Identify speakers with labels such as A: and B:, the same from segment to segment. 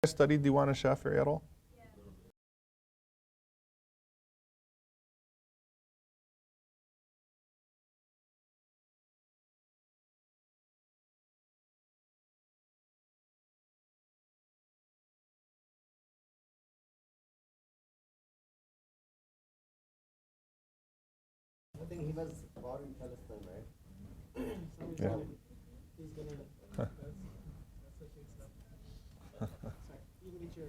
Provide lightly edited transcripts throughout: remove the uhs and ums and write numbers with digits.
A: studied Diwan al-Shafi'i at all?
B: I think he was born in Palestine, right?
A: Yeah.
C: He's gonna. That's such a stuff. Sorry, you can get your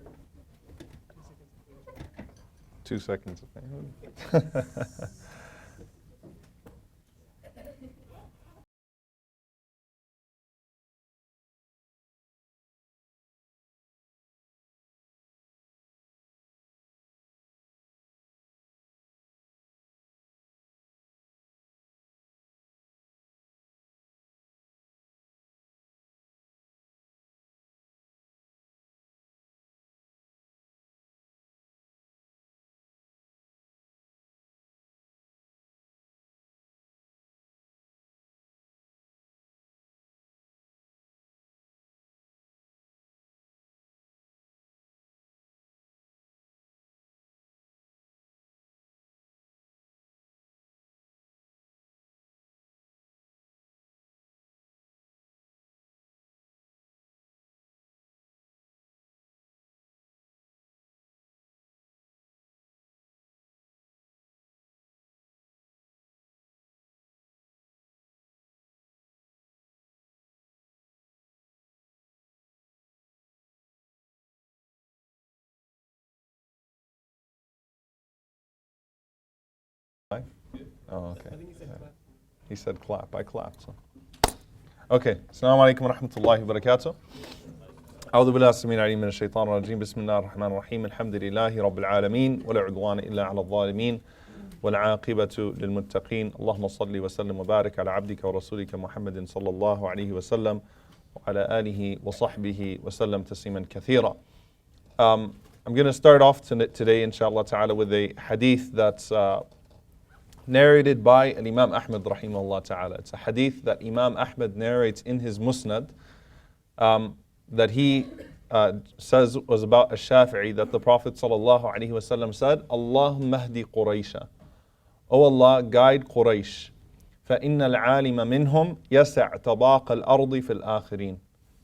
C: 2 seconds.
A: 2 seconds. Oh, okay.
C: I think he said clap.
A: He said clap. I clapped. So. Okay. Assalamu alaikum wa rahmatullahi wa barakatuh. أعوذ بالله السميع العليم من الشيطان الرجيم بسم الله الرحمن الرحيم الحمد لله رب العالمين ولا عدوان إلا على الظالمين والعاقبة للمتقين اللهم صل وسلم وبارك على عبدك ورسولك محمد صلى الله عليه وسلم وعلى آله وصحبه وسلم تسليما كثيرا. I'm going to start off today inshallah ta'ala with a hadith that's narrated by Imam Ahmad rahimahullah ta'ala. It's a hadith that Imam Ahmad narrates in his Musnad that he says was about Shafi'i, that the Prophet sallallahu alaihi wasallam said, Allahumma hdi Quraysha. O Allah, guide Quraysh. فإن العالم منهم يسع طباق الأرض في الآخرين.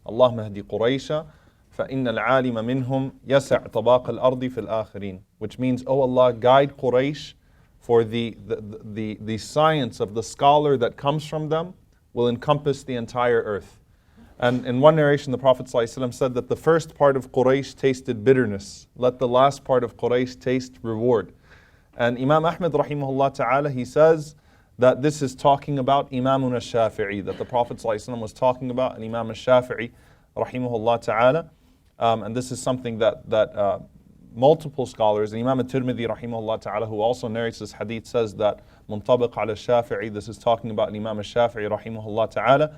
A: اللهم اهدي قريش فإن العالم منهم يسع طباق الأرض في الآخرين. Which means, O Allah, guide Quraysh, for the science of the scholar that comes from them will encompass the entire earth. And in one narration, the Prophet ﷺ said that the first part of Quraysh tasted bitterness. Let the last part of Quraysh taste reward. And Imam Ahmad rahimahullah ta'ala, he says that this is talking about Imam al-Shafi'i, that the Prophet ﷺ was talking about an Imam al-Shafi'i rahimahullah ta'ala. And this is something that multiple scholars, and Imam al-Tirmidhi rahimahullah ta'ala, who also narrates this hadith, says that muntabiq ala Shafi'i, this is talking about Imam al-Shafi'i rahimahullah ta'ala.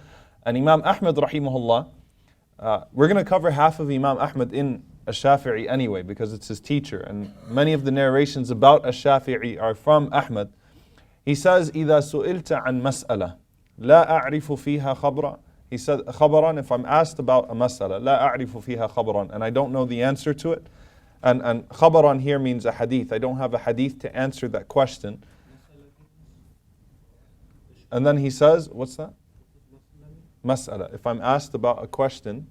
A: And Imam Ahmad rahimahullah, we're going to cover half of Imam Ahmad in al-Shafi'i anyway, because it's his teacher, and many of the narrations about al-Shafi'i are from Ahmad. He says, إِذَا سُئِلْتَ عَنْ مَسْأَلَةٍ لَا أَعْرِفُ فِيهَا خَبْرًا. He said, خَبَرًا, if I'm asked about a mas'ala, لَا أَعْرِفُ فِيهَا خَبْرًا, and I don't know the answer to it. And خَبَرًا here means a hadith. I don't have a hadith to answer that question. And then he says, what's that? Mas'ala. If I'm asked about a question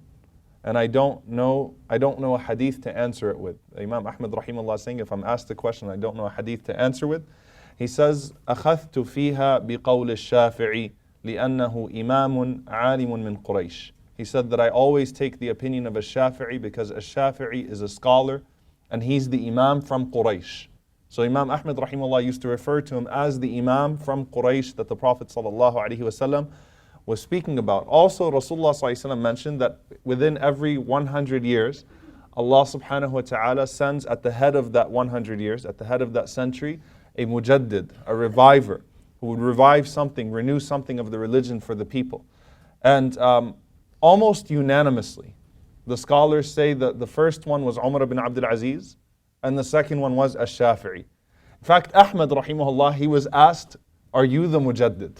A: and I don't know a hadith to answer it with. Imam Ahmad rahimahullah saying, if I'm asked a question and I don't know a hadith to answer with, he says, أخذت فيها بقول الشافعي لأنه إمام عالم من قريش. He said that I always take the opinion of a Shafi'i because a Shafi'i is a scholar and he's the Imam from Quraysh. So Imam Ahmad rahimahullah used to refer to him as the Imam from Quraysh that the Prophet sallallahu alaihi wasallam was speaking about. Also, Rasulullah ﷺ mentioned that within every 100 years, Allah subhanahu wa ta'ala sends at the head of that 100 years, at the head of that century, a mujaddid, a reviver, who would revive something, renew something of the religion for the people. And almost unanimously, the scholars say that the first one was Omer ibn Abdul Aziz, and the second one was Shafi'i. In fact, Ahmad rahimahullah, he was asked, are you the mujaddid?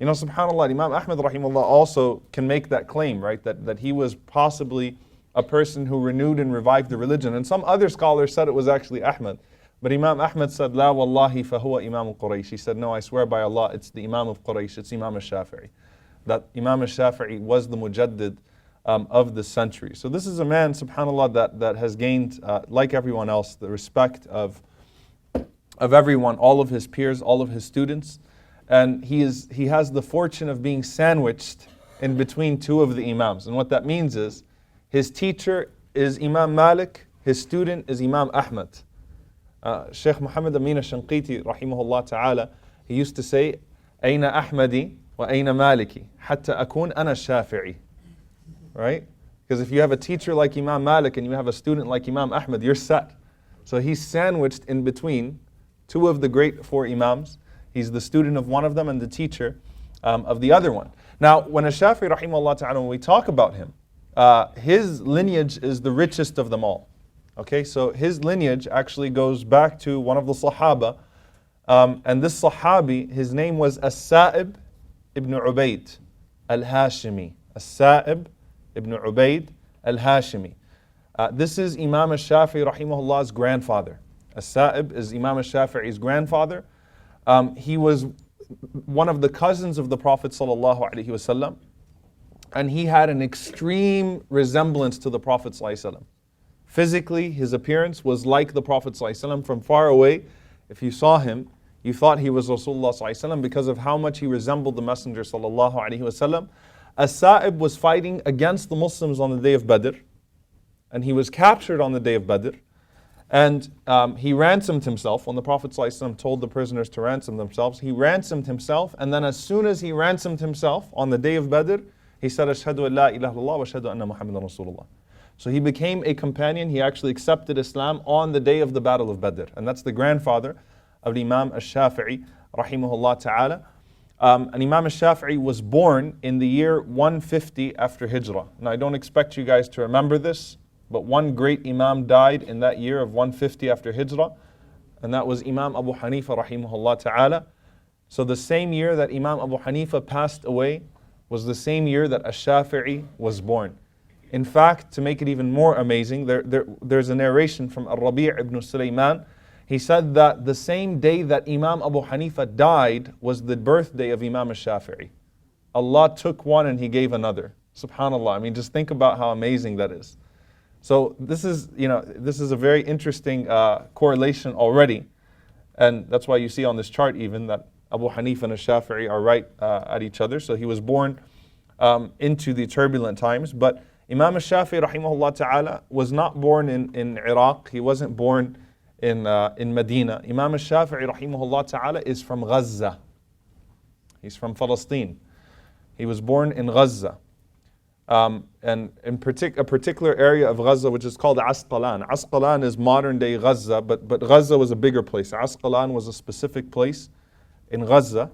A: You know, subhanAllah, Imam Ahmad rahimahullah also can make that claim, right? That he was possibly a person who renewed and revived the religion. And some other scholars said it was actually Ahmad. But Imam Ahmad said, La wallahi fahuwa Imam Quraysh. He said, no, I swear by Allah, it's the Imam of Quraysh, it's Imam al-Shafi'i. That Imam al-Shafi'i was the mujaddid of the century. So this is a man, subhanAllah, that has gained, like everyone else, the respect of everyone, all of his peers, all of his students. And he has the fortune of being sandwiched in between two of the Imams. And what that means is, his teacher is Imam Malik, his student is Imam Ahmad. Sheikh Muhammad Amin al-Shanqiti, rahimahullah ta'ala, he used to say, Aina Ahmadi wa Aina Maliki, hatta akun ana Shafi'i. Right? Because if you have a teacher like Imam Malik and you have a student like Imam Ahmad, you're set. So he's sandwiched in between two of the great four Imams. He's the student of one of them and the teacher of the other one. Now, when a Shafi'i, rahimahullah ta'ala, when we talk about him, his lineage is the richest of them all. Okay, so his lineage actually goes back to one of the Sahaba. And this Sahabi, his name was As-Sa'ib ibn Ubayd al-Hashimi. As-Sa'ib ibn Ubayd al-Hashimi. This is Imam al-Shafi'i rahimahullah's grandfather. As-Sa'ib is Imam al-Shafi'i's grandfather. He was one of the cousins of the Prophet sallallahu alaihi wasallam, and he had an extreme resemblance to the Prophet sallallahu alaihi wasallam. Physically, his appearance was like the Prophet ﷺ. From far away, if you saw him, you thought he was Rasulullah ﷺ because of how much he resembled the Messenger ﷺ. As-Sa'ib was fighting against the Muslims on the day of Badr, and he was captured on the day of Badr, and he ransomed himself. When the Prophet ﷺ told the prisoners to ransom themselves, he ransomed himself, and then as soon as he ransomed himself on the day of Badr, he said, Ashhadu an la ilaha illallah wa ashhadu anna Muhammadan Rasulullah. So he became a companion. He actually accepted Islam on the day of the Battle of Badr. And that's the grandfather of Imam al-Shafi'i, rahimahullah ta'ala. And Imam al-Shafi'i was born in the year 150 after Hijrah. Now I don't expect you guys to remember this, but one great Imam died in that year of 150 after Hijrah. And that was Imam Abu Hanifa, rahimahullah ta'ala. So the same year that Imam Abu Hanifa passed away was the same year that al-Shafi'i was born. In fact, to make it even more amazing, there's a narration from Al-Rabi' ibn Suleiman. He said that the same day that Imam Abu Hanifa died was the birthday of Imam al-Shafi'i. Allah took one and He gave another. Subhanallah. I mean, just think about how amazing that is. So this is a very interesting correlation already. And that's why you see on this chart even that Abu Hanifa and al-Shafi'i are right at each other. So he was born into the turbulent times. But Imam al-Shafi'i rahimahullah ta'ala was not born in Iraq. He wasn't born in Medina. Imam al-Shafi'i rahimahullah ta'ala is from Gaza. He's from Palestine. He was born in Gaza. And in a particular area of Gaza which is called Asqalan. Asqalan is modern day Gaza, but Gaza was a bigger place. Asqalan was a specific place in Gaza.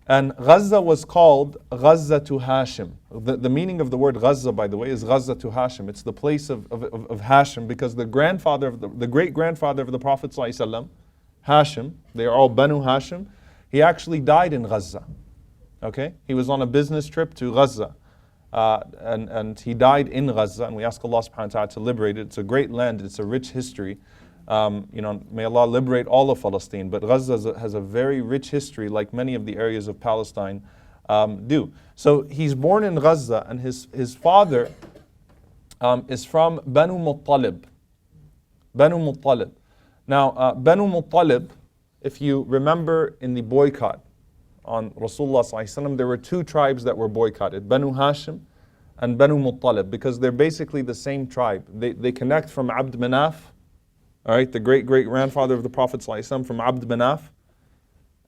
A: And Gaza was called Gaza to Hashim. The meaning of the word Gaza, by the way, is Gaza to Hashim. It's the place of Hashim because the great grandfather of the Prophet ﷺ, Hashim, they are all Banu Hashim, he actually died in Gaza. Okay? He was on a business trip to Gaza. And he died in Gaza, and we ask Allah subhanahu wa ta'ala to liberate it. It's a great land, it's a rich history. May Allah liberate all of Palestine, but Gaza has a very rich history like many of the areas of Palestine do. So he's born in Gaza, and his father is from Banu Muttalib. Banu Muttalib. Now, Banu Muttalib, if you remember in the boycott on Rasulullah ﷺ, there were two tribes that were boycotted, Banu Hashim and Banu Muttalib, because they're basically the same tribe. They connect from Abd Manaf, all right, the great-great-grandfather of the Prophet ﷺ from Abd Manaf,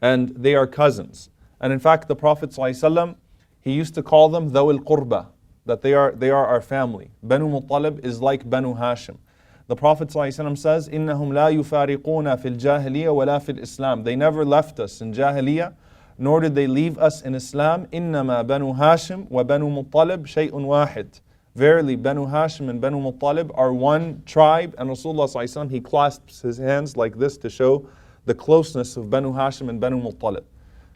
A: and they are cousins. And in fact, the Prophet ﷺ, he used to call them Dhawil Qurba, that they are our family. Banu Muttalib is like Banu Hashim. The Prophet ﷺ says, إِنَّهُمْ لَا يُفَارِقُونَ فِي الْجَاهِلِيَّةِ وَلَا فِي الْإِسْلَامِ. They never left us in Jahiliyyah, nor did they leave us in Islam. إِنَّمَا بَنُو هَاشِمْ وَبَنُو مُطَّلِبْ شَيْءٌ وَاحِدٌ. Verily, Banu Hashim and Banu Muttalib are one tribe, and Rasulullah ﷺ, he clasps his hands like this to show the closeness of Banu Hashim and Banu Muttalib.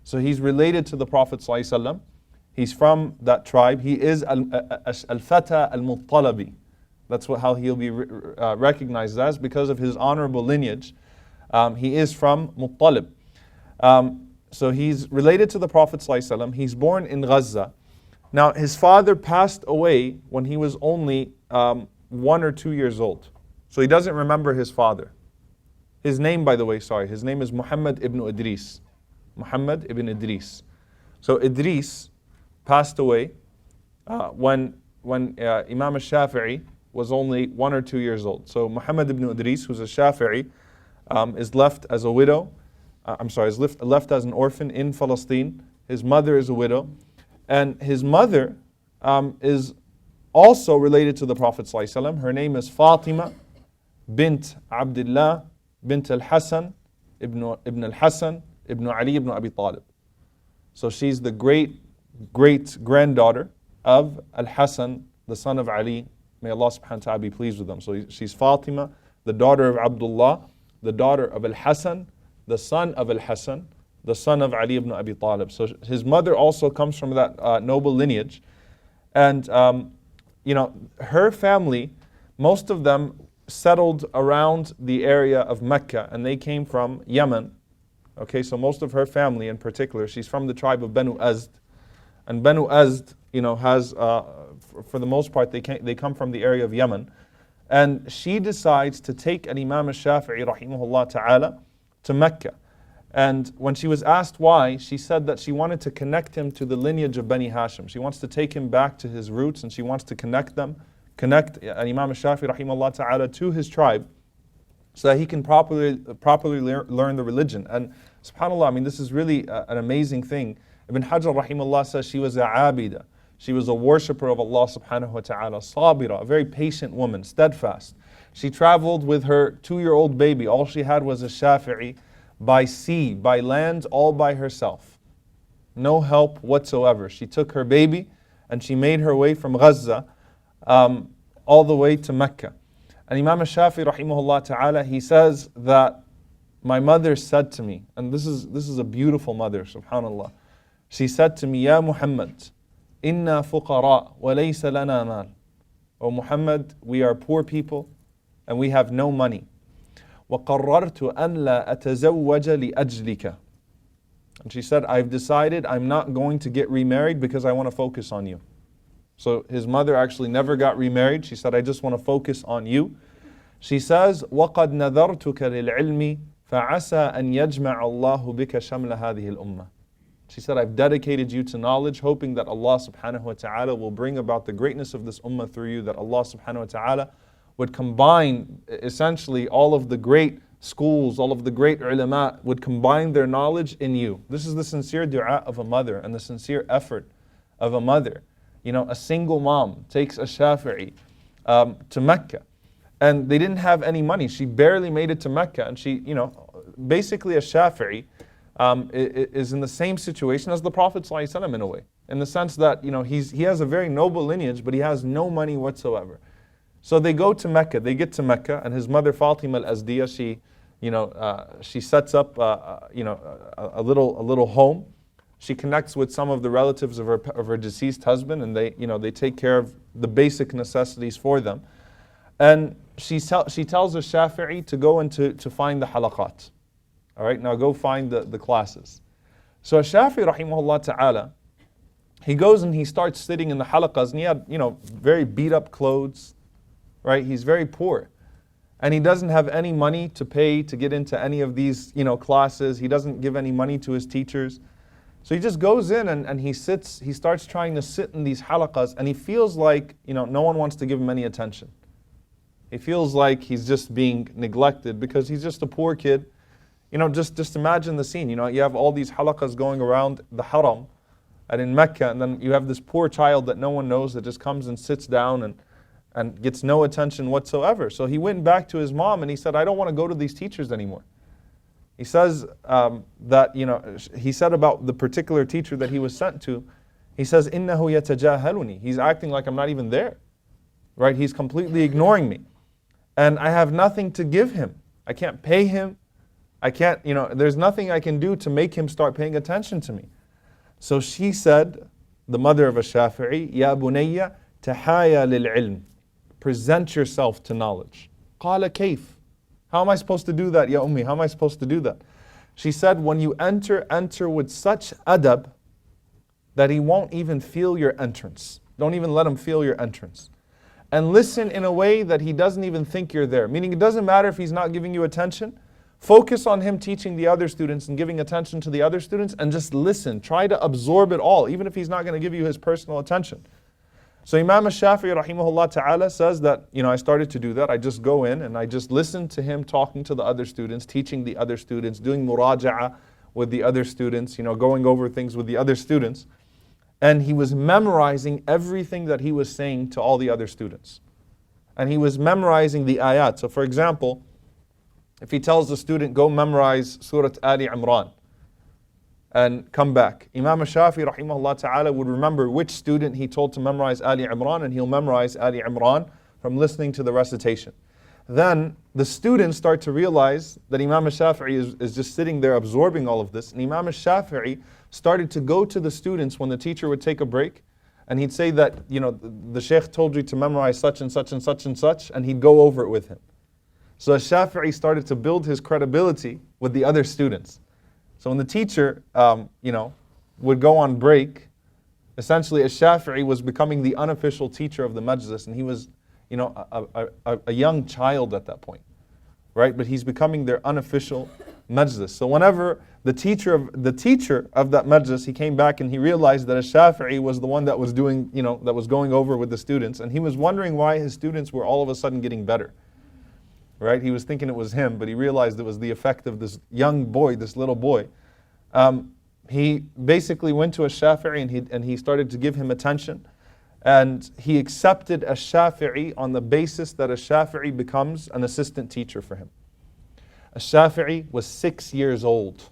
A: So he's related to the Prophet ﷺ. He's from that tribe. He is Al-Fata Al-Muttalabi. That's how he'll be recognized as, because of his honorable lineage. He is from Muttalib. So he's related to the Prophet ﷺ. He's born in Gaza. Now his father passed away when he was only 1 or 2 years old. So he doesn't remember his father. His name, by the way, his name is Muhammad ibn Idris. Muhammad ibn Idris. So Idris passed away when Imam al-Shafi'i was only 1 or 2 years old. So Muhammad ibn Idris, who's a Shafi'i, is left as a widow. Is left as an orphan in Palestine. His mother is a widow. And his mother is also related to the Prophet ﷺ. Her name is Fatima bint Abdullah bint al-Hasan ibn al-Hasan ibn Ali ibn Abi Talib. So she's the great-granddaughter of al-Hasan, the son of Ali. May Allah subhanahu wa ta'ala be pleased with them. So she's Fatima, the daughter of Abdullah, the daughter of al-Hasan, the son of al-Hasan, the son of Ali ibn Abi Talib. So his mother also comes from that noble lineage. And, her family, most of them settled around the area of Mecca, and they came from Yemen. Okay, so most of her family in particular, she's from the tribe of Banu Azd. And Banu Azd, has, for the most part, they come from the area of Yemen. And she decides to take an Imam al-Shafi'i, rahimahullah ta'ala, to Mecca. And when she was asked why, she said that she wanted to connect him to the lineage of Bani Hashim. She wants to take him back to his roots, and she wants to connect Imam al-Shafi'i, rahimahullah ta'ala, to his tribe, so that he can properly learn the religion. And subhanAllah, this is really an amazing thing. Ibn Hajar, rahimahullah, says she was a abida. She was a worshipper of Allah subhanahu wa ta'ala, sabira, a very patient woman, steadfast. She traveled with her 2-year-old baby. All she had was a Shafi'i, by sea, by land, all by herself. No help whatsoever. She took her baby and she made her way from Gaza all the way to Mecca. And Imam al-Shafi, rahimahullah ta'ala, he says that my mother said to me, and this is a beautiful mother, subhanallah. She said to me, Ya Muhammad, inna fuqara wa laysa lana mal. O Muhammad, we are poor people and we have no money. وَقَرَّرْتُ أَنْ لَا أَتَزَوَّجَ لِأَجْلِكَ. And she said, I've decided I'm not going to get remarried because I want to focus on you. So his mother actually never got remarried. She said, I just want to focus on you. She says, وَقَدْ نَذَرْتُكَ لِلْعِلْمِ فَعَسَى أَنْ يَجْمَعَ اللَّهُ بِكَ شَمْلَ هَذِهِ الْأُمَّةِ. She said, I've dedicated you to knowledge, hoping that Allah subhanahu wa ta'ala will bring about the greatness of this ummah through you, that Allah subhanahu wa ta'ala would combine essentially all of the great schools, all of the great ulama would combine their knowledge in you. This is the sincere dua of a mother and the sincere effort of a mother. A single mom takes a Shafi'i to Mecca, and they didn't have any money. She barely made it to Mecca, and she, basically a Shafi'i is in the same situation as the Prophet ﷺ in a way, in the sense that he has a very noble lineage, but he has no money whatsoever. So they go to Mecca. They get to Mecca, and his mother Fatima al-Azdiya, she sets up a little home. She connects with some of the relatives of her deceased husband, and they take care of the basic necessities for them. And she tells the Shafi'i to go and to find the halaqat. All right, now go find the classes. So Shafi'i, rahimahullah ta'ala, he goes and he starts sitting in the halaqas, and he had very beat up clothes. Right, he's very poor, and he doesn't have any money to pay to get into any of these classes. He doesn't give any money to his teachers, so he just goes in and he starts trying to sit in these halaqas, and he feels like no one wants to give him any attention. He feels like he's just being neglected because he's just a poor kid. Just imagine the scene. You have all these halaqas going around the haram and in Mecca, and then you have this poor child that no one knows that just comes and sits down and gets no attention whatsoever. So he went back to his mom and he said, I don't want to go to these teachers anymore. He says he said about the particular teacher that he was sent to, he says, إِنَّهُ يَتَجَاهَلُنِي. He's acting like I'm not even there. Right? He's completely ignoring me. And I have nothing to give him. I can't pay him. I can't, there's nothing I can do to make him start paying attention to me. So she said, the mother of a Shafi'i, Ya bunayya tahaya lil ilm. present yourself to knowledge. قال كيف? How am I supposed to do that, Ya Ummi? How am I supposed to do that? She said, when you enter with such adab that he won't even feel your entrance. Don't even let him feel your entrance. And listen in a way that he doesn't even think you're there. Meaning it doesn't matter if he's not giving you attention. Focus on him teaching the other students and giving attention to the other students, and just listen. Try to absorb it all, even if he's not going to give you his personal attention. So Imam Shafi rahimahullah ta'ala says that, I started to do that. I just go in and I just listen to him talking to the other students, teaching the other students, doing muraja'ah with the other students, going over things with the other students. And he was memorizing everything that he was saying to all the other students. And he was memorizing the ayat. So for example, if he tells the student, go memorize Surah Ali Imran and come back, Imam Shafi rahimahullah ta'ala would remember which student he told to memorize Ali Imran, and he'll memorize Ali Imran from listening to the recitation. Then the students start to realize that Imam Shafi'i is just sitting there absorbing all of this. And Imam Shafi'i started to go to the students when the teacher would take a break, and he'd say that, the Shaykh told you to memorize such and such and such and such, and he'd go over it with him. So Shafi'i started to build his credibility with the other students. So when the teacher, would go on break, essentially Shafi'i was becoming the unofficial teacher of the majlis, and he was, a young child at that point, right? But he's becoming their unofficial majlis. So whenever the teacher of that majlis, he came back and he realized that Shafi'i was the one that was doing, that was going over with the students, and he was wondering why his students were all of a sudden getting better. Right? He was thinking it was him, but he realized it was the effect of this young boy, this little boy. He basically went to Shafi'i and he started to give him attention. And he accepted Shafi'i on the basis that Shafi'i becomes an assistant teacher for him. Shafi'i was 6 years old.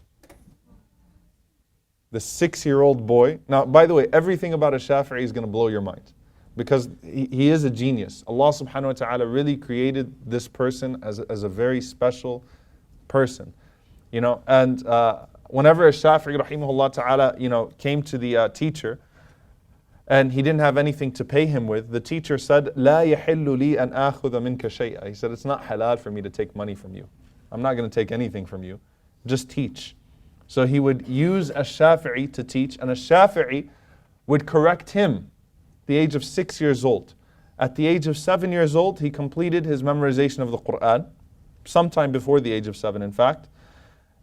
A: The 6-year-old boy. Now, by the way, everything about Shafi'i is going to blow your mind, because he is a genius. Allah subhanahu wa ta'ala really created this person as a very special person. And whenever Shafi'i rahimahullah ta'ala, came to the teacher, and he didn't have anything to pay him with, the teacher said, لا يحل لي أن آخذ منك شيئا. He said, it's not halal for me to take money from you. I'm not going to take anything from you. Just teach. So he would use Shafi'i to teach, and Shafi'i would correct him at the age of 6 years old. At the age of 7 years old, he completed his memorization of the Quran, sometime before the age of 7, in fact.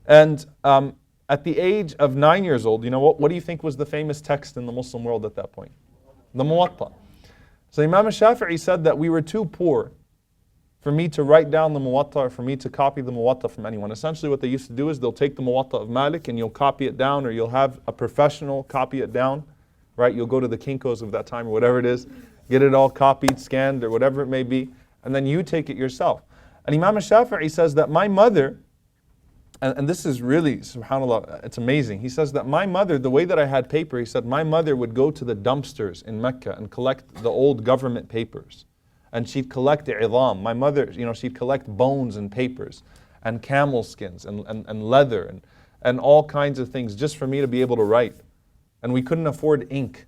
A: And at the age of 9 years old, what do you think was the famous text in the Muslim world at that point? The Muwatta. So Imam Shafi'i said that we were too poor for me to write down the Muwatta, or for me to copy the Muwatta from anyone. Essentially what they used to do is they'll take the Muwatta of Malik and you'll copy it down, or you'll have a professional copy it down, right? You'll go to the Kinko's of that time, or whatever it is, get it all copied, scanned, or whatever it may be, and then you take it yourself. And Imam Shafi'i says that my mother, and this is really, subhanAllah, it's amazing. He says that my mother, the way that I had paper, he said my mother would go to the dumpsters in Mecca and collect the old government papers. And she'd collect i'idham. My mother, she'd collect bones and papers and camel skins and leather and all kinds of things just for me to be able to write. And we couldn't afford ink.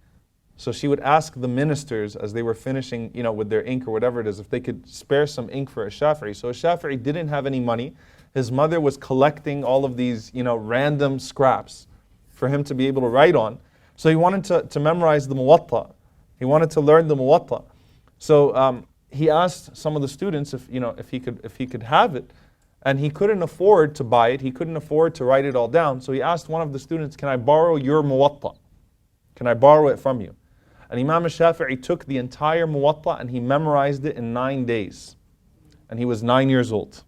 A: So she would ask the ministers as they were finishing, with their ink or whatever it is, if they could spare some ink for Shafi'i. So Shafi'i didn't have any money. His mother was collecting all of these, random scraps for him to be able to write on. So he wanted to memorize the Muwatta. He wanted to learn the Muwatta. So he asked some of the students if he could have it, and he couldn't afford to buy it. He couldn't afford to write it all down. So he asked one of the students, "Can I borrow your Muwatta? Can I borrow it from you?" And Imam Shafi'i took the entire Muwatta and he memorized it in 9 days. And he was 9 years old.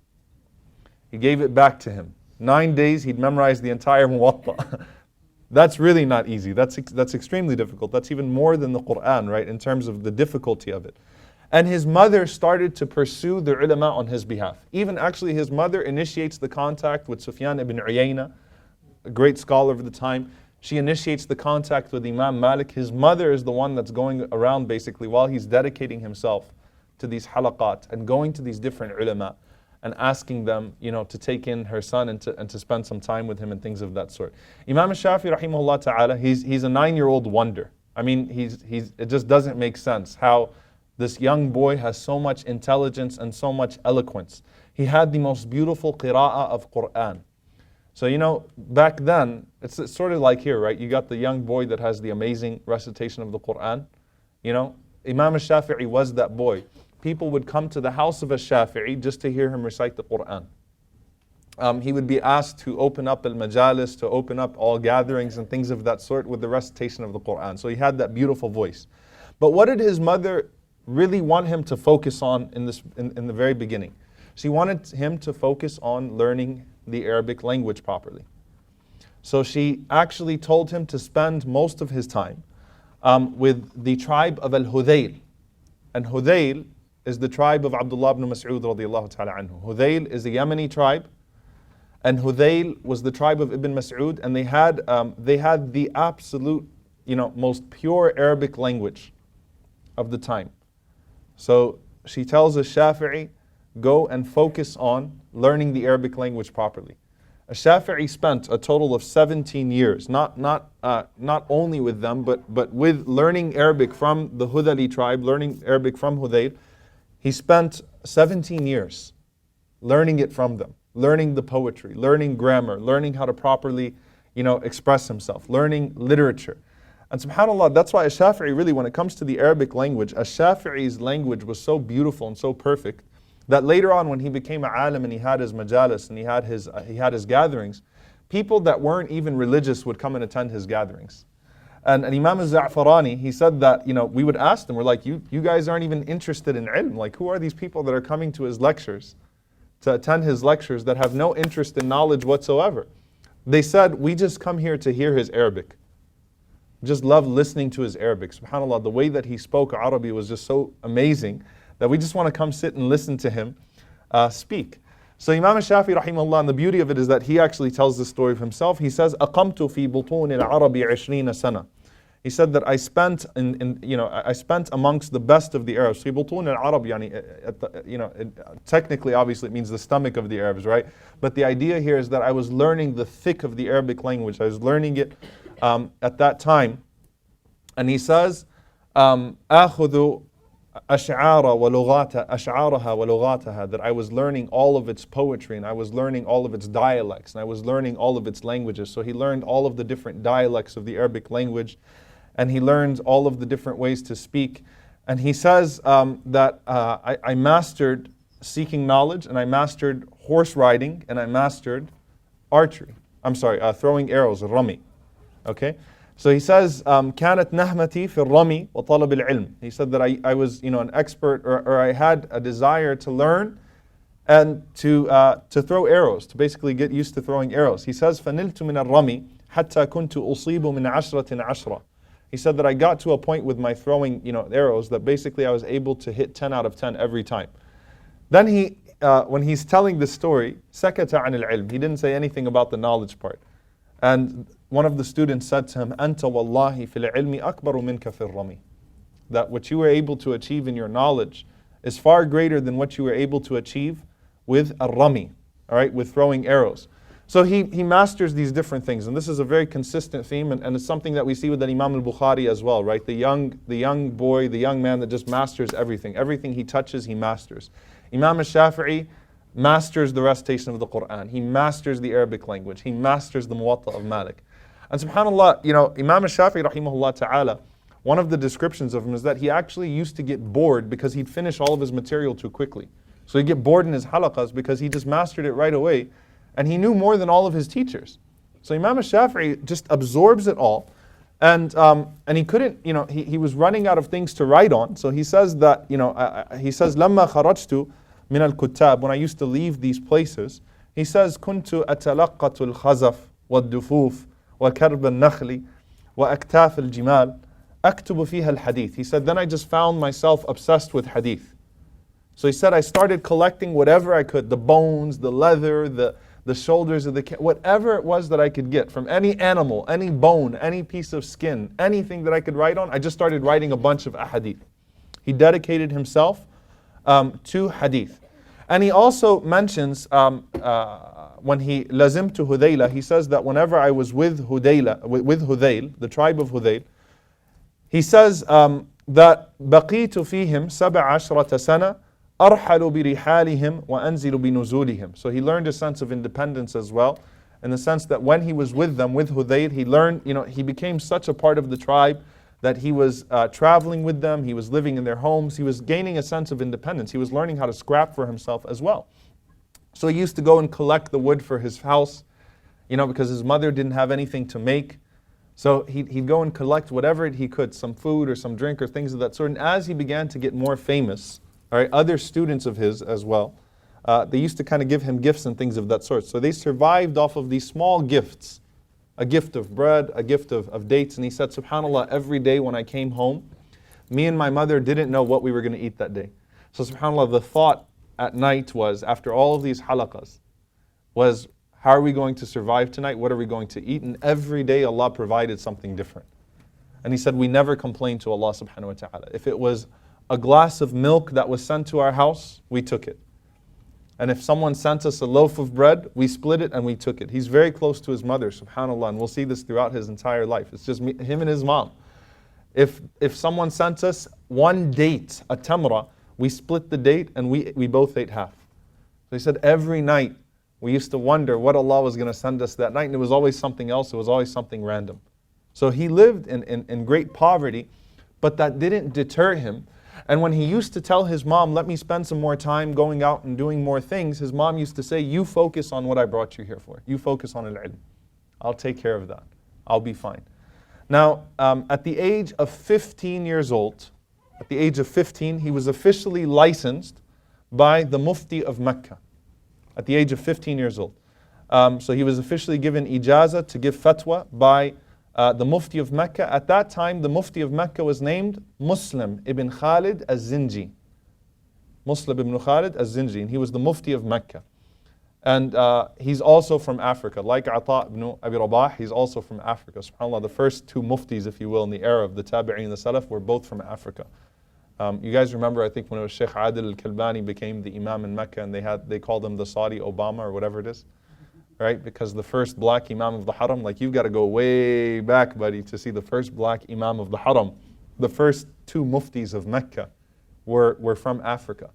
A: He gave it back to him. 9 days he'd memorized the entire Muwatta. That's really not easy. That's extremely difficult. That's even more than the Quran, right, in terms of the difficulty of it. And his mother started to pursue the ulama on his behalf. Even actually his mother initiates the contact with Sufyan ibn Uyayna, a great scholar of the time. She initiates the contact with Imam Malik. His mother is the one that's going around basically while he's dedicating himself to these halaqat and going to these different ulama and asking them, to take in her son and to spend some time with him and things of that sort. Imam Shafi rahimahullah ta'ala, he's a 9-year-old wonder. I mean, it just doesn't make sense how This young boy has so much intelligence and so much eloquence. He had the most beautiful qira'ah of Quran. So, you know, back then, it's sort of like here, right? You got the young boy that has the amazing recitation of the Quran. You know, Imam al-Shafi'i was that boy. People would come to the house of al-Shafi'i just to hear him recite the Quran. He would be asked to open up al-majalis, to open up all gatherings and things of that sort with the recitation of the Quran. So he had that beautiful voice. But what did his mother really want him to focus on in the very beginning? She wanted him to focus on learning the Arabic language properly. So she actually told him to spend most of his time with the tribe of Al-Hudayl. And Hudayl is the tribe of Abdullah ibn Mas'ud radiallahu ta'ala anhu. Hudayl is a Yemeni tribe, and Hudayl was the tribe of Ibn Mas'ud, and they had the absolute, you know, most pure Arabic language of the time. So she tells us, Shafi'i, go and focus on learning the Arabic language properly. Shafi'i spent a total of 17 years, not only with them, but with learning Arabic from the Hudali tribe, learning Arabic from Hudayl. He spent 17 years learning it from them, learning the poetry, learning grammar, learning how to properly, you know, express himself, learning literature. And subhanAllah, that's why Shafi'i really, when it comes to the Arabic language, Shafi'i's language was so beautiful and so perfect that later on when he became an alim and he had his majalis and he had his gatherings, people that weren't even religious would come and attend his gatherings. And Imam al-Za'farani, he said that, you know, we would ask them, we're like, you guys aren't even interested in ilm. Like, who are these people that are coming to his lectures, to attend his lectures, that have no interest in knowledge whatsoever? They said, we just come here to hear his Arabic. Just love listening to his Arabic. SubhanAllah, the way that he spoke Arabic was just so amazing that we just want to come sit and listen to him speak. So Imam Shafi rahimahullah, and the beauty of it is that he actually tells the story of himself. He says, أَقَمْتُ فِي بُطُونِ الْعَرَبِ 20 سَنَةً. He said that I spent I spent amongst the best of the Arabs. في بطون العرب, technically, obviously, it means the stomach of the Arabs, right? But the idea here is that I was learning the thick of the Arabic language. I was learning it at that time. And he says, أخذ أشعارها ولغاتها, that I was learning all of its poetry, and I was learning all of its dialects, and I was learning all of its languages. So he learned all of the different dialects of the Arabic language, and he learned all of the different ways to speak. And he says that I mastered seeking knowledge, and I mastered horse riding, and I mastered archery. Throwing arrows, rami. Okay? So he says, كانت نهمتي في الرمي وطلب العلم. He said that I was, an expert, or I had a desire to learn and to throw arrows, to basically get used to throwing arrows. He says, فنلت من الرمي حتى كنت أصيب من عشرة. He said that I got to a point with my throwing, arrows, that basically I was able to hit 10 out of 10 every time. Then he, when he's telling this story, سكت عن العلم. He didn't say anything about the knowledge part. And one of the students said to him, أنت والله في العلم أكبر منك في الرمي. That what you were able to achieve in your knowledge is far greater than what you were able to achieve with a-rami, all right, with throwing arrows. So he masters these different things, and this is a very consistent theme, and it's something that we see with the Imam al-Bukhari as well, right? The young boy, the young man that just masters everything. Everything he touches, he masters. Imam al-Shafi'i masters the recitation of the Quran. He masters the Arabic language. He masters the Muwatta of Malik. And subhanAllah, Imam al-Shafi'i rahimahullah ta'ala, one of the descriptions of him is that he actually used to get bored because he'd finish all of his material too quickly. So he'd get bored in his halaqas because he just mastered it right away, and he knew more than all of his teachers. So Imam al-Shafi'i just absorbs it all, and he couldn't, he was running out of things to write on. So he says that, he says, لما خرجت من الكتاب, when I used to leave these places, he says, كنت أتلقت الخزف والدفوف وكرب النخل وأكتاف الجمال أكتب فيها الحديث. He said, then I just found myself obsessed with hadith. So he said, I started collecting whatever I could, the bones, the leather, the shoulders of the cat, whatever it was that I could get from any animal, any bone, any piece of skin, anything that I could write on, I just started writing a bunch of ahadith. He dedicated himself to hadith. And he also mentions when he lazimtu Hudayla, he says that whenever I was with Hudayl, the tribe of Hudayl, he says that بقيت فيهم 17 سنة أرحل برحالهم وأنزل بنزولهم. So he learned a sense of independence as well, in the sense that when he was with them, with Hudayr, he learned, he became such a part of the tribe that he was traveling with them, he was living in their homes, he was gaining a sense of independence, he was learning how to scrap for himself as well. So he used to go and collect the wood for his house, because his mother didn't have anything to make. So he'd go and collect whatever he could, some food or some drink or things of that sort. And as he began to get more famous, all right, other students of his as well, they used to kind of give him gifts and things of that sort. So they survived off of these small gifts, a gift of bread, a gift of dates. And he said, subhanAllah, every day when I came home, me and my mother didn't know what we were going to eat that day. So subhanAllah, the thought at night was, after all of these halaqas, was, how are we going to survive tonight? What are we going to eat? And every day Allah provided something different. And he said, we never complained to Allah subhanahu wa ta'ala. If it was a glass of milk that was sent to our house, we took it. And if someone sent us a loaf of bread, we split it and we took it. He's very close to his mother, subhanAllah, and we'll see this throughout his entire life. It's just him and his mom. If someone sent us one date, a tamra, we split the date and we both ate half. So he said every night we used to wonder what Allah was going to send us that night, and it was always something else, it was always something random. So he lived in great poverty, but that didn't deter him. And when he used to tell his mom, let me spend some more time going out and doing more things, his mom used to say, you focus on what I brought you here for. You focus on al-ilm. I'll take care of that. I'll be fine. Now, at the age of 15 years old, he was officially licensed by the Mufti of Mecca. At the age of 15 years old. So he was officially given ijazah to give fatwa by the Mufti of Mecca. At that time, the Mufti of Mecca was named Muslim ibn Khalid az-Zinji. Muslim ibn Khalid az-Zinji. And he was the Mufti of Mecca. And he's also from Africa. Like Ata ibn Abi Rabah, he's also from Africa. SubhanAllah, the first two muftis, if you will, in the era of the Tabi'in and the Salaf were both from Africa. You guys remember, I think when it was Sheikh Adil al-Kalbani became the Imam in Mecca, and they called him the Saudi Obama or whatever it is, right? Because the first black Imam of the Haram, like you've got to go way back, buddy, to see the first black Imam of the Haram. The first two muftis of Mecca were from Africa.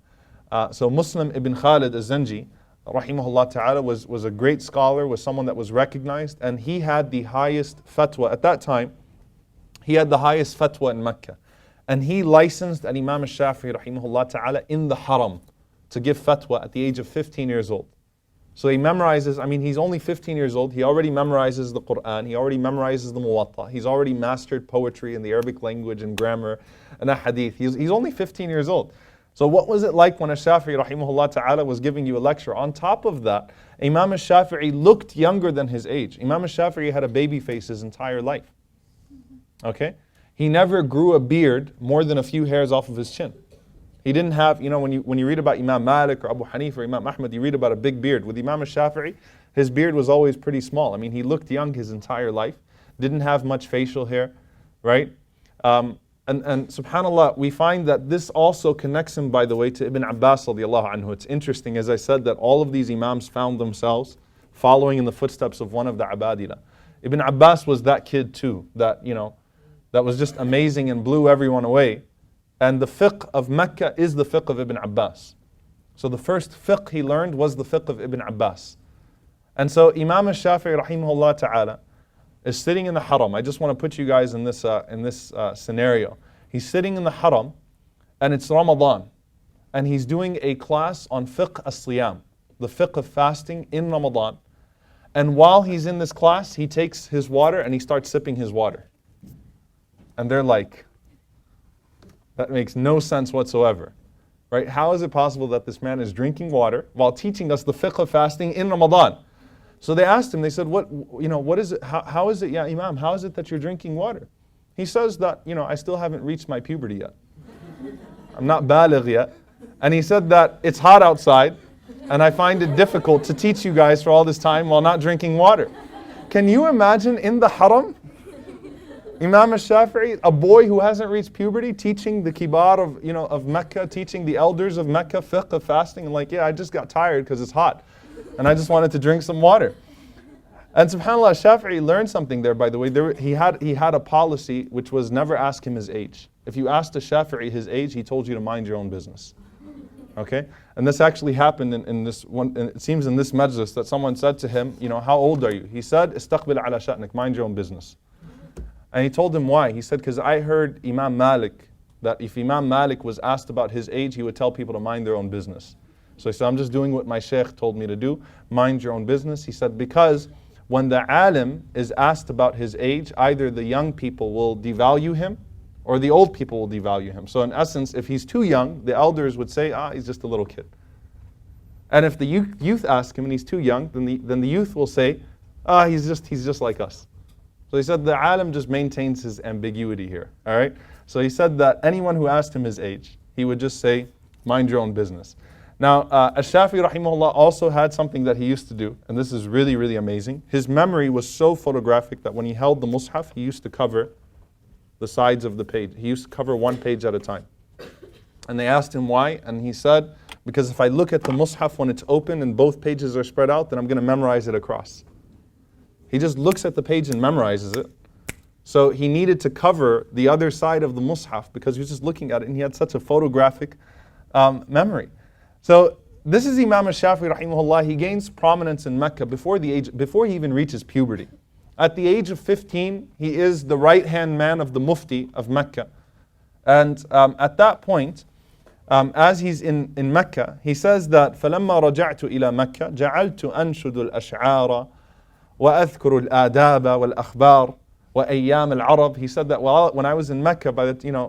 A: So Muslim ibn Khalid az-Zanji, rahimahullah ta'ala, was a great scholar, was someone that was recognized, and he had the highest fatwa. At that time, he had the highest fatwa in Mecca. And he licensed an Imam al-Shafi rahimahullah ta'ala in the Haram to give fatwa at the age of 15 years old. So he memorizes, he's only 15 years old, he already memorizes the Quran, he already memorizes the Muwatta, he's already mastered poetry and the Arabic language and grammar and a hadith. He's only 15 years old. So what was it like when al-Shafi'i rahimahullah ta'ala was giving you a lecture? On top of that, Imam al-Shafi'i looked younger than his age. Imam al-Shafi'i had a baby face his entire life. Okay? He never grew a beard more than a few hairs off of his chin. He didn't have, when you read about Imam Malik or Abu Hanif or Imam Ahmad, you read about a big beard. With Imam al-Shafi'i, his beard was always pretty small. He looked young his entire life, didn't have much facial hair, right? And subhanAllah, we find that this also connects him, by the way, to Ibn Abbas radiallahu anhu. It's interesting, as I said, that all of these Imams found themselves following in the footsteps of one of the Abadila. Ibn Abbas was that kid too, that was just amazing and blew everyone away. And the fiqh of Mecca is the fiqh of Ibn Abbas. So the first fiqh he learned was the fiqh of Ibn Abbas. And so Imam al-Shafi'i rahimahullah ta'ala is sitting in the Haram. I just want to put you guys in this scenario. He's sitting in the Haram and it's Ramadan. And he's doing a class on fiqh as-siyam, the fiqh of fasting in Ramadan. And while he's in this class, he takes his water and he starts sipping his water. And they're like, that makes no sense whatsoever, right? How is it possible that this man is drinking water while teaching us the fiqh of fasting in Ramadan? So they asked him, they said, what is it, how is it, ya Imam, how is it that you're drinking water? He says that, I still haven't reached my puberty yet. I'm not baligh yet. And he said that it's hot outside and I find it difficult to teach you guys for all this time while not drinking water. Can you imagine in the Haram, Imam al-Shafi'i, a boy who hasn't reached puberty, teaching the kibar of Mecca, teaching the elders of Mecca fiqh of fasting, and I just got tired because it's hot, and I just wanted to drink some water. And subhanAllah, Shafi'i learned something there, by the way. He had a policy which was never ask him his age. if you asked a Shafi'i his age, he told you to mind your own business. Okay? And this actually happened in this one, and it seems in this majlis that someone said to him, how old are you? He said, istaqbil ala sha'nik, mind your own business. And he told him why. He said, because I heard Imam Malik, that if Imam Malik was asked about his age, he would tell people to mind their own business. So he said, I'm just doing what my sheikh told me to do, mind your own business. He said, because when the alim is asked about his age, either the young people will devalue him, or the old people will devalue him. So in essence, if he's too young, the elders would say, he's just a little kid. And if the youth ask him and he's too young, then the youth will say, he's just like us. So he said the alim just maintains his ambiguity here. All right. So he said that anyone who asked him his age, he would just say, mind your own business. Now, Shafi rahimahullah also had something that he used to do, and this is really, really amazing. His memory was so photographic that when he held the mushaf, he used to cover the sides of the page. He used to cover one page at a time. And they asked him why, and he said, because if I look at the mushaf when it's open and both pages are spread out, then I'm going to memorize it across. He just looks at the page and memorizes it. So he needed to cover the other side of the mushaf because he was just looking at it and he had such a photographic memory. So this is Imam al-Shafi rahimahullah. He gains prominence in Mecca before he even reaches puberty. At the age of 15, he is the right-hand man of the mufti of Mecca. And at that point, as he's in Mecca, he says that فَلَمَّا رَجَعْتُ إِلَى مَكَّةَ جَعَلْتُ أَنْشُدُ الْأَشْعَارَ وَأَذْكُرُ الْآدَابَ وَالْأَخْبَارَ وَأَيَّامَ الْعَرَبِ. He said that when I was in Mecca,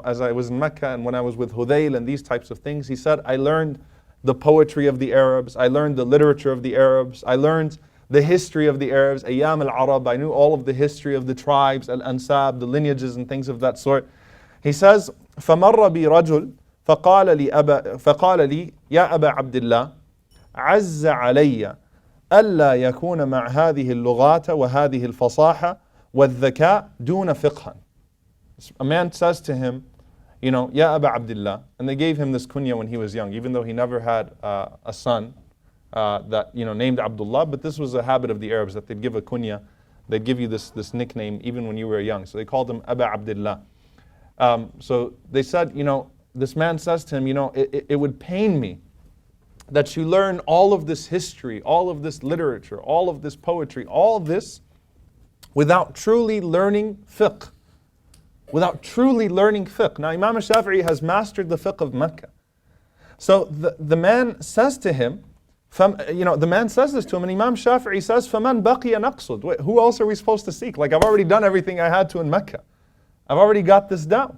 A: as I was in Mecca and when I was with Hudayl and these types of things, he said, I learned the poetry of the Arabs, I learned the literature of the Arabs, I learned the history of the Arabs, Ayyam al-Arab, I knew all of the history of the tribes, al-Ansab, the lineages and things of that sort. He says, فَمَرَّ بِي رَجُلٌ فقال لي يا أبا عبد الله عز علي ألا يكون مع هذه اللغات وهذه الفصاحة والذكاء دون فقها. A man says to him, Ya Aba Abdullah, and they gave him this kunya when he was young, even though he never had a son that named Abdullah, but this was a habit of the Arabs that they'd give a kunya, they'd give you this nickname even when you were young. So they called him Aba Abdullah. So they said, this man says to him, it would pain me that you learn all of this history, all of this literature, all of this poetry, all of this without truly learning fiqh. Without truly learning fiqh. Now Imam Shafi'i has mastered the fiqh of Mecca. So the man says to him, the man says this to him, and Imam Shafi'i says, فَمَنْ بَقِيَ نَقْصُدْ. Wait, who else are we supposed to seek? Like, I've already done everything I had to in Mecca. I've already got this down.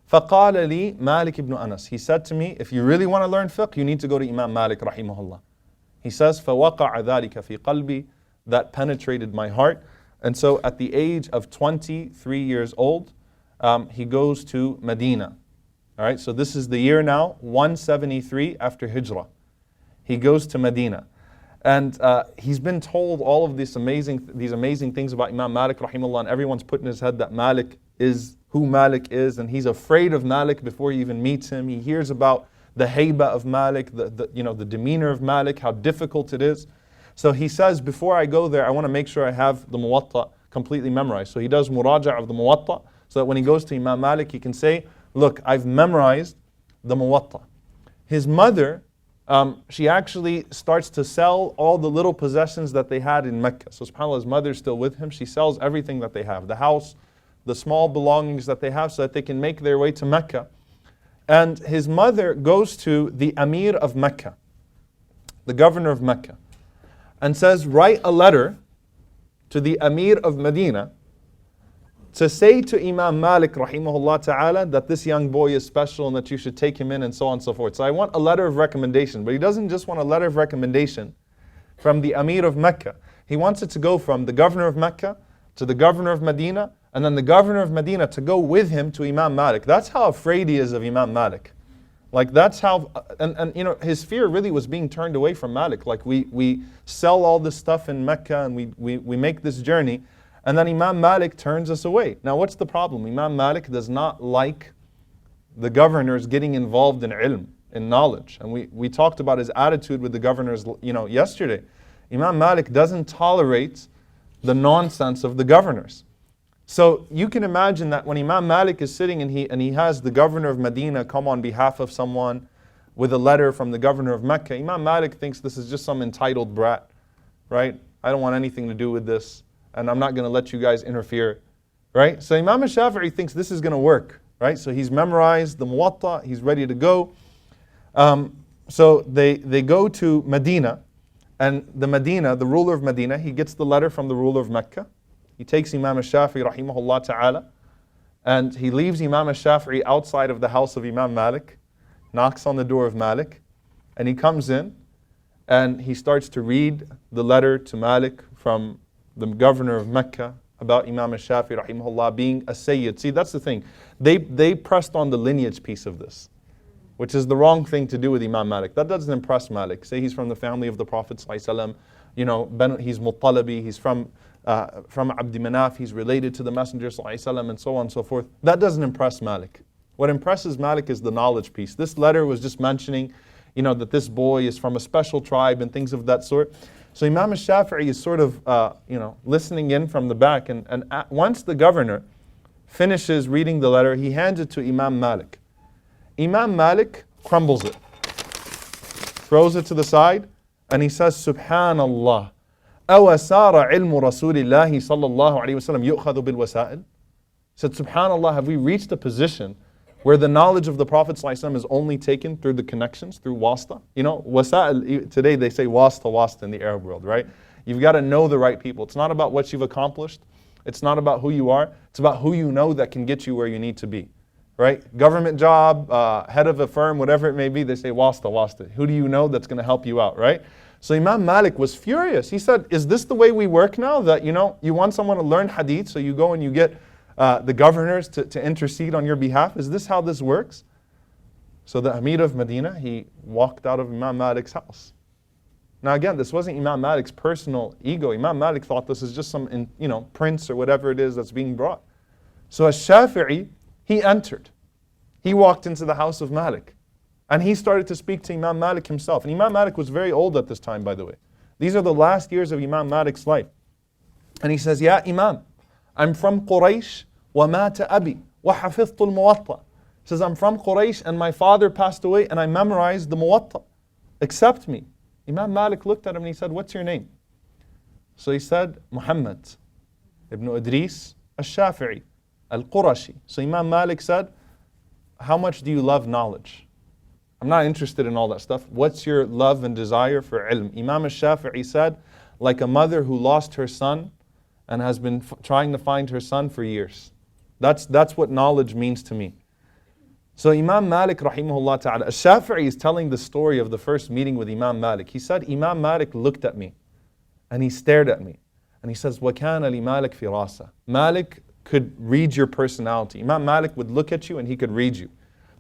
A: فَقَالَ لِي مَالِكِ ibn Anas. He said to me, if you really want to learn fiqh, you need to go to Imam Malik rahimahullah. He says, فَوَقَعَ ذَلِكَ فِي قَلْبِي. That penetrated my heart. And so at the age of 23 years old, he goes to Medina. All right, so this is the year now, 173 after Hijrah. He goes to Medina. And he's been told all of these amazing things about Imam Malik rahimahullah, and everyone's put in his head that Malik is who Malik is, and he's afraid of Malik before he even meets him. He hears about the hayba of Malik, the demeanor of Malik, how difficult it is. So he says, before I go there, I want to make sure I have the Muwatta completely memorized. So he does muraja' of the Muwatta, so that when he goes to Imam Malik, he can say, look, I've memorized the Muwatta. His mother, she actually starts to sell all the little possessions that they had in Mecca. So subhanAllah, his mother's still with him. She sells everything that they have, the house, the small belongings that they have, so that they can make their way to Mecca. And his mother goes to the Amir of Mecca, the governor of Mecca, and says, write a letter to the Amir of Medina to say to Imam Malik rahimahullah ta'ala that this young boy is special and that you should take him in and so on and so forth. So I want a letter of recommendation. But he doesn't just want a letter of recommendation from the Amir of Mecca. He wants it to go from the governor of Mecca to the governor of Medina, and then the governor of Medina to go with him to Imam Malik. That's how afraid he is of Imam Malik. Like that's how, and his fear really was being turned away from Malik. Like we sell all this stuff in Mecca and we make this journey, and then Imam Malik turns us away. Now what's the problem? Imam Malik does not like the governors getting involved in ilm, in knowledge. And we talked about his attitude with the governors yesterday. Imam Malik doesn't tolerate the nonsense of the governors. So you can imagine that when Imam Malik is sitting and he has the governor of Medina come on behalf of someone with a letter from the governor of Mecca, Imam Malik thinks this is just some entitled brat, right? I don't want anything to do with this, and I'm not going to let you guys interfere, right? So Imam Shafi'i thinks this is going to work, right? So he's memorized the Muwatta, he's ready to go. So they go to Medina, and the ruler of Medina, he gets the letter from the ruler of Mecca. He takes Imam Shafi'i rahimahullah ta'ala, and he leaves Imam Shafi'i outside of the house of Imam Malik, knocks on the door of Malik, and he comes in, and he starts to read the letter to Malik from the governor of Mecca about Imam Shafi'i rahimahullah being a Sayyid. See, that's the thing. They pressed on the lineage piece of this, which is the wrong thing to do with Imam Malik. That doesn't impress Malik. Say he's from the family of the Prophet ﷺ, he's Muttalabi, he's from Abd Manaf, he's related to the Messenger ﷺ, and so on and so forth. That doesn't impress Malik. What impresses Malik is the knowledge piece. This letter was just mentioning, that this boy is from a special tribe and things of that sort. So Imam Shafi'i is sort of, listening in from the back, and once the governor finishes reading the letter, he hands it to Imam Malik. Imam Malik crumbles it, throws it to the side, and he says, Subhanallah, أَوَسَارَ عِلْمُ رَسُولِ اللَّهِ صَلَّى اللَّهُ عَلَيْهِ وَسَلَّمْ يُؤْخَذُ بِالْوَسَائِلِ. He said, Subhanallah, have we reached a position where the knowledge of the Prophet ﷺ is only taken through the connections, through wasta? Wasa'il, today they say wasta in the Arab world, right? You've got to know the right people. It's not about what you've accomplished. It's not about who you are. It's about who you know that can get you where you need to be, right? Government job, head of a firm, whatever it may be, they say wasta. Who do you know that's going to help you out, right? So Imam Malik was furious. He said, is this the way we work now? That, you want someone to learn hadith, so you go and you get the governors to intercede on your behalf? Is this how this works? So the Amir of Medina, he walked out of Imam Malik's house. Now again, this wasn't Imam Malik's personal ego. Imam Malik thought this is just some, prince or whatever it is that's being brought. So as Shafi'i, he entered. He walked into the house of Malik. And he started to speak to Imam Malik himself. And Imam Malik was very old at this time, by the way. These are the last years of Imam Malik's life. And he says, Ya Imam, I'm from Quraysh, وَمَاتَ أَبِي وَحَفِظْتُ الْمُوَطَّأ. He says, I'm from Quraysh and my father passed away and I memorized the Muwatta. Accept me. Imam Malik looked at him and he said, what's your name? So he said, Muhammad ibn Idris al-Shafi'i al-Qurashi. So Imam Malik said, how much do you love knowledge? I'm not interested in all that stuff. What's your love and desire for ilm? Imam al-Shafi'i said, like a mother who lost her son and has been trying to find her son for years. That's what knowledge means to me. So Imam Malik rahimahullah ta'ala, al-Shafi'i is telling the story of the first meeting with Imam Malik. He said, Imam Malik looked at me and he stared at me. And he says, وَكَانَ لِمَالِكْ فِرَاسَةً. Malik could read your personality. Imam Malik would look at you and he could read you.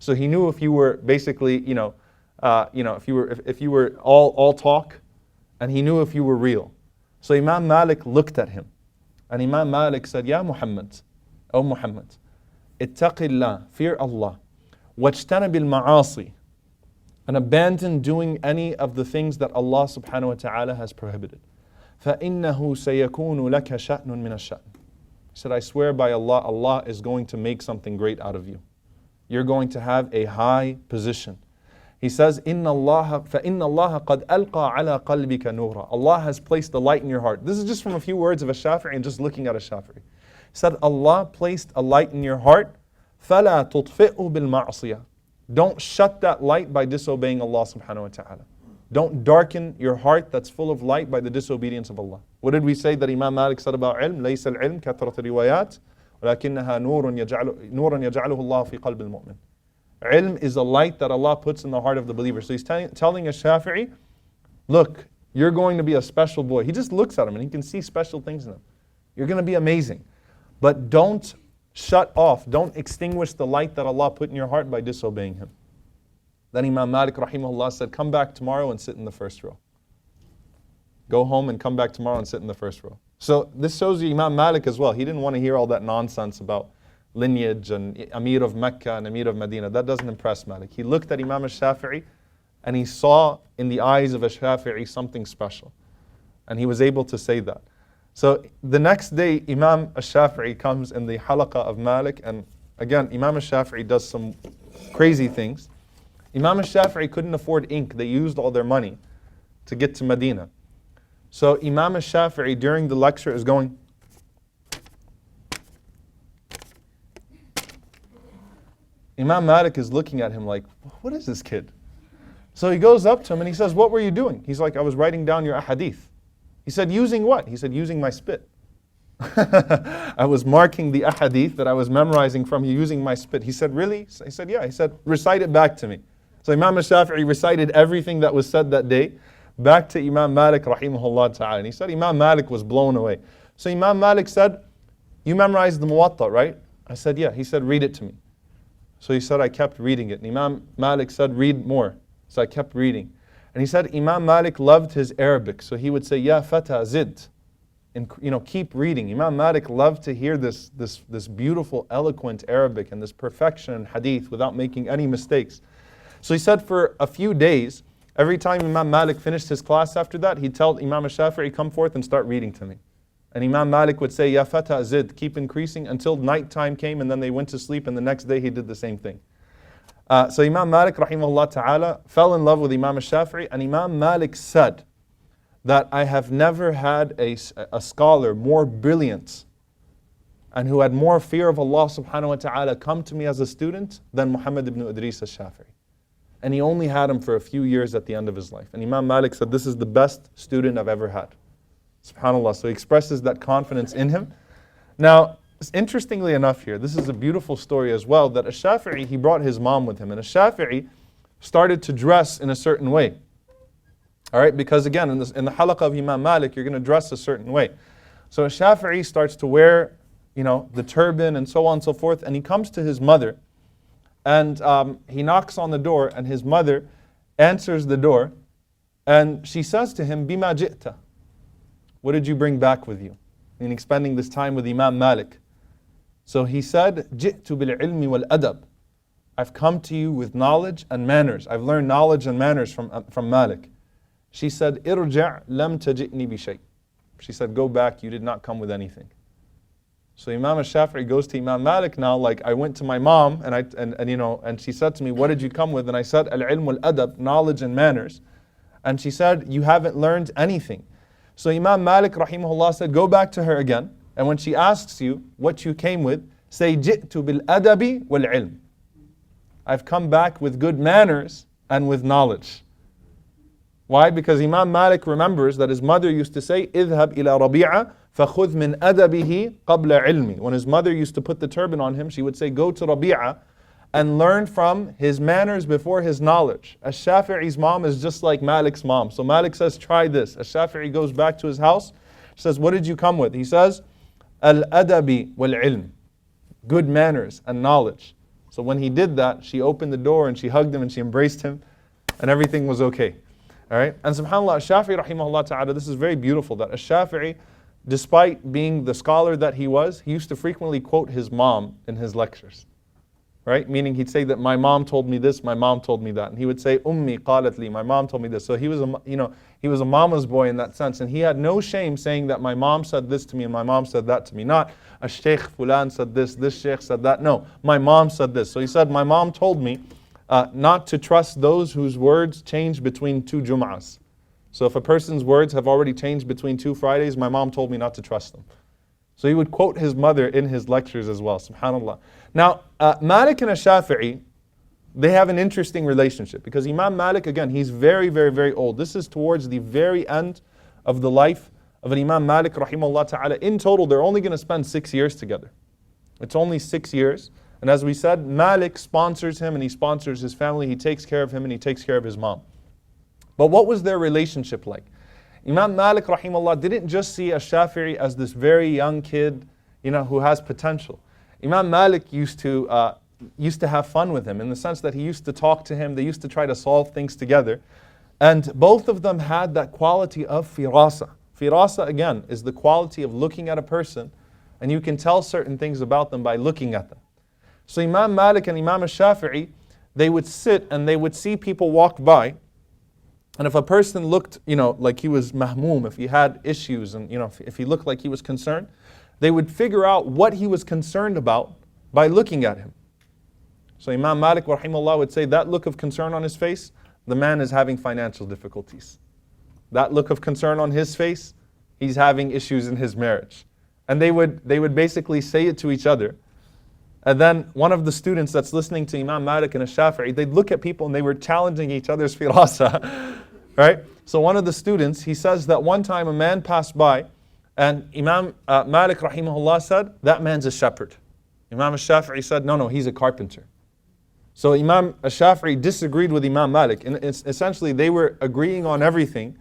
A: So he knew if you were basically, if you were all talk, and he knew if you were real. So Imam Malik looked at him, and Imam Malik said, Ya Muhammad, O Muhammad, ittaqillah, fear Allah, wajtanib al-ma'asi, and abandon doing any of the things that Allah subhanahu wa ta'ala has prohibited. فَإِنَّهُ سَيَكُونُ لَكَ شَأْنٌ مِنَ الشَّأْنِ. He said, I swear by Allah, Allah is going to make something great out of you. You're going to have a high position. He says, فَإِنَّ اللَّهَ قَدْ أَلْقَى عَلَى قَلْبِكَ نُورًا. Allah has placed the light in your heart. This is just from a few words of a Shafi'i and just looking at a Shafi'i. He said, Allah placed a light in your heart. فَلَا تُطْفِئُ بِالْمَعْصِيَةِ. Don't shut that light by disobeying Allah subhanahu wa ta'ala. Don't darken your heart that's full of light by the disobedience of Allah. What did we say that Imam Malik said about ilm? لَيْسَ الْعِلْمِ كَثْرَةِ الرِّوَايَاتِ وَلَكِنَّهَا نُورٌ يَجْعَلُهُ اللَّهُ فِي قَلْبِ الْمُؤْمِنِ. Ilm is a light that Allah puts in the heart of the believer. So he's telling a Shafi'i, look, you're going to be a special boy. He just looks at him and he can see special things in him. You're going to be amazing. But don't shut off, don't extinguish the light that Allah put in your heart by disobeying Him. Then Imam Malik rahimahullah said, come back tomorrow and sit in the first row. Go home and come back tomorrow and sit in the first row. So this shows you Imam Malik as well. He didn't want to hear all that nonsense about lineage and Amir of Mecca and Amir of Medina. That doesn't impress Malik. He looked at Imam al-Shafi'i and he saw in the eyes of a Shafi'i something special. And he was able to say that. So the next day, Imam al-Shafi'i comes in the halaqah of Malik, and again, Imam al-Shafi'i does some crazy things. Imam al-Shafi'i couldn't afford ink. They used all their money to get to Medina. So Imam al-Shafi'i during the lecture is going, Imam Malik is looking at him like, what is this kid? So he goes up to him and he says, what were you doing? He's like, I was writing down your ahadith. He said, using what? He said, using my spit. I was marking the ahadith that I was memorizing from you using my spit. He said, really? He said, yeah. He said, recite it back to me. So Imam al-Shafi'i recited everything that was said that day back to Imam Malik rahimahullah ta'ala. And he said Imam Malik was blown away. So Imam Malik said, you memorized the Muwatta, right? I said, yeah. He said, read it to me. So he said, I kept reading it. And Imam Malik said, read more. So I kept reading. And he said, Imam Malik loved his Arabic. So he would say, Ya fata zid. And keep reading. Imam Malik loved to hear this beautiful, eloquent Arabic and this perfection in hadith without making any mistakes. So he said for a few days, every time Imam Malik finished his class after that, he'd tell Imam al-Shafi'i, come forth and start reading to me. And Imam Malik would say, Ya fata zid, keep increasing until nighttime came, and then they went to sleep, and the next day he did the same thing. So Imam Malik rahimahullah ta'ala fell in love with Imam al-Shafi'i, and Imam Malik said that I have never had a scholar more brilliant and who had more fear of Allah subhanahu wa ta'ala come to me as a student than Muhammad ibn Idris al-Shafi'i. And he only had him for a few years at the end of his life. And Imam Malik said, this is the best student I've ever had. SubhanAllah. So he expresses that confidence in him. Now, interestingly enough here, this is a beautiful story as well, that al-Shafi'i, he brought his mom with him. And al-Shafi'i started to dress in a certain way. All right, because again, in the halaqah of Imam Malik, you're going to dress a certain way. So al-Shafi'i starts to wear, the turban and so on and so forth. And he comes to his mother, and he knocks on the door, and his mother answers the door, and she says to him, Bima ji'ta. What did you bring back with you? Meaning spending this time with Imam Malik. So he said, Ji'tu bil ilmi wal adab. I've come to you with knowledge and manners. I've learned knowledge and manners from Malik. She said, Irja' lam tajitni bi shay. She said, go back, you did not come with anything. So Imam al-Shafi'i goes to Imam Malik now, like, I went to my mom and she said to me, what did you come with? And I said, al-ilm wal-adab, knowledge and manners. And she said, you haven't learned anything. So Imam Malik rahimahullah said, go back to her again. And when she asks you what you came with, say, ji'tu bil-adabi wal-ilm. I've come back with good manners and with knowledge. Why? Because Imam Malik remembers that his mother used to say, اذهب إلى ربيعة فخذ من أدبه قبل علمي. When his mother used to put the turban on him, she would say, go to Rabi'a and learn from his manners before his knowledge. Ash-Shafi'i's mom is just like Malik's mom. So Malik says, try this. Ash-Shafi'i goes back to his house. He says, what did you come with? He says, al-adabi wal-ilm. Good manners and knowledge. So when he did that, she opened the door and she hugged him and she embraced him, and everything was okay. All right? And subhanAllah, Shafi'i rahimahullah ta'ala, this is very beautiful, that Shafi'i, despite being the scholar that he was, he used to frequently quote his mom in his lectures. Right? Meaning he'd say that my mom told me this, my mom told me that. And he would say, Ummi qalat li, my mom told me this. So he was he was a mama's boy in that sense. And he had no shame saying that my mom said this to me and my mom said that to me. Not a sheikh fulan said this sheikh said that. No, my mom said this. So he said, my mom told me not to trust those whose words change between two Jum'ahs. So if a person's words have already changed between 2 Fridays, my mom told me not to trust them. So he would quote his mother in his lectures as well, subhanAllah. Now, Malik and Shafi'i, they have an interesting relationship because Imam Malik, again, he's very, very, very old. This is towards the very end of the life of an Imam Malik, rahimahullah ta'ala. In total, they're only going to spend 6 years together. It's only 6 years. And as we said, Malik sponsors him and he sponsors his family. He takes care of him and he takes care of his mom. But what was their relationship like? Imam Malik rahimahullah didn't just see Ash-Shafi'i as this very young kid, who has potential. Imam Malik used to have fun with him in the sense that he used to talk to him. They used to try to solve things together. And both of them had that quality of firasa. Firasa, again, is the quality of looking at a person and you can tell certain things about them by looking at them. So Imam Malik and Imam Shafi'i, they would sit and they would see people walk by And if a person looked, like he was mahmoom, if he had issues and, if he looked like he was concerned, they would figure out what he was concerned about by looking at him. So Imam Malik rahimahullah would say that look of concern on his face, the man is having financial difficulties. That look of concern on his face, he's having issues in his marriage. And they would basically say it to each other. And then one of the students that's listening to Imam Malik and Shafi'i, they'd look at people and they were challenging each other's firasa. Right? So one of the students, he says that one time a man passed by and Imam Malik rahimahullah said, that man's a shepherd. Imam Shafi'i said, no, he's a carpenter. So Imam Shafi'i disagreed with Imam Malik. And essentially they were agreeing on everything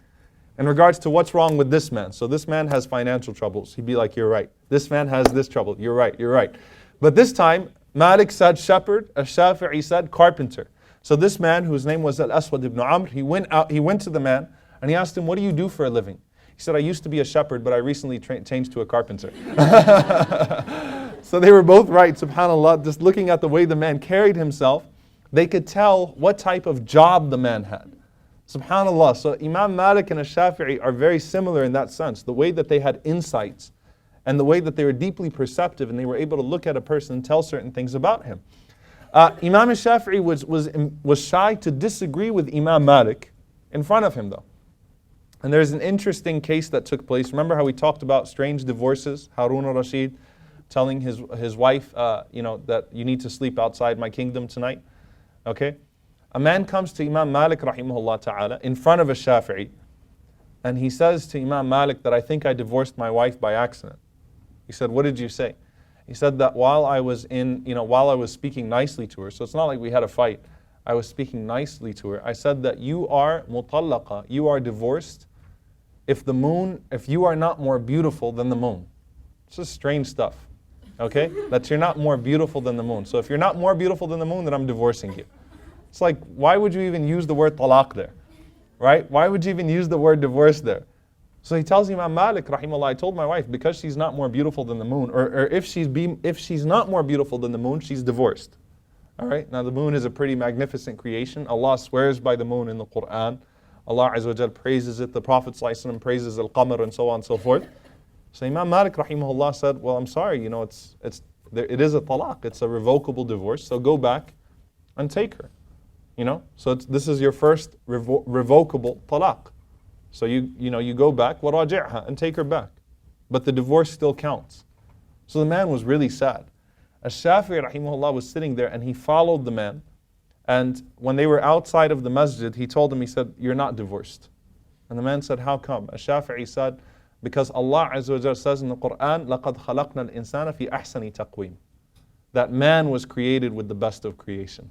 A: in regards to what's wrong with this man. So this man has financial troubles. He'd be like, you're right. This man has this trouble. You're right. But this time, Malik said shepherd, Shafi'i said carpenter. So this man, whose name was Al-Aswad ibn Amr, he went to the man and he asked him, what do you do for a living? He said, I used to be a shepherd, but I recently changed to a carpenter. So they were both right, subhanAllah. Just looking at the way the man carried himself, they could tell what type of job the man had. SubhanAllah. So Imam Malik and Shafi'i are very similar in that sense. The way that they had insights and the way that they were deeply perceptive and they were able to look at a person and tell certain things about him. Imam Shafi'i was shy to disagree with Imam Malik in front of him though. And there's an interesting case that took place. Remember how we talked about strange divorces? Harun al-Rashid telling his wife, that you need to sleep outside my kingdom tonight. Okay? A man comes to Imam Malik rahimahullah ta'ala in front of a Shafi'i and he says to Imam Malik that I think I divorced my wife by accident. He said, what did you say? He said that while I was speaking nicely to her, so it's not like we had a fight, I was speaking nicely to her. I said that you are mutallaqa, you are divorced if you are not more beautiful than the moon. This is strange stuff. Okay? That you're not more beautiful than the moon. So if you're not more beautiful than the moon, then I'm divorcing you. It's like, why would you even use the word talaq there? Right? Why would you even use the word divorce there? So he tells Imam Malik, rahimahullah, I told my wife, because she's not more beautiful than the moon, or if she's not more beautiful than the moon, she's divorced. Alright? Now the moon is a pretty magnificent creation. Allah swears by the moon in the Quran. Allah Azza wa Jal praises it. The Prophet ﷺ praises al-Qamar and so on and so forth. So Imam Malik, rahimahullah, said, well, I'm sorry, it is a talaq. It's a revocable divorce. So go back and take her. So this is your first revocable talaq. So you go back, وَرَاجِعْهَا, and take her back. But the divorce still counts. So the man was really sad. Shafi'i rahimahullah was sitting there and he followed the man. And when they were outside of the masjid, he told him, he said, you're not divorced. And the man said, how come? Shafi'i said, because Allah Azza wa Jalla says in the Quran, لَقَدْ خَلَقْنَا الْإِنسَانَ فِي أَحْسَنِ تَقْوِيمٍ. That man was created with the best of creation.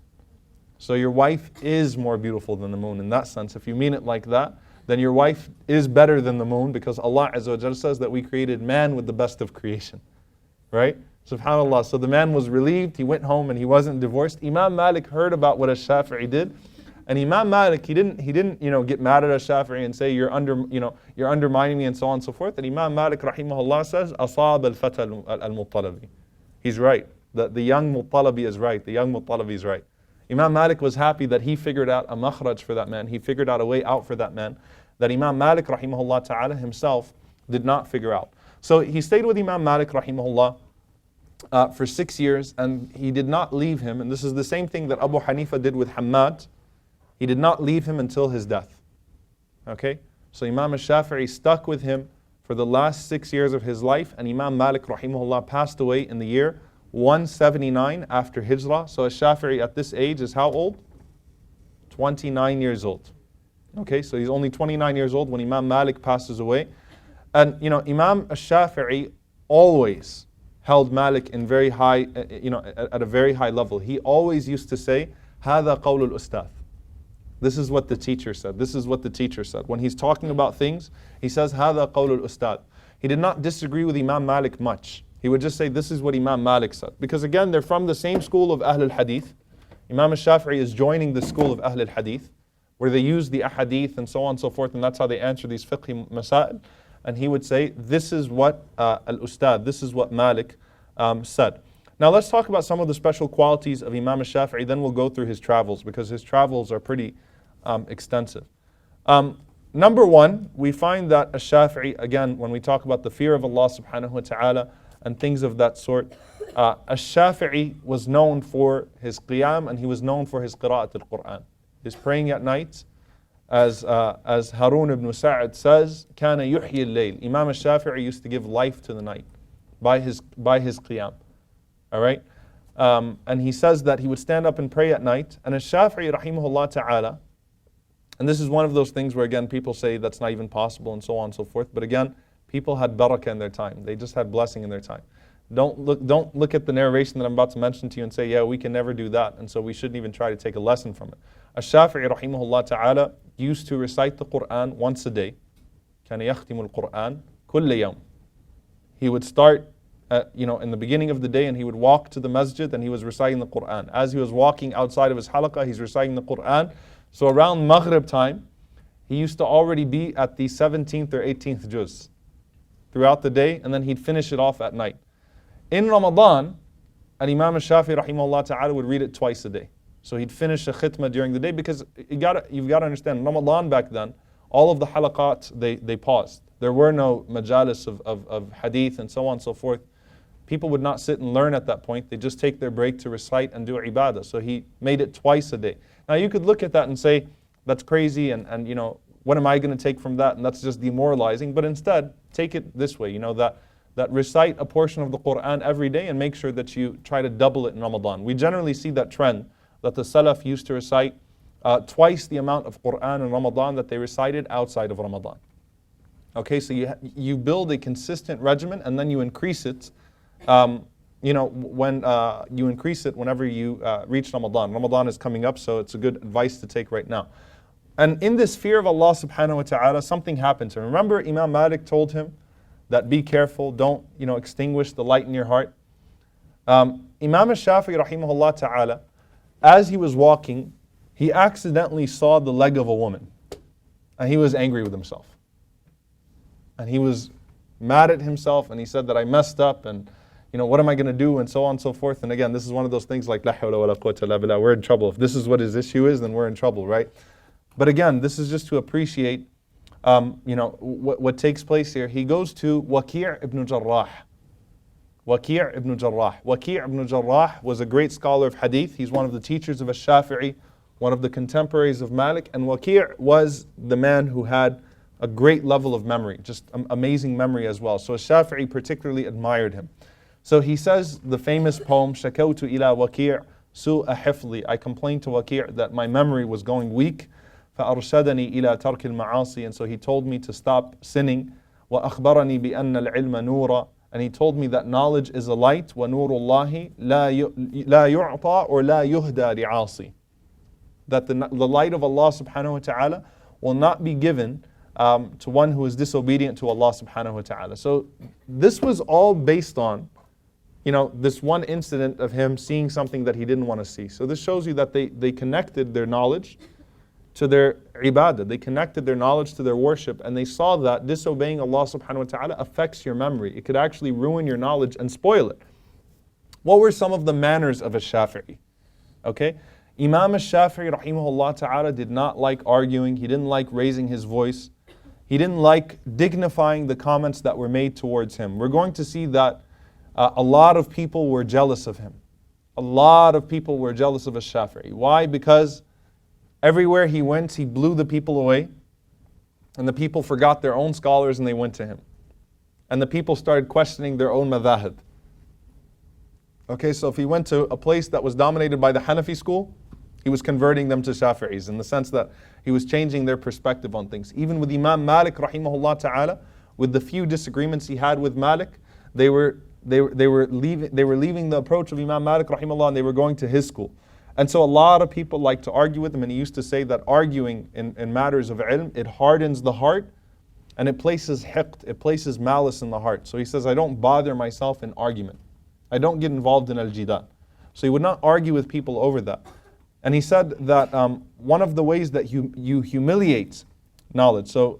A: So your wife is more beautiful than the moon in that sense. If you mean it like that, then your wife is better than the moon because Allah Azza wa Jalla says that we created man with the best of creation. Right? SubhanAllah. So the man was relieved, he went home and he wasn't divorced. Imam Malik heard about what Shafi'i did. And Imam Malik, he didn't get mad at Shafi'i and say you're undermining me and so on and so forth. And Imam Malik rahimahullah says, Asab al-fata al-Muttalabi. He's right. The young Muttalabi is right. The young Muttalabi is right. Imam Malik was happy that he figured out a makhraj for that man. He figured out a way out for that man that Imam Malik rahimahullah ta'ala himself did not figure out. So he stayed with Imam Malik rahimahullah for 6 years and he did not leave him. And this is the same thing that Abu Hanifa did with Hammad. He did not leave him until his death. Okay? So Imam al-Shafi'i stuck with him for the last 6 years of his life and Imam Malik rahimahullah passed away in the year 179 after Hijrah. So al-Shafi'i at this age is how old? 29 years old. Okay, so he's only 29 years old when Imam Malik passes away. And Imam al-Shafi'i always held Malik in very high, at a very high level. He always used to say, هذا قول الأستاذ. This is what the teacher said. This is what the teacher said. When he's talking about things, he says, هذا قول الأستاذ. He did not disagree with Imam Malik much. He would just say, this is what Imam Malik said. Because again, they're from the same school of Ahl al-Hadith. Imam al-Shafi'i is joining the school of Ahl al-Hadith, where they use the ahadith and so on and so forth, and that's how they answer these fiqh masail. And he would say, this is what al-Ustad, this is what Malik said. Now let's talk about some of the special qualities of Imam al-Shafi'i, then we'll go through his travels, because his travels are pretty extensive. Number one, we find that Shafi'i, again, when we talk about the fear of Allah subhanahu wa ta'ala and things of that sort, Shafi'i was known for his qiyam and he was known for his qira'at al-Quran. His praying at night, as Harun ibn Sa'ad says, كَانَ يُحْيِي اللَّيْلِ. Imam al-Shafi'i used to give life to the night by his qiyam. All right? And he says that he would stand up and pray at night. And al-Shafi'i rahimahullah ta'ala, and this is one of those things where again people say that's not even possible and so on and so forth. But again, people had barakah in their time. They just had blessing in their time. Don't look at the narration that I'm about to mention to you and say, yeah, we can never do that, and so we shouldn't even try to take a lesson from it. Al-Shafi'i rahimahullah ta'ala used to recite the Quran once a day. كان يختم القرآن كل يوم. He would start in the beginning of the day and he would walk to the masjid and he was reciting the Quran. As he was walking outside of his halaqah, he's reciting the Quran. So around Maghrib time, he used to already be at the 17th or 18th juz throughout the day, and then he'd finish it off at night. In Ramadan, Imam al-Shafi rahimahullah ta'ala would read it twice a day. So he'd finish a khitmah during the day because you've got to understand, Ramadan back then, all of the halaqat, they paused. There were no majalis of hadith and so on and so forth. People would not sit and learn at that point. They just take their break to recite and do ibadah. So he made it twice a day. Now you could look at that and say, that's crazy and what am I going to take from that? And that's just demoralizing. But instead, take it this way, that recite a portion of the Quran every day and make sure that you try to double it in Ramadan. We generally see that trend that the Salaf used to recite twice the amount of Quran in Ramadan that they recited outside of Ramadan. Okay, so you build a consistent regimen and then you increase it when you increase it whenever you reach Ramadan. Ramadan is coming up, so it's a good advice to take right now. And in this fear of Allah subhanahu wa ta'ala, something happened to him. Remember Imam Malik told him that be careful, don't extinguish the light in your heart. Imam al-Shafi'i rahimahullah ta'ala, as he was walking, he accidentally saw the leg of a woman. And he was angry with himself. And he was mad at himself and he said that I messed up and what am I going to do and so on and so forth. And again, this is one of those things like la hawla wa la quwwata illa billah. We're in trouble. If this is what his issue is, then we're in trouble, right? But again, this is just to appreciate what takes place here. He goes to Waki' ibn Jarrah. Waki' ibn Jarrah. Waki' ibn Jarrah was a great scholar of hadith. He's one of the teachers of al-Shafi'i, one of the contemporaries of Malik. And Waki' was the man who had a great level of memory, just amazing memory as well. So al-Shafi'i particularly admired him. So he says the famous poem, Shakawtu ila Waki' su'a hifli. I complained to Waki' that my memory was going weak. فأرشدني إلى ترك المعاصي. And so he told me to stop sinning. وأخبرني بأن العلم نورا. And he told me that knowledge is a light. وَنُورُ اللَّهِ لَا يُعْطَى or لَا يُهْدَى لِعَاصِي. That the light of Allah subhanahu wa ta'ala will not be given to one who is disobedient to Allah subhanahu wa ta'ala. So this was all based on this one incident of him seeing something that he didn't want to see. So this shows you that they connected their knowledge to their ibadah. They connected their knowledge to their worship, and they saw that disobeying Allah subhanahu wa ta'ala affects your memory. It could actually ruin your knowledge and spoil it. What were some of the manners of a Shafi'i? Okay? Imam al-Shafi'i rahimahullah ta'ala did not like arguing. He didn't like raising his voice. He didn't like dignifying the comments that were made towards him. We're going to see that a lot of people were jealous of him. A lot of people were jealous of al-Shafi'i. Why? Because everywhere he went, he blew the people away. And the people forgot their own scholars and they went to him. And the people started questioning their own madhahib. Okay, so if he went to a place that was dominated by the Hanafi school, he was converting them to Shafi'is in the sense that he was changing their perspective on things. Even with Imam Malik rahimahullah ta'ala, with the few disagreements he had with Malik, they were leaving the approach of Imam Malik rahimahullah and they were going to his school. And so a lot of people like to argue with him, and he used to say that arguing in matters of ilm, it hardens the heart and it places hiqt, it places malice in the heart. So he says, I don't bother myself in argument. I don't get involved in al-jidal. So he would not argue with people over that. And he said that one of the ways that you humiliate knowledge. So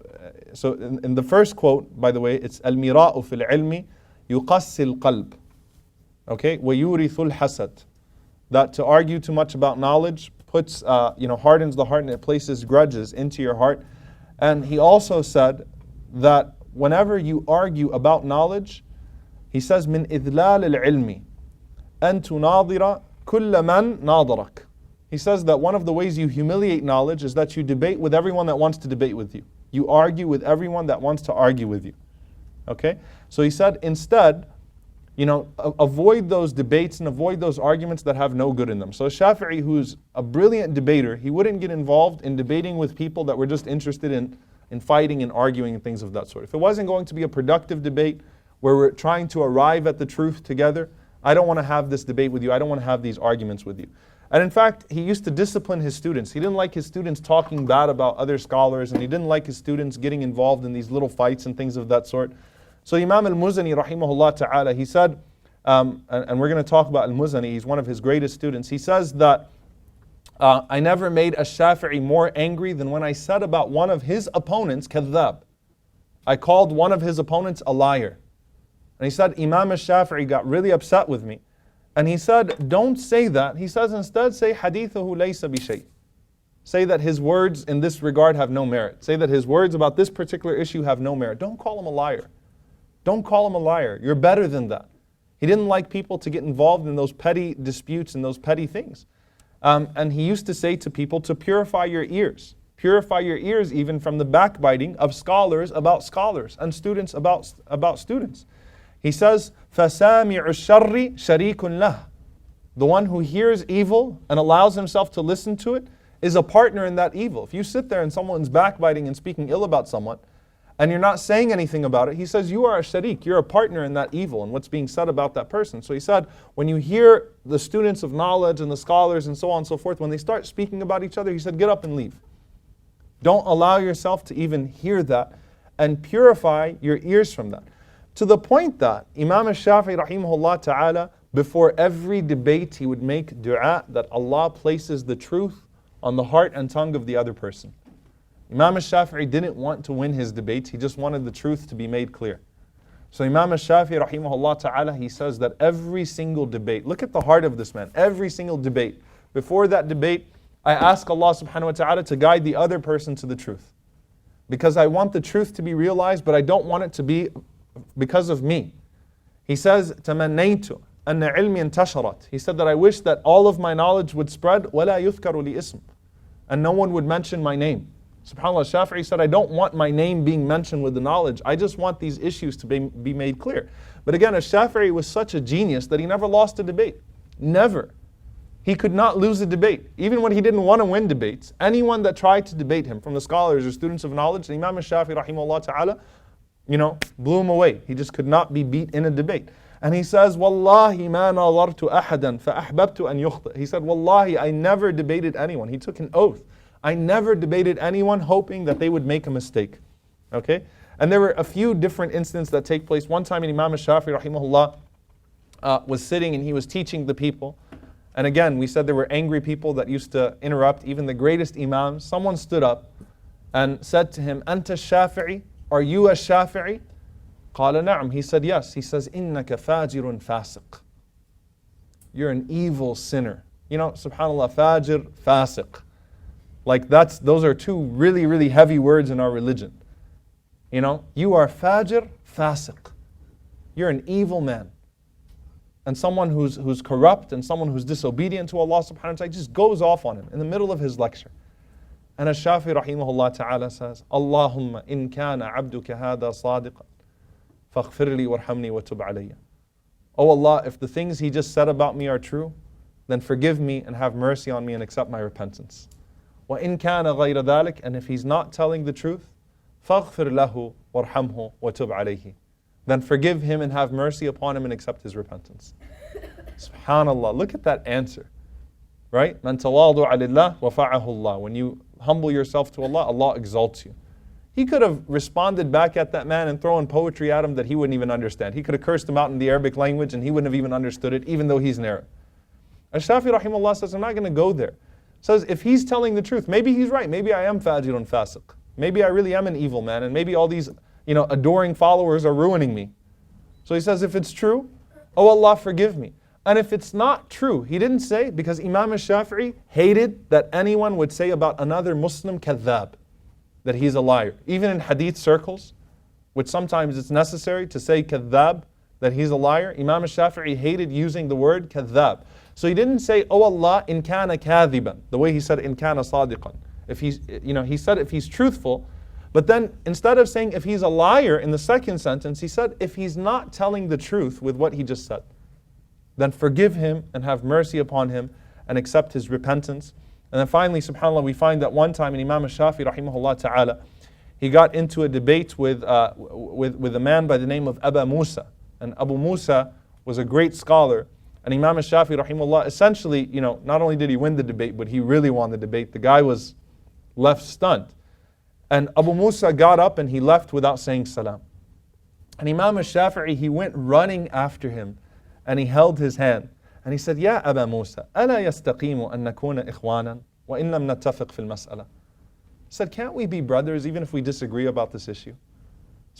A: in the first quote, by the way, it's al-mira'u fil ilmi yuqassi al-qalb. Okay, wa yurithu al-hasad. That to argue too much about knowledge hardens the heart and it places grudges into your heart. And he also said that whenever you argue about knowledge, he says, من إذلال العلم أن تناظر كل من ناظرك. He says that one of the ways you humiliate knowledge is that you debate with everyone that wants to debate with you. You argue with everyone that wants to argue with you. Okay? So he said, instead, avoid those debates and avoid those arguments that have no good in them. So Shafi'i, who's a brilliant debater, he wouldn't get involved in debating with people that were just interested in fighting and arguing and things of that sort. If it wasn't going to be a productive debate where we're trying to arrive at the truth together, I don't want to have this debate with you. I don't want to have these arguments with you. And in fact, he used to discipline his students. He didn't like his students talking bad about other scholars, and he didn't like his students getting involved in these little fights and things of that sort. So Imam al-Muzani, rahimahullah ta'ala, he said, and we're going to talk about al-Muzani, he's one of his greatest students. He says that, I never made a Shafi'i more angry than when I said about one of his opponents, kadhab. I called one of his opponents a liar. And he said, Imam al-Shafi'i got really upset with me. And he said, don't say that. He says, instead say, hadithuhu laysa bi shay. Say that his words in this regard have no merit. Say that his words about this particular issue have no merit. Don't call him a liar. Don't call him a liar. You're better than that. He didn't like people to get involved in those petty disputes and those petty things. And he used to say to people to purify your ears. Purify your ears even from the backbiting of scholars about scholars and students about students. He says, فَسَامِعُ الشَّرِّ شَرِيكٌ لَهُ. The one who hears evil and allows himself to listen to it is a partner in that evil. If you sit there and someone's backbiting and speaking ill about someone, and you're not saying anything about it, he says you are a sharik, you're a partner in that evil and what's being said about that person. So he said, when you hear the students of knowledge and the scholars and so on and so forth, when they start speaking about each other, he said, get up and leave. Don't allow yourself to even hear that, and purify your ears from that. To the point that Imam al-Shafi'i rahimahullah ta'ala, before every debate, he would make dua that Allah places the truth on the heart and tongue of the other person. Imam al-Shafi'i didn't want to win his debates, he just wanted the truth to be made clear. So Imam al-Shafi'i rahimahullah ta'ala, he says that every single debate, look at the heart of this man, every single debate, before that debate, I ask Allah subhanahu wa ta'ala to guide the other person to the truth. Because I want the truth to be realized, but I don't want it to be because of me. He says, تَمَنَّيْتُ أَنَّ عِلْمِي انْتَشَرَتْ. He said that I wish that all of my knowledge would spread, وَلَا يُذْكَرُ لِإِسْمٍ. And no one would mention my name. SubhanAllah, Shafi'i said, I don't want my name being mentioned with the knowledge. I just want these issues to be made clear. But again, Shafi'i was such a genius that he never lost a debate. Never. He could not lose a debate. Even when he didn't want to win debates, anyone that tried to debate him, from the scholars or students of knowledge, Imam al-Shafi'i rahimahullah ta'ala, blew him away. He just could not be beat in a debate. And he says, Wallahi ma nadartu ahadan fa ahbabtu an yukhta. He said, Wallahi, I never debated anyone. He took an oath. I never debated anyone hoping that they would make a mistake. Okay? And there were a few different incidents that take place. One time Imam al-Shafi'i rahimahullah was sitting and he was teaching the people. And again, we said there were angry people that used to interrupt even the greatest imams. Someone stood up and said to him, Anta Shafi'i? Are you a Shafi'i? قال نعم. He said yes. He says, إنك فاجر فاسق. You're an evil sinner. Subhanallah, fajir, fasiq. Like those are two really, really heavy words in our religion. You are fajir, fasiq. You're an evil man. And someone who's corrupt and someone who's disobedient to Allah subhanahu wa ta'ala just goes off on him in the middle of his lecture. And Shafi rahimahullah ta'ala says, Allahumma in kana abduka hada sadiqan, faghfir li warhamni wa tub alayya. Oh Allah, if the things he just said about me are true, then forgive me and have mercy on me and accept my repentance. Wa in kana ghayra dhalik, and if he's not telling the truth, faghfir lahu warhamhu wa tub alayhi. Then forgive him and have mercy upon him and accept his repentance. SubhanAllah, look at that answer. Right? Man tawadu'a lillah wa fa'ahu Allah. When you humble yourself to Allah, Allah exalts you. He could have responded back at that man and thrown poetry at him that he wouldn't even understand. He could have cursed him out in the Arabic language and he wouldn't have even understood it, even though he's an Arab. Shafi rahimahullah says, I'm not going to go there. Says, if he's telling the truth, maybe he's right. Maybe I am fajirun fasiq. Maybe I really am an evil man, and maybe all these adoring followers are ruining me. So he says, if it's true, oh Allah, forgive me. And if it's not true, he didn't say, because Imam al-Shafi'i hated that anyone would say about another Muslim kadhab. that he's a liar. Even in hadith circles, which sometimes it's necessary to say kadhab, that he's a liar, Imam al-Shafi'i hated using the word kadhab. So he didn't say, oh Allah, in kana kadhiban, the way he said in kana sadiqan. If he's, he said if he's truthful, but then instead of saying if he's a liar in the second sentence, he said if he's not telling the truth with what he just said, then forgive him and have mercy upon him and accept his repentance. And then finally, subhanAllah, we find that one time in Imam Shafi rahimahullah ta'ala, he got into a debate with a man by the name of Abu Musa. And Abu Musa was a great scholar. And Imam Shafi rahimahullah, essentially, not only did he win the debate, but he really won the debate. The guy was left stunned. And Abu Musa got up and he left without saying salam. And Imam Shafi'i, he went running after him and he held his hand. And he said, Ya Aba Musa, ألا يستقيم أن نكون إخوانا وإن لم نتفق في المسألة. He said, can't we be brothers even if we disagree about this issue?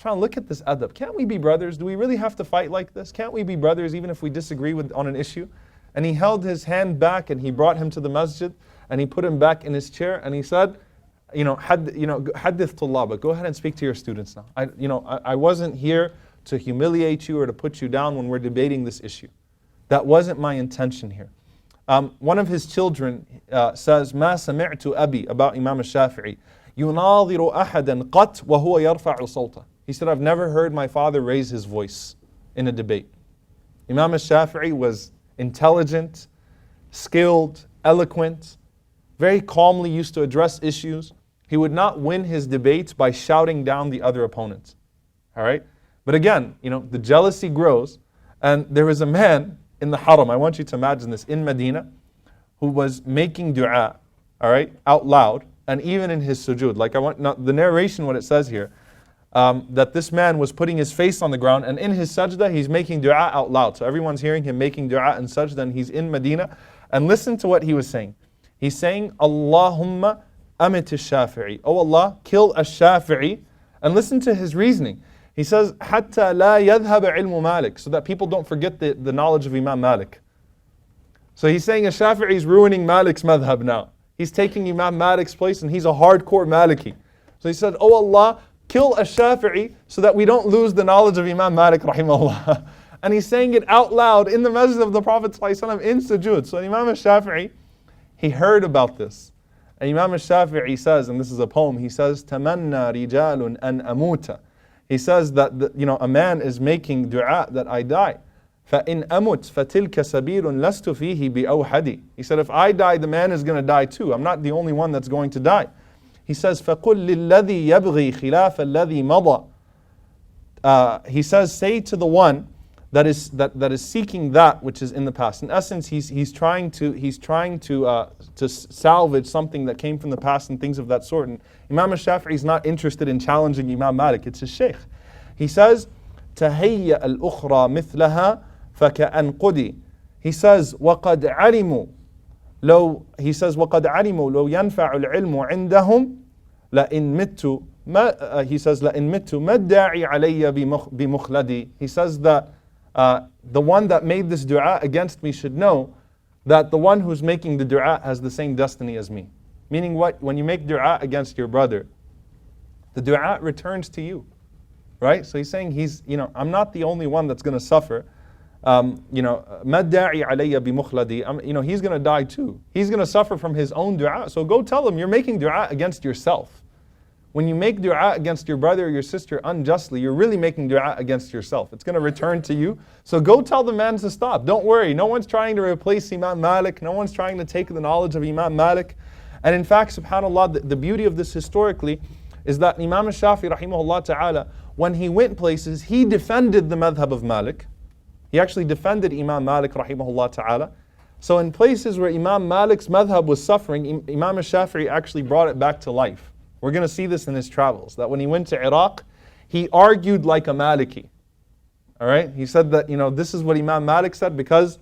A: Look at this adab. Can't we be brothers? Do we really have to fight like this? Can't we be brothers even if we disagree on an issue? And he held his hand back and he brought him to the masjid and he put him back in his chair and he said, hadith tullaba, go ahead and speak to your students now. I wasn't here to humiliate you or to put you down when we're debating this issue. That wasn't my intention here. One of his children says, ما سمعت أبي, about Imam al-Shafi'i, يناظر أحدا قط وهو يرفع صوته. He said, I've never heard my father raise his voice in a debate. Imam al-Shafi'i was intelligent, skilled, eloquent, very calmly used to address issues. He would not win his debates by shouting down the other opponents. All right? But again, the jealousy grows. And there was a man in the haram, I want you to imagine this, in Medina, who was making dua, all right, out loud, and even in his sujood. The narration, what it says here, that this man was putting his face on the ground, and in his sajda, he's making dua out loud. So everyone's hearing him making dua and sajda, and he's in Medina. And listen to what he was saying. He's saying, Allahumma amit al-Shafi'i. Oh Allah, kill al-Shafi'i. And listen to his reasoning. He says, حَتَّى لَا يَذْهَبَ عِلْمُ Malik, so that people don't forget the knowledge of Imam Malik. So he's saying al-Shafi'i is ruining Malik's madhab now. He's taking Imam Malik's place and he's a hardcore Maliki. So he said, oh Allah, kill al-Shafi'i so that we don't lose the knowledge of Imam Malik rahimahullah. And he's saying it out loud in the masjid of the Prophet ﷺ in sujood. So Imam al-Shafi'i, he heard about this. And Imam al-Shafi'i says, and this is a poem, he says, تَمَنَّى رِجَالٌ أَنْ أَمُوتَ. He says that a man is making dua that I die. فَإِنْ أَمُتْ فَتِلْكَ سَبِيلٌ لَسْتُ فِيهِ بِأَوْحَدِ. He said, if I die, the man is going to die too. I'm not the only one that's going to die. He says, فَقُلْ لِلَّذِي يَبْغِي خِلَافَ الَّذِي مَضَى. He says, say to the one that is seeking that which is in the past. In essence, he's trying to salvage something that came from the past and things of that sort. And Imam al-Shafi'i is not interested in challenging Imam Malik. It's his sheikh. He says, تَهَيَّأَ الْأُخْرَى مِثْلَهَا فَكَأَنْ قُدِي. He says, وَقَدْ عَلِمُوا لو ينفع العلم عندهم لَإِن مِتُّ he says لَإِن مِتُّ مَا الدَّاعِي عَلَيَّ بِمُخْلَدِي. He says that the one that made this dua against me should know that the one who's making the dua has the same destiny as me. Meaning what? When you make dua against your brother, the dua returns to you. Right? So he's saying I'm not the only one that's going to suffer. مَا الدَّاعِي عَلَيَّ بِمُخْلَدِي. He's going to die too. He's going to suffer from his own dua. So go tell him you're making dua against yourself. When you make dua against your brother or your sister unjustly, you're really making dua against yourself. It's going to return to you. So go tell the man to stop. Don't worry. No one's trying to replace Imam Malik. No one's trying to take the knowledge of Imam Malik. And in fact, subhanAllah, the beauty of this historically is that Imam al-Shafi rahimahullah ta'ala, when he went places, he defended the madhab of Malik. He actually defended Imam Malik rahimahullah ta'ala. So in places where Imam Malik's madhab was suffering, Imam al-Shafi'i actually brought it back to life. We're going to see this in his travels, that when he went to Iraq, he argued like a Maliki. All right? He said that, this is what Imam Malik said because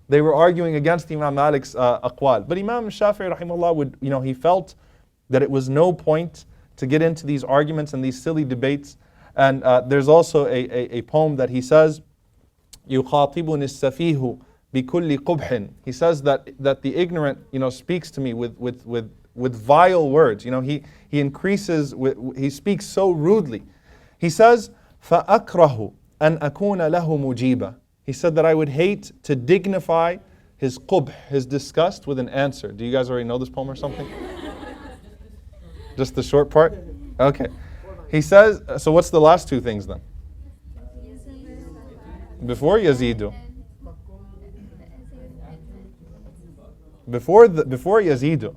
A: they were arguing against Imam Malik's aqwal. But Imam Shafi'i rahimahullah he felt that it was no point to get into these arguments and these silly debates. And there's also a poem that he says, يُخَاطِبُنِ السَّفِيهُ بِكُلِّ قُبْحٍ. He says that the ignorant, speaks to me with with vile words. He increases, he speaks so rudely. He says, فَأَكْرَهُ أَنْ أَكُونَ لَهُ مُجِيبًا. He said that I would hate to dignify his qubh, his disgust, with an answer. Do you guys already know this poem or something? Just the short part? Okay. He says, so what's the last two things then? Before Yazidu. Before Yazidu.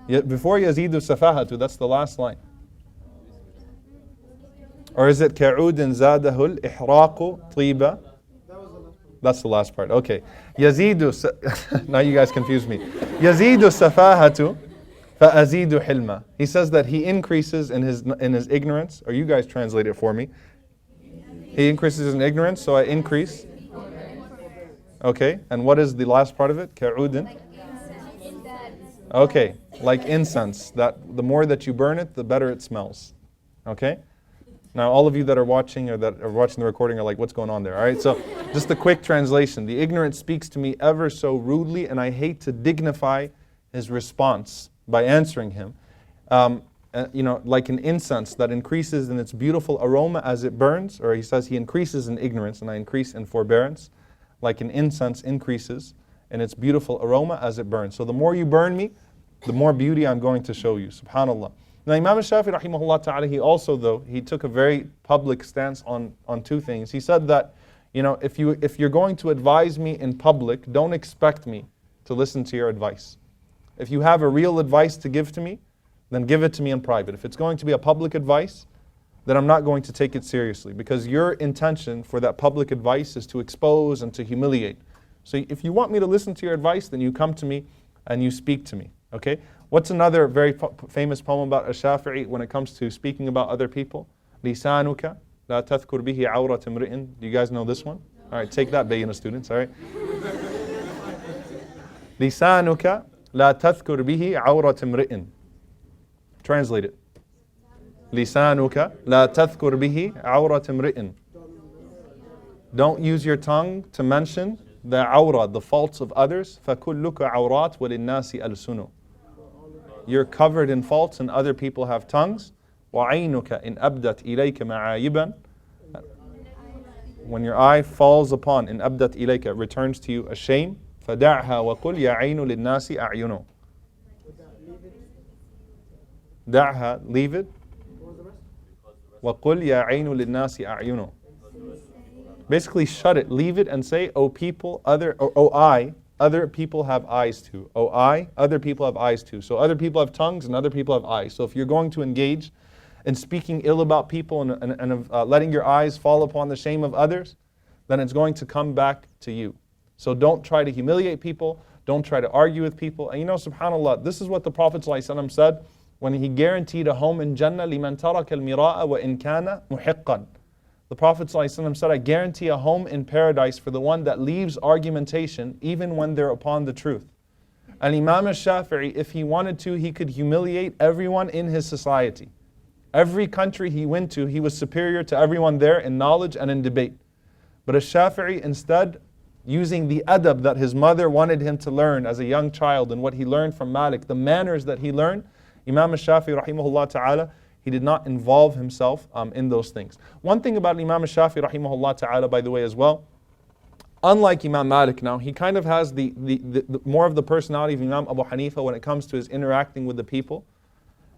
A: Before Yazidu Safahatu, that's the last line. Or is it كَعُودٍ زَادَهُ الْإِحْرَاقُ طِيبًا? That's the last part. Okay. Yazidu, now you guys confuse me. Yazidu Safahatu فَأَزِيدُ حِلْمًا. He says that he increases in his ignorance. Or you guys translate it for me. He increases in ignorance, so I increase. Okay, and what is the last part of it? كَعُودٍ. Okay, like incense. That the more that you burn it, the better it smells. Okay? Now all of you that are watching or that are watching the recording are like, what's going on there? Alright, so just a quick translation. The ignorant speaks to me ever so rudely, and I hate to dignify his response by answering him. Like an incense that increases in its beautiful aroma as it burns, or he says he increases in ignorance and I increase in forbearance. Like an incense increases in its beautiful aroma as it burns. So the more you burn me, the more beauty I'm going to show you. SubhanAllah. Now Imam Shafi rahimahullah ta'ala, he also he took a very public stance on two things. He said that, if you're going to advise me in public, don't expect me to listen to your advice. If you have a real advice to give to me, then give it to me in private. If it's going to be a public advice, then I'm not going to take it seriously, because your intention for that public advice is to expose and to humiliate. So if you want me to listen to your advice, then you come to me and you speak to me. Okay? What's another very famous poem about Shafi'i when it comes to speaking about other people? لِسَانُكَ لَا تَذْكُرْ بِهِ عَوْرَةَ امْرِئٍ. Do you guys know this one? Alright, take that, Bayina students, alright? لِسَانُكَ لَا تَذْكُرْ بِهِ عَوْرَةَ امْرِئٍ. Translate it. لِسَانُكَ لَا تَذْكُرْ بِهِ عَوْرَةَ امْرِئٍ. Don't use your tongue to mention the awra, the faults of others. فَكُلُّكَ عَوْرَاتْ وَلِلنَّاسِ أَلْسُنُ. You're covered in faults and other people have tongues. وَعَيْنُكَ إِنْ أَبْدَتْ إِلَيْكَ مَعَايِبًا. When your eye falls upon, in أَبْدَتْ إِلَيْكَ, returns to you a shame. فَدَعْهَا وَقُلْ يَا عَيْنُ لِلنَّاسِ أَعْيُنُ. دعها, leave it. وَقُلْ يَا عَيْنُ لِلنَّاسِ أَعْيُنُ. Basically shut it, leave it, and say, O people, other people have eyes too. Other people have eyes too. So other people have tongues and other people have eyes. So if you're going to engage in speaking ill about people and letting your eyes fall upon the shame of others, then it's going to come back to you. So don't try to humiliate people. Don't try to argue with people. And subhanAllah, this is what the Prophet ﷺ said when he guaranteed a home in Jannah, لِمَنْ تَرَكَ الْمِرَاءَ وَإِنْ كَانَ مُحِقًّا. The Prophet ﷺ said, I guarantee a home in paradise for the one that leaves argumentation even when they're upon the truth. And Imam al-Shafi'i, if he wanted to, he could humiliate everyone in his society. Every country he went to, he was superior to everyone there in knowledge and in debate. But al-Shafi'i, instead, using the adab that his mother wanted him to learn as a young child and what he learned from Malik, the manners that he learned, Imam al-Shafi'i rahimahullah ta'ala, he did not involve himself in those things. One thing about Imam al-Shafi'i rahimahullah ta'ala, by the way, as well, unlike Imam Malik now, he kind of has the more of the personality of Imam Abu Hanifa when it comes to his interacting with the people,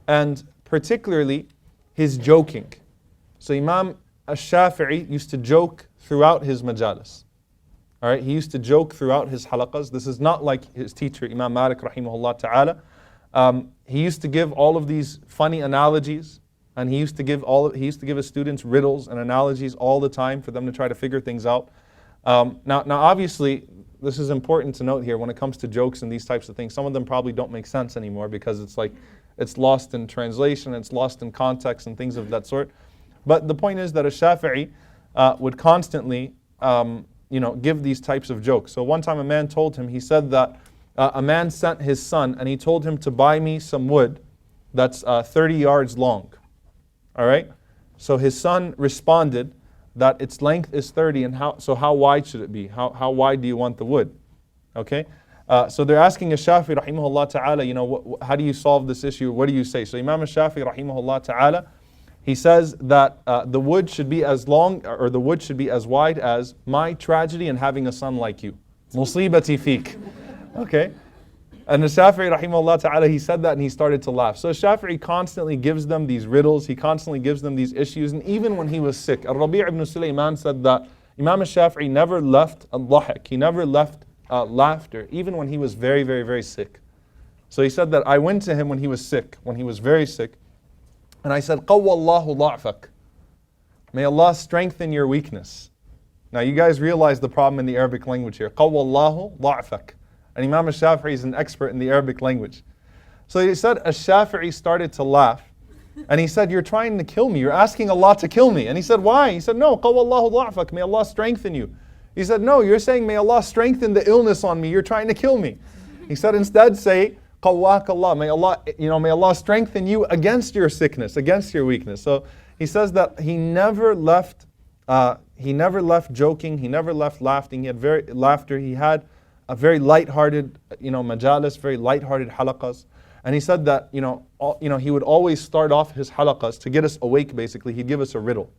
A: and particularly his joking. So Imam al-Shafi'i used to joke throughout his majalis. Alright, he used to joke throughout his halaqas. This is not like his teacher, Imam Malik rahimahullah ta'ala. He used to give all of these funny analogies, and he used to give his students riddles and analogies all the time for them to try to figure things out. Now obviously, this is important to note here when it comes to jokes and these types of things. Some of them probably don't make sense anymore because it's lost in translation, it's lost in context and things of that sort. But the point is that a Shafi'i would constantly give these types of jokes. So one time a man told him, he said that a man sent his son and he told him to buy me some wood that's 30 yards long. Alright? So his son responded that its length is 30 and how wide should it be? How wide do you want the wood? Okay? So they're asking Shafi rahimahullah ta'ala, how do you solve this issue? What do you say? So Imam Shafi rahimahullah ta'ala, he says that the wood should be as long, or the wood should be as wide as my tragedy in having a son like you. Musibati feek. Okay? And the Shafi'i rahimahullah ta'ala, he said that and he started to laugh. So Shafi'i constantly gives them these riddles, he constantly gives them these issues, and even when he was sick, Rabi' ibn Suleiman said that Imam Shafi'i never left al-dhahak, he never left laughter, even when he was very, very, very sick. So he said that I went to him when he was sick, when he was very sick, and I said, قَوَّ اللَّهُ ضَعْفَكَ. May Allah strengthen your weakness. Now you guys realize the problem in the Arabic language here. قَوَّ اللَّهُ ضَعْفَكَ. And Imam Shafi'i is an expert in the Arabic language. So he said, Shafi'i started to laugh. And he said, you're trying to kill me. You're asking Allah to kill me. And he said, why? He said, no, قَوَّ اللَّهُ ضَعْفَكَ. May Allah strengthen you. He said, no, you're saying, may Allah strengthen the illness on me. You're trying to kill me. He said, instead say, قَوَّاكَ Allah. May Allah strengthen you against your sickness, against your weakness. So he says that he never left joking. He never left laughing. He had laughter. He had a very light-hearted, majalis, very light-hearted halaqas. And he said that, he would always start off his halaqas to get us awake, basically. He'd give us a riddle.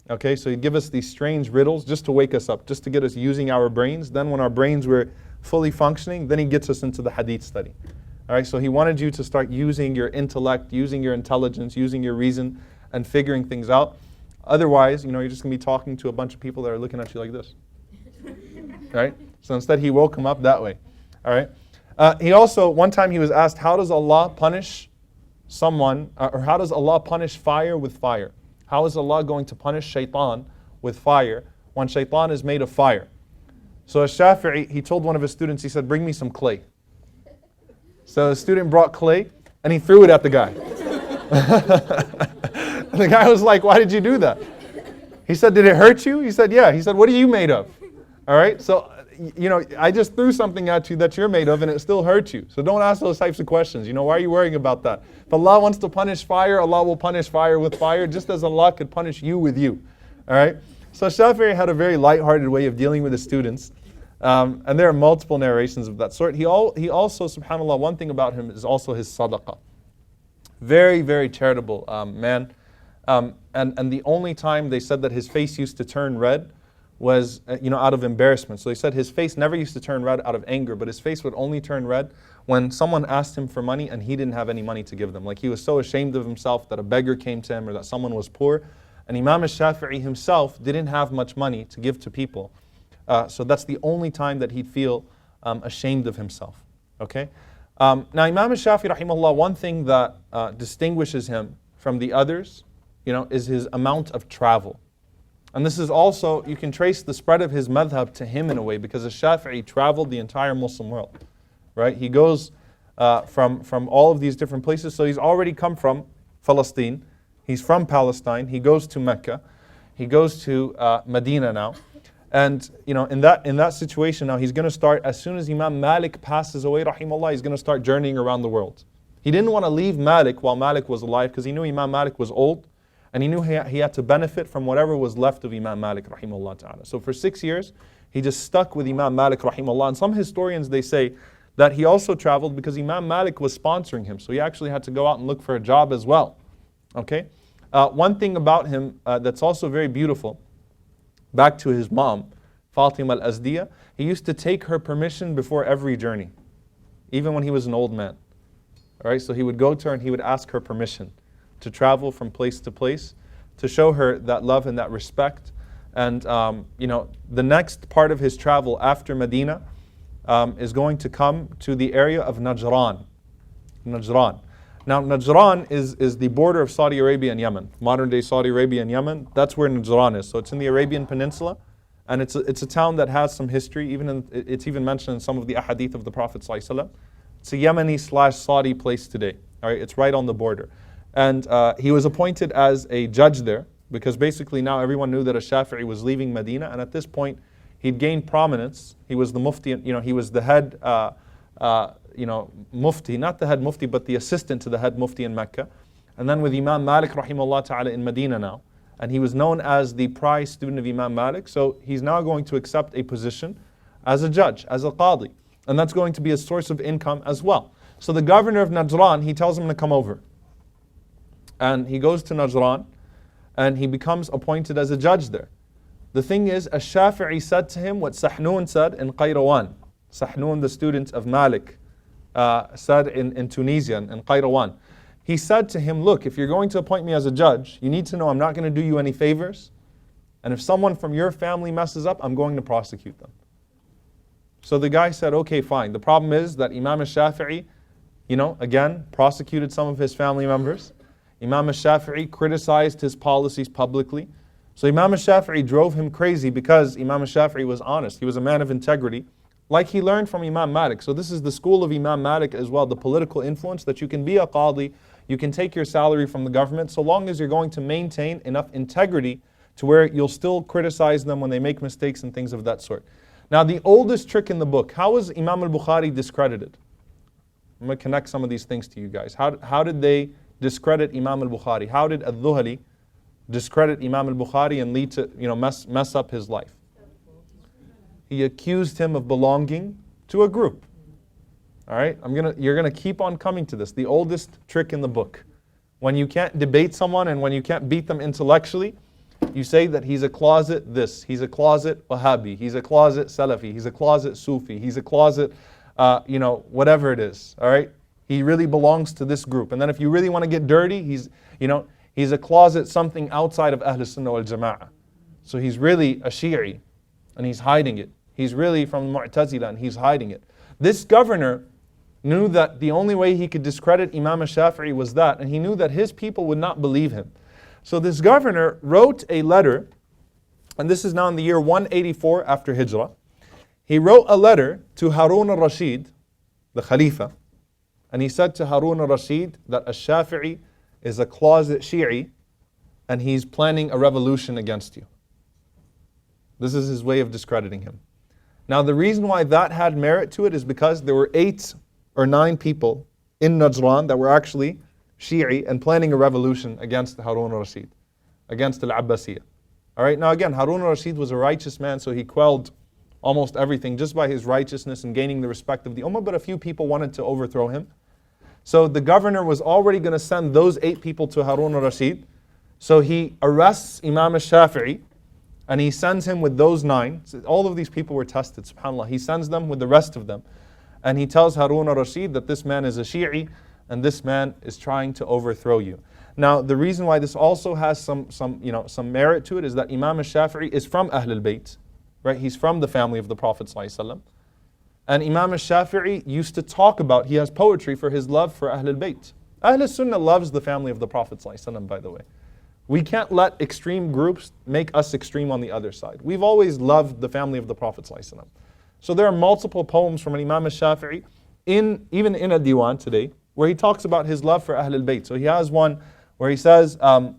A: Okay, so he'd give us these strange riddles just to wake us up, just to get us using our brains. Then when our brains were fully functioning, then he gets us into the hadith study. All right, so he wanted you to start using your intellect, using your intelligence, using your reason, and figuring things out. Otherwise, you're just going to be talking to a bunch of people that are looking at you like this. Right? So instead he woke him up that way. All right. He also, one time he was asked, how does Allah punish someone, or how does Allah punish fire with fire? How is Allah going to punish shaitan with fire when shaitan is made of fire? So Shafi'i, he told one of his students, he said, bring me some clay. So the student brought clay and he threw it at the guy. And the guy was like, why did you do that? He said, did it hurt you? He said, yeah. He said, what are you made of? All right, so, I just threw something at you that you're made of and it still hurt you. So don't ask those types of questions. Why are you worrying about that? If Allah wants to punish fire, Allah will punish fire with fire, just as Allah could punish you with you. All right, so Shafi'i had a very light-hearted way of dealing with his students. And there are multiple narrations of that sort. He also, subhanAllah, one thing about him is also his sadaqah. Very, very charitable man. And the only time they said that his face used to turn red was, out of embarrassment. So they said his face never used to turn red out of anger, but his face would only turn red when someone asked him for money and he didn't have any money to give them. Like he was so ashamed of himself that a beggar came to him or that someone was poor. And Imam al-Shafi'i himself didn't have much money to give to people. So that's the only time that he'd feel ashamed of himself. Okay? Now Imam al-Shafi'i rahimahullah, one thing that distinguishes him from the others, is his amount of travel. And this is also, you can trace the spread of his madhab to him in a way, because al-Shafi'i traveled the entire Muslim world. Right? He goes from all of these different places. So he's already come from Palestine. He's from Palestine. He goes to Mecca. He goes to Medina now. And in that situation now, he's going to start, as soon as Imam Malik passes away, rahimahullah, he's going to start journeying around the world. He didn't want to leave Malik while Malik was alive, because he knew Imam Malik was old, and he knew he had to benefit from whatever was left of Imam Malik, rahimahullah ta'ala. So for 6 years, he just stuck with Imam Malik, rahimahullah. And some historians, they say that he also traveled because Imam Malik was sponsoring him. So he actually had to go out and look for a job as well. Okay? One thing about him that's also very beautiful, back to his mom, Fatima al-Azdiya, he used to take her permission before every journey, even when he was an old man. All right, so he would go to her and he would ask her permission to travel from place to place, to show her that love and that respect. And the next part of his travel after Medina is going to come to the area of Najran. Najran. Now Najran is the border of Saudi Arabia and Yemen, modern day Saudi Arabia and Yemen. That's where Najran is. So it's in the Arabian Peninsula, and it's a town that has some history. It's even mentioned in some of the ahadith of the Prophet ﷺ. It's a Yemeni/Saudi place today. All right, it's right on the border. And he was appointed as a judge there, because basically now everyone knew that al-Shafi'i was leaving Medina, and at this point he'd gained prominence. He was the mufti, he was the head mufti, not the head mufti, but the assistant to the head mufti in Mecca. And then with Imam Malik rahimahullah ta'ala in Medina now, and he was known as the prize student of Imam Malik, so he's now going to accept a position as a judge, as a qadi. And that's going to be a source of income as well. So the governor of Najran, he tells him to come over. And he goes to Najran and he becomes appointed as a judge there. The thing is, Ash-Shafi'i said to him what Sahnun said in Qayrawan. Sahnun, the student of Malik, said in Tunisia, in Qayrawan. He said to him, look, if you're going to appoint me as a judge, you need to know I'm not going to do you any favors. And if someone from your family messes up, I'm going to prosecute them. So the guy said, okay, fine. The problem is that Imam Shafi'i, again, prosecuted some of his family members. Imam Shafi'i criticized his policies publicly. So Imam Shafi'i drove him crazy because Imam Shafi'i was honest. He was a man of integrity, like he learned from Imam Malik. So this is the school of Imam Malik as well, the political influence that you can be a qadi, you can take your salary from the government, so long as you're going to maintain enough integrity to where you'll still criticize them when they make mistakes and things of that sort. Now the oldest trick in the book, how was Imam al-Bukhari discredited? I'm going to connect some of these things to you guys. How did they discredit Imam al-Bukhari? How did al-Dhuhali discredit Imam al-Bukhari and lead to mess up his life? He accused him of belonging to a group. All right, you're gonna keep on coming to this. The oldest trick in the book. When you can't debate someone and when you can't beat them intellectually, you say that he's a closet this, he's a closet Wahhabi, he's a closet Salafi, he's a closet Sufi, he's a closet, whatever it is. All right, he really belongs to this group. And then if you really want to get dirty, he's a closet something outside of Ahl Sunnah wal Jama'ah. So he's really a Shi'i and he's hiding it. He's really from Mu'tazila and he's hiding it. This governor knew that the only way he could discredit Imam Shafi'i was that, and he knew that his people would not believe him. So this governor wrote a letter, and this is now in the year 184 after Hijrah. He wrote a letter to Harun al-Rashid, the Khalifa, and he said to Harun al-Rashid that Ash-Shafi'i is a closet Shi'i and he's planning a revolution against you. This is his way of discrediting him. Now the reason why that had merit to it is because there were 8 or 9 people in Najran that were actually Shi'i and planning a revolution against Harun al-Rashid, against al-Abbasiyah. Alright, now again, Harun al-Rashid was a righteous man, so he quelled almost everything just by his righteousness and gaining the respect of the Ummah, but a few people wanted to overthrow him. So the governor was already going to send those 8 people to Harun al-Rashid. So he arrests Imam al-Shafi'i and he sends him with those 9. So all of these people were tested, subhanAllah. He sends them with the rest of them. And he tells Harun al-Rashid that this man is a Shi'i and this man is trying to overthrow you. Now the reason why this also has some merit to it is that Imam al-Shafi'i is from Ahl al-Bayt, right? He's from the family of the Prophet ﷺ. And Imam al-Shafi'i used to talk about, he has poetry for his love for Ahl al-Bayt. Ahl al-Sunnah loves the family of the Prophet ﷺ, by the way. We can't let extreme groups make us extreme on the other side. We've always loved the family of the Prophet ﷺ. So there are multiple poems from Imam al-Shafi'i, even in a diwan today, where he talks about his love for Ahl al-Bayt. So he has one where he says, Al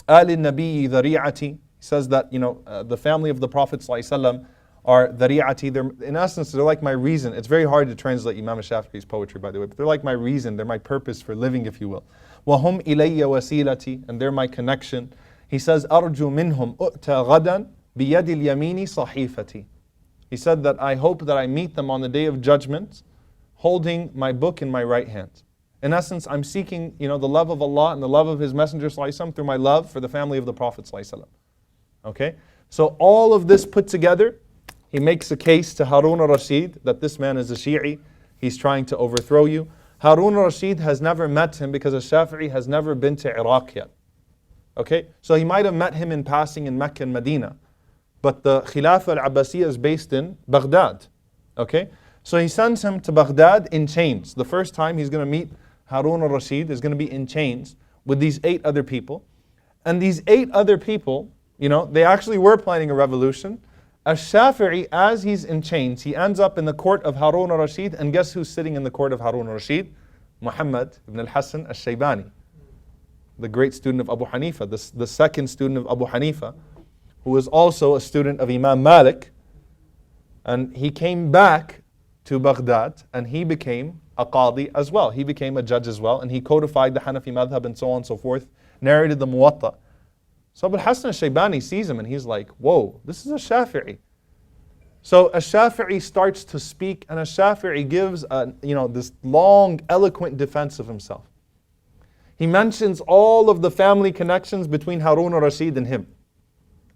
A: al-Nabi dhari'ati. He says that, the family of the Prophet ﷺ are dhari'ati. In essence, they're like my reason. It's very hard to translate Imam al-Shafi'i's poetry, by the way, but they're like my reason. They're my purpose for living, if you will. وَهُمْ إِلَيَّ وَسِيلَتي, and they're my connection. He says, أَرْجُ مِنْهُمْ أُؤْتَى غَدًا بِيَدِ الْيَمِينِ صَحِيفَتي. He said that I hope that I meet them on the day of judgment, holding my book in my right hand. In essence, I'm seeking, the love of Allah and the love of His Messenger ﷺ through my love for the family of the Prophet ﷺ. Okay? So all of this put together, he makes a case to Harun al-Rashid that this man is a Shi'i, he's trying to overthrow you. Harun al-Rashid has never met him because al-Shafi'i has never been to Iraq yet. Okay? So he might have met him in passing in Mecca and Medina. But the Khilafah al-Abbasiyah is based in Baghdad. Okay? So he sends him to Baghdad in chains. The first time he's going to meet Harun al-Rashid is going to be in chains with these 8 other people. And these 8 other people, they actually were planning a revolution. Al-Shafi'i, as he's in chains, he ends up in the court of Harun al-Rashid, and guess who's sitting in the court of Harun al-Rashid? Muhammad ibn al-Hasan al-Shaybani, the great student of Abu Hanifa, the second student of Abu Hanifa, who was also a student of Imam Malik. And he came back to Baghdad, and he became a qadi as well. He became a judge as well, and he codified the Hanafi madhab and so on and so forth, narrated the Muwatta. So Abu Hasan al-Shaybani sees him and he's like, whoa, this is a Shafi'i. So Ash-Shafi'i starts to speak, and Ash-Shafi'i gives this long, eloquent defense of himself. He mentions all of the family connections between Harun al-Rashid and him.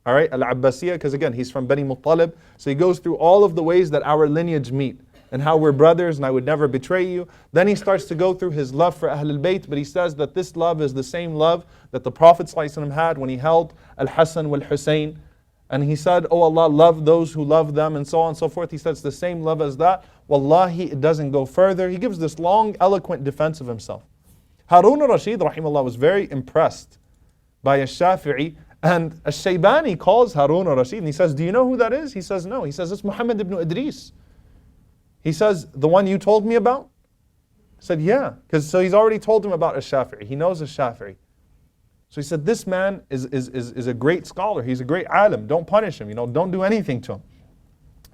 A: All right, Al-Abbasiyah, because again, he's from Bani Muttalib. So he goes through all of the ways that our lineage meet and how we're brothers and I would never betray you. Then he starts to go through his love for Ahlul Bayt, but he says that this love is the same love that the Prophet ﷺ had when he held Al-Hasan wal-Husayn. And he said, oh Allah, love those who love them, and so on and so forth. He said it's the same love as that. Wallahi, it doesn't go further. He gives this long, eloquent defense of himself. Harun al-Rashid, rahimahullah, was very impressed by Ash-Shafi'i. And Ash-Shaybani calls Harun al-Rashid and he says, do you know who that is? He says, no. He says, it's Muhammad ibn Idris. He says, the one you told me about? He said, yeah. So he's already told him about Ash-Shafi'i. He knows Ash-Shafi'i. So he said, this man is a great scholar. He's a great alim. Don't punish him. Don't do anything to him.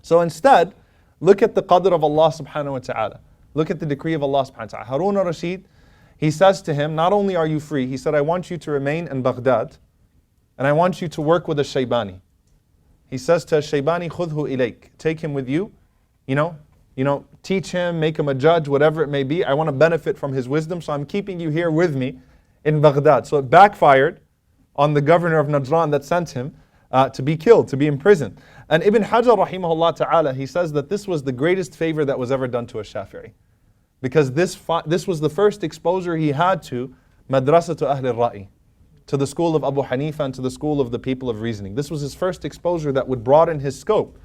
A: So instead, look at the qadr of Allah subhanahu wa ta'ala. Look at the decree of Allah subhanahu wa ta'ala. Harun al-Rashid, he says to him, not only are you free, he said, I want you to remain in Baghdad, and I want you to work with Shaybani. He says to Shaybani, khudhu ilayk. Take him with you, teach him, make him a judge, whatever it may be. I want to benefit from his wisdom, so I'm keeping you here with me in Baghdad. So it backfired on the governor of Najran that sent him to be killed, to be imprisoned. And Ibn Hajar rahimahullah ta'ala, he says that this was the greatest favor that was ever done to a Shafi'i. Because this was the first exposure he had to Madrasa to Ahl al-Ra'i, to the school of Abu Hanifa and to the school of the people of reasoning. This was his first exposure that would broaden his scope.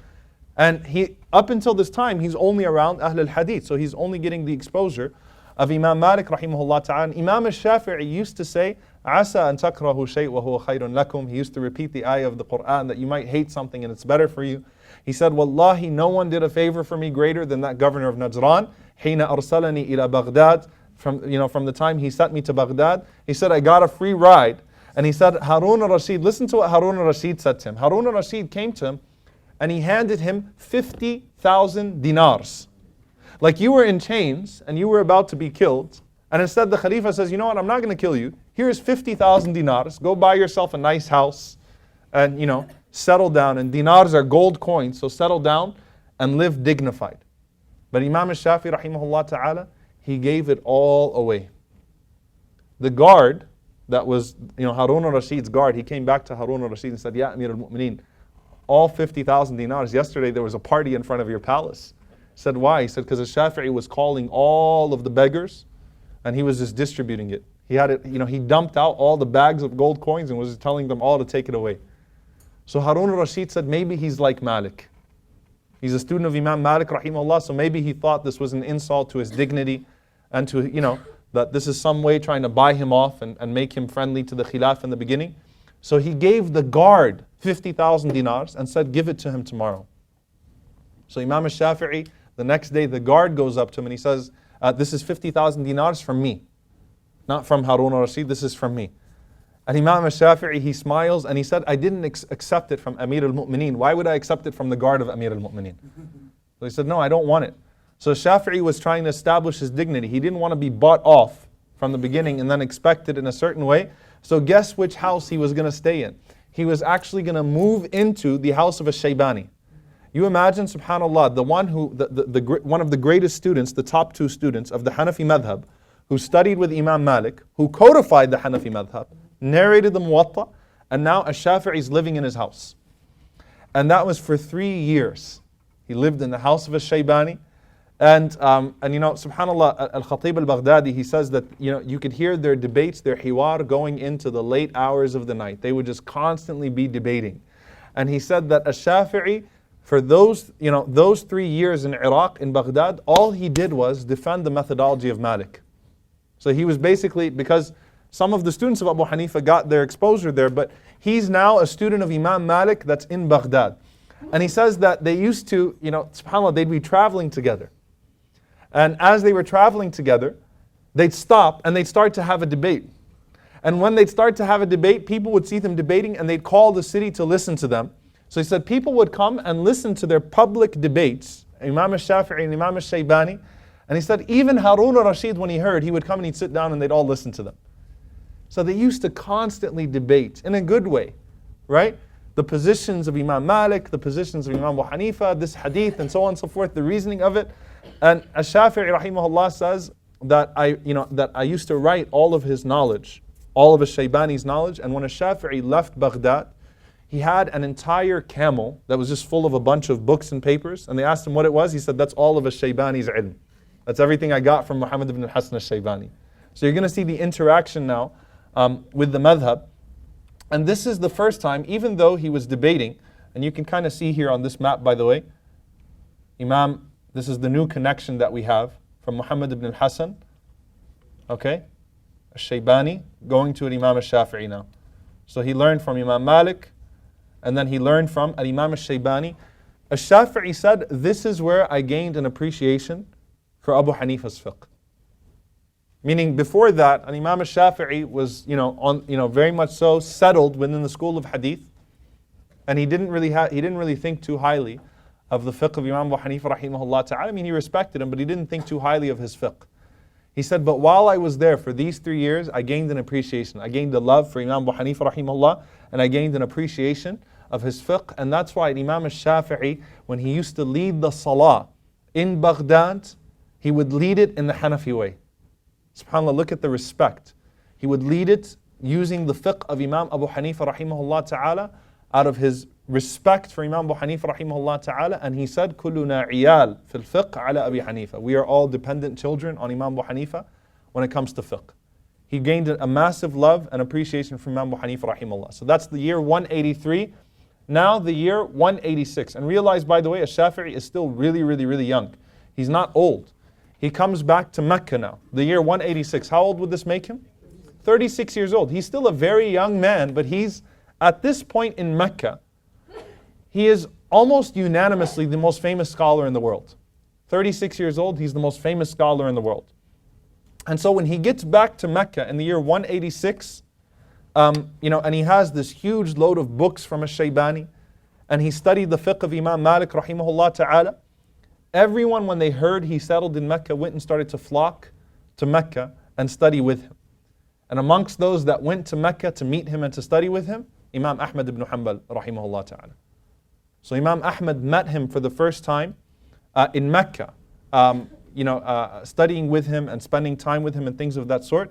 A: And up until this time, he's only around Ahl al-Hadith, so he's only getting the exposure of Imam Malik rahimahullah ta'ala. And Imam al-Shafi'i used to say, Asa an takrahu shay' wa huwa khayrun lakum. He used to repeat the ayah of the Quran that you might hate something and it's better for you. He said, Wallahi, no one did a favor for me greater than that governor of Najran. Hina arsalani ila Baghdad. From the time he sent me to Baghdad, he said, I got a free ride. And he said, Harun al-Rashid, listen to what Harun al-Rashid said to him. Harun al-Rashid came to him and he handed him 50,000 dinars. Like you were in chains and you were about to be killed. And instead the Khalifa says, you know what, I'm not going to kill you. Here's 50,000 dinars. Go buy yourself a nice house and, settle down. And dinars are gold coins, so settle down and live dignified. But Imam al-Shafi rahimahullah ta'ala, he gave it all away. The guard that was, Harun al-Rashid's guard, he came back to Harun al-Rashid and said, Ya Amir al-Mu'mineen, all 50,000 dinars, yesterday there was a party in front of your palace. He said, why? He said, because al-Shafi'i was calling all of the beggars and he was just distributing it. He had it, he dumped out all the bags of gold coins and was telling them all to take it away. So Harun al-Rashid said, maybe he's like Malik. He's a student of Imam Malik rahimahullah, so maybe he thought this was an insult to his dignity and to, that this is some way trying to buy him off and make him friendly to the Khilaf in the beginning. So he gave the guard 50,000 dinars and said, give it to him tomorrow. So Imam al-Shafi'i, the next day the guard goes up to him and he says, this is 50,000 dinars from me. Not from Harun al-Rashid, this is from me. And Imam al-Shafi'i, he smiles and he said, I didn't accept it from Amir al-Mu'mineen. Why would I accept it from the guard of Amir al-Mu'mineen? So he said, no, I don't want it. So Shafi'i was trying to establish his dignity. He didn't want to be bought off from the beginning and then expected in a certain way. So guess which house he was going to stay in? He was actually going to move into the house of a Shaybani. You imagine, subhanAllah, the one who, one of the greatest students, the top two students of the Hanafi madhab, who studied with Imam Malik, who codified the Hanafi madhab, narrated the Muwatta, and now Ash-Shafi'i is living in his house. And that was for 3 years. He lived in the house of a Shaybani. And subhanAllah, Al-Khatib al-Baghdadi, he says that, you could hear their debates, their hiwar going into the late hours of the night. They would just constantly be debating. And he said that Ash-Shafi'i, for those 3 years in Iraq, in Baghdad, all he did was defend the methodology of Malik. So he was basically, because some of the students of Abu Hanifa got their exposure there, but he's now a student of Imam Malik that's in Baghdad. And he says that they used to, subhanAllah, they'd be traveling together. And as they were traveling together, they'd stop and they'd start to have a debate. And when they'd start to have a debate, people would see them debating and they'd call the city to listen to them. So he said people would come and listen to their public debates, Imam al-Shafi'i and Imam al-Shaybani. And he said even Harun al-Rashid, when he heard, he would come and he'd sit down and they'd all listen to them. So they used to constantly debate in a good way, right? the positions of Imam Malik, the positions of Imam Abu Hanifa, this hadith, and so on and so forth, the reasoning of it. And Shafi'i rahimahullah says that I used to write all of his knowledge, all of Shaybani's knowledge, and when Shafi'i left Baghdad, he had an entire camel that was just full of a bunch of books and papers, and they asked him what it was. He said, that's all of Shaybani's ilm. That's everything I got from Muhammad ibn al-Hasan al-Shaybani. So you're going to see the interaction now with the madhab. And this is the first time, even though he was debating, and you can kind of see here on this map, by the way, Imam, this is the new connection that we have from Muhammad ibn al-Hasan, okay, al-Shaybani, going to Imam al-Shafi'i now. So he learned from Imam Malik, and then he learned from Imam al-Shaybani. Al-Shafi'i said, this is where I gained an appreciation for Abu Hanifa's fiqh. Meaning before that, Imam al-Shafi'i was, very much so settled within the school of hadith, and he didn't really think too highly of the fiqh of Imam Abu Hanifa rahimahullah ta'ala. I mean, he respected him, but he didn't think too highly of his fiqh. He said, but while I was there for these 3 years, I gained an appreciation. I gained a love for Imam Abu Hanifa rahimahullah, and I gained an appreciation of his fiqh. And that's why Imam al-Shafi'i, when he used to lead the salah in Baghdad, he would lead it in the Hanafi way. SubhanAllah, look at the respect. He would lead it using the fiqh of Imam Abu Hanifa rahimahullah ta'ala, out of his respect for Imam Abu Hanifa rahimahullah ta'ala. And he said, كُلُّنَا عِيَال فِي الْفِقْهِ عَلَى أَبِي حَنِيفَةِ. We are all dependent children on Imam Abu Hanifa when it comes to fiqh. He gained a massive love and appreciation from Imam Abu Hanifa rahimahullah. So that's the year 183. Now the year 186. And realize, by the way, Shafi'i is still really, really, really young. He's not old. He comes back to Mecca now, the year 186. How old would this make him? 36 years old. He's still a very young man, but he's at this point in Mecca, he is almost unanimously the most famous scholar in the world. 36 years old, he's the most famous scholar in the world. And so when he gets back to Mecca in the year 186, and he has this huge load of books from Shaybani, and he studied the fiqh of Imam Malik rahimahullah ta'ala, everyone, when they heard he settled in Mecca, went and started to flock to Mecca and study with him. And amongst those that went to Mecca to meet him and to study with him, Imam Ahmad ibn Hanbal rahimahullah ta'ala. So Imam Ahmad met him for the first time in Mecca, studying with him and spending time with him and things of that sort.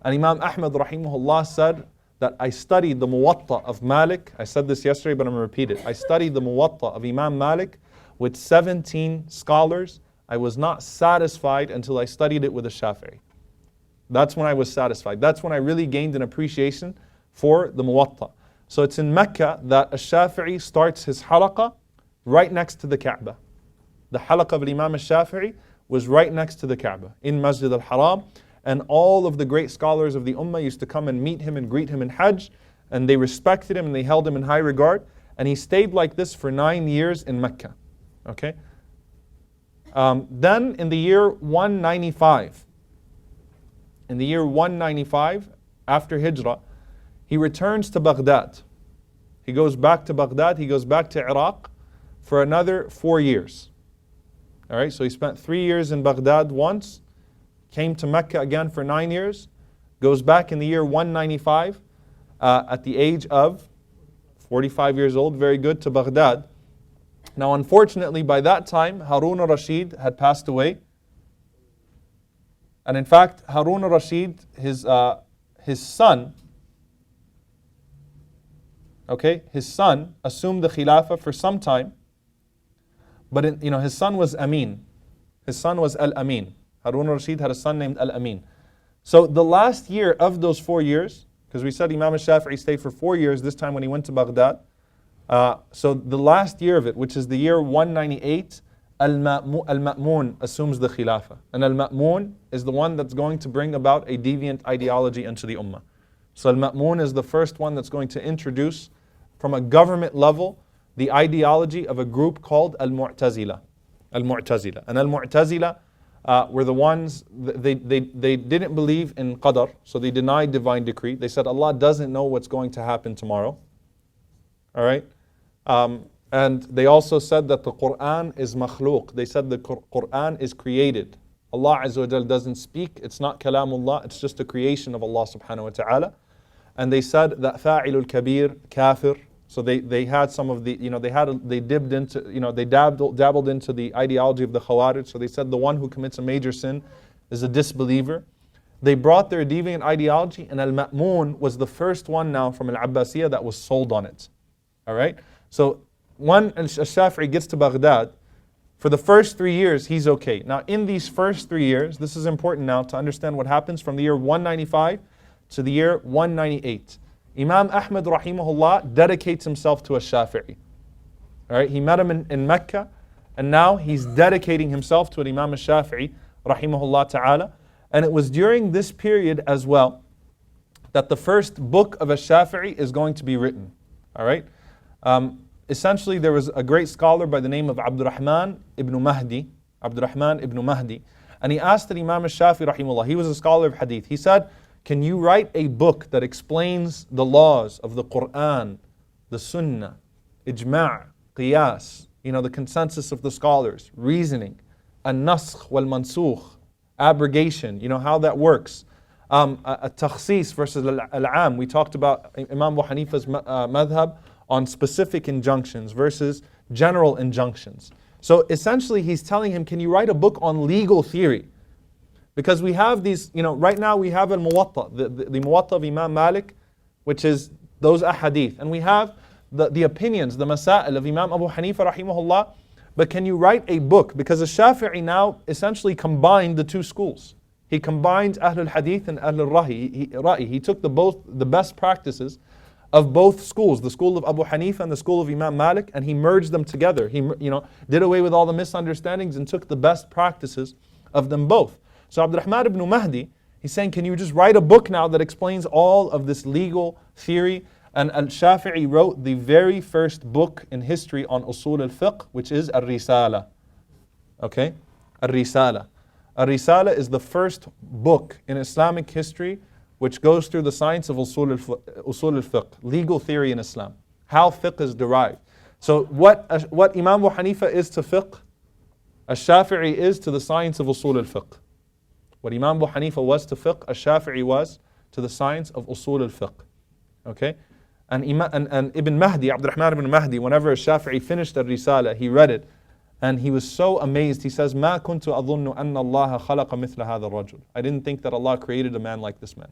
A: And Imam Ahmad rahimahullah said that I studied the Muwatta of Malik. I said this yesterday, but I'm going to repeat it. I studied the Muwatta of Imam Malik with 17 scholars. I was not satisfied until I studied it with a Shafi'i. That's when I was satisfied. That's when I really gained an appreciation for the Muwatta. So it's in Mecca that a Shafi'i starts his halaqah right next to the Kaaba. The halaqah of Imam al-Shafi'i was right next to the Kaaba in Masjid al-Haram. And all of the great scholars of the Ummah used to come and meet him and greet him in Hajj. And they respected him and they held him in high regard. And he stayed like this for 9 years in Mecca. Okay? Then in the year 195, after Hijrah, he returns to Baghdad. He goes back to Baghdad, he goes back to Iraq for another 4 years. All right, so he spent 3 years in Baghdad once, came to Mecca again for 9 years, goes back in the year 195 at the age of 45 years old, very good, to Baghdad. Now, unfortunately, by that time, Harun al-Rashid had passed away. And in fact, Harun al-Rashid, his son, his son assumed the Khilafah for some time. But his son was Amin. His son was Al-Amin. Harun al-Rashid had a son named Al-Amin. So the last year of those 4 years, because we said Imam al-Shafi'i stayed for 4 years this time when he went to Baghdad. So the last year of it, which is the year 198, Al-Ma'mun assumes the Khilafah. And Al-Ma'mun is the one that's going to bring about a deviant ideology into the Ummah. So Al-Ma'mun is the first one that's going to introduce, from a government level, the ideology of a group called Al-Mu'tazila. Al-Mu'tazila. And Al-Mu'tazila were the ones, they didn't believe in Qadar, so they denied divine decree. They said Allah doesn't know what's going to happen tomorrow. All right? And they also said that the Quran is makhlooq. They said the Quran is created. Allah Azza wa Jal doesn't speak. It's not kalamullah. It's just a creation of Allah subhanahu wa ta'ala. And they said that fa'ilul kabir, kafir, So they had some of the, they dipped into, they dabbled into the ideology of the Khawarij. So they said the one who commits a major sin is a disbeliever. They brought their deviant ideology, and Al-Ma'mun was the first one now from Al-Abbasiyah that was sold on it. All right? So when Al-Shafi'i gets to Baghdad, for the first 3 years, he's okay. Now, in these first 3 years, this is important now to understand what happens from the year 195 to the year 198. Imam Ahmad rahimahullah dedicates himself to Shafi'i. All right, he met him in Mecca, and now he's dedicating himself to Imam Shafi'i rahimahullah ta'ala. And it was during this period as well that the first book of Shafi'i is going to be written. All right. Essentially, there was a great scholar by the name of Abdurrahman ibn Mahdi, and he asked Imam Shafi rahimahullah, he was a scholar of hadith, he said, can you write a book that explains the laws of the Quran, the Sunnah, Ijma', Qiyas, the consensus of the scholars, reasoning, An-Naskh wal-Mansukh, abrogation, how that works, a takhsis versus al-am. We talked about Imam Abu Hanifa's madhab on specific injunctions versus general injunctions. So essentially he's telling him, can you write a book on legal theory? Because we have these, right now we have al-Muwatta, the Muwatta of Imam Malik, which is those ahadith. And we have the opinions, the Masa'il of Imam Abu Hanifa rahimahullah. But can you write a book? Because the Shafi'i now essentially combined the two schools. He combined Ahlul Hadith and Ahlul Ra'i. He took the best practices of both schools, the school of Abu Hanifa and the school of Imam Malik, and he merged them together. He did away with all the misunderstandings and took the best practices of them both. So Abdurrahman ibn Mahdi, he's saying, can you just write a book now that explains all of this legal theory? And Al-Shafi'i wrote the very first book in history on Usul al-Fiqh, which is Al-Risala. Okay? Al-Risala. Al-Risala is the first book in Islamic history which goes through the science of Usul al-Fiqh, legal theory in Islam, how fiqh is derived. So what Imam Abu Hanifa is to fiqh, Al-Shafi'i is to the science of Usul al-Fiqh. What Imam Abu Hanifa was to fiqh, Al-Shafi'i was to the science of Usul al-Fiqh. Okay? And Ibn Mahdi, Abdurrahman ibn Mahdi, whenever Shafi'i finished Al-Risala, he read it, and he was so amazed. He says, "Ma kuntu adhunnu anna Allah khalaqa mithla hadha ar-rajul." I didn't think that Allah created a man like this man.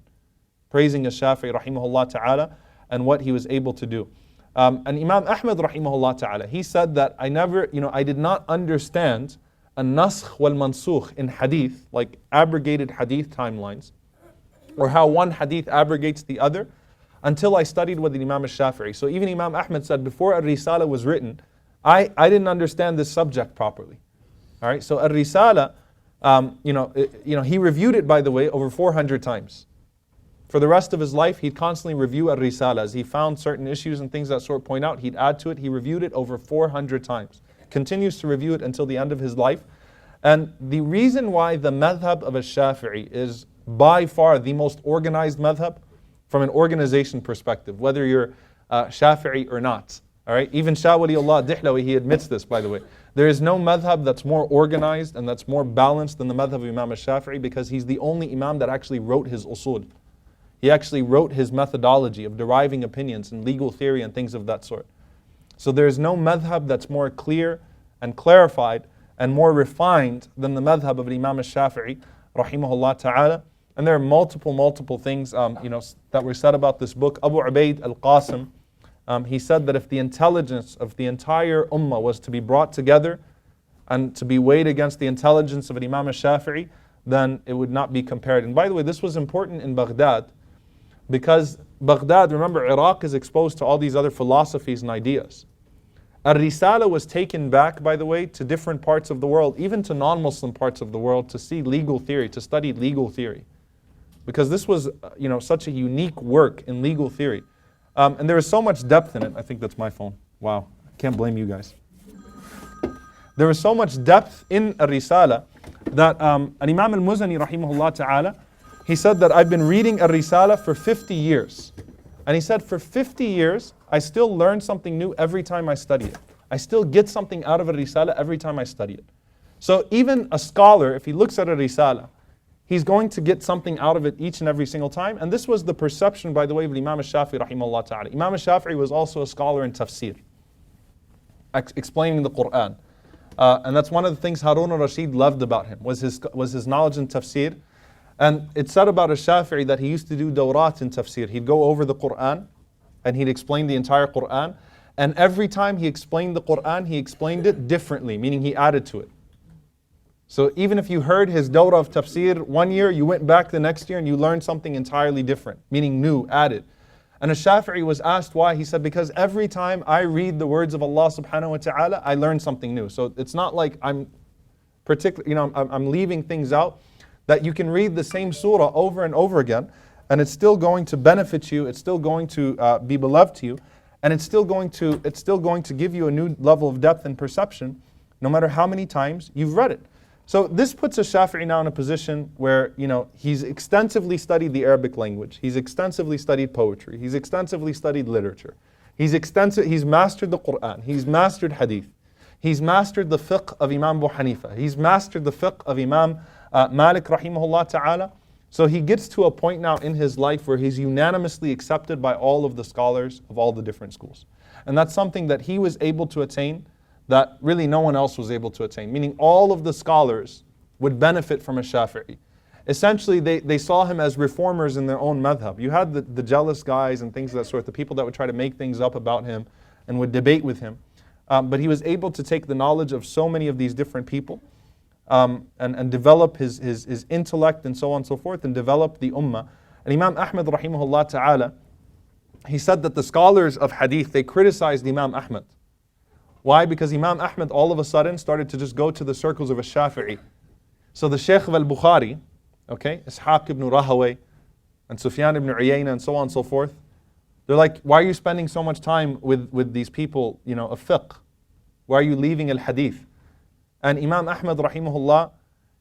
A: Praising Shafi'i rahimahullah ta'ala and what he was able to do. And Imam Ahmad rahimahullah ta'ala, he said that I did not understand an-naskh wal-mansukh in hadith, like abrogated hadith timelines, or how one hadith abrogates the other, until I studied with the Imam al-Shafi'i. So even Imam Ahmad said, before Al-Risala was written, I didn't understand this subject properly. All right, so Al-Risala, he reviewed it, by the way, over 400 times. For the rest of his life, he'd constantly review Al-Risala. As he found certain issues and things that sort of point out, he'd add to it. He reviewed it over 400 times. Continues to review it until the end of his life. And the reason why the madhab of Al-Shafi'i is by far the most organized madhab, from an organization perspective, whether you're Shafi'i or not. All right, even Shah Waliullah Dihlawi, he admits this, by the way. There is no madhab that's more organized and that's more balanced than the madhab of Imam al-Shafi'i, because he's the only imam that actually wrote his usul. He actually wrote his methodology of deriving opinions and legal theory and things of that sort. So there is no madhab that's more clear and clarified and more refined than the madhab of Imam al-Shafi'i, rahimahullah ta'ala. And there are multiple things that were said about this book. Abu Ubaid al-Qasim, he said that if the intelligence of the entire ummah was to be brought together and to be weighed against the intelligence of an Imam al-Shafi'i, then it would not be compared. And by the way, this was important in Baghdad, because Baghdad, remember, Iraq is exposed to all these other philosophies and ideas. Al-Risala was taken back, by the way, to different parts of the world, even to non-Muslim parts of the world, to see legal theory, to study legal theory. Because this was, such a unique work in legal theory. And there is so much depth in it. I think that's my phone. Wow, I can't blame you guys. There is so much depth in Ar-Risala that an Imam al-Muzani rahimahullah ta'ala, he said that I've been reading Ar-Risala for 50 years. And he said for 50 years, I still learn something new every time I study it. I still get something out of Ar-Risala every time I study it. So even a scholar, if he looks at Ar-Risala, he's going to get something out of it each and every single time. And this was the perception, by the way, of Imam Shafi rahimahullah ta'ala. Imam Shafi was also a scholar in tafsir, explaining the Quran. And that's one of the things Harun al-Rashid loved about him, was his knowledge in tafsir. And it's said about Shafi'i that he used to do dawrat in tafsir. He'd go over the Quran and he'd explain the entire Quran. And every time he explained the Quran, he explained it differently, meaning he added to it. So even if you heard his dawrah of tafsir one year, you went back the next year and you learned something entirely different, meaning new, added. And Shafi'i was asked why. He said, because every time I read the words of Allah subhanahu wa ta'ala, I learn something new. So it's not like I'm leaving things out, that you can read the same surah over and over again, and it's still going to benefit you, it's still going to be beloved to you, and it's still going to give you a new level of depth and perception, no matter how many times you've read it. So this puts Shafi'i now in a position where, he's extensively studied the Arabic language, he's extensively studied poetry, he's extensively studied literature, he's mastered the Quran, he's mastered hadith, he's mastered the fiqh of Imam Abu Hanifa, he's mastered the fiqh of Imam Malik rahimahullah ta'ala. So he gets to a point now in his life where he's unanimously accepted by all of the scholars of all the different schools. And that's something that he was able to attain that really no one else was able to attain. Meaning all of the scholars would benefit from Shafi'i. Essentially, they saw him as reformers in their own madhab. You had the jealous guys and things of that sort, the people that would try to make things up about him and would debate with him. But he was able to take the knowledge of so many of these different people and develop his intellect and so on and so forth, and develop the ummah. And Imam Ahmad rahimahullah ta'ala, he said that the scholars of hadith, they criticized Imam Ahmad. Why? Because Imam Ahmad all of a sudden started to just go to the circles of Shafi'i. So the Shaykh of al-Bukhari, Ishaq ibn Rahaway, and Sufyan ibn Uyayna, and so on and so forth, they're like, why are you spending so much time with these people, of fiqh? Why are you leaving al-hadith? And Imam Ahmad rahimahullah,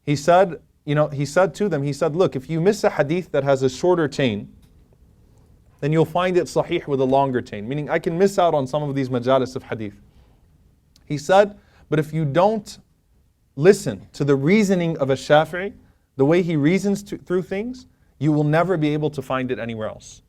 A: he said to them, look, if you miss a hadith that has a shorter chain, then you'll find it sahih with a longer chain. Meaning I can miss out on some of these majalis of hadith. He said, but if you don't listen to the reasoning of a Shafi'i, the way he reasons through things, you will never be able to find it anywhere else.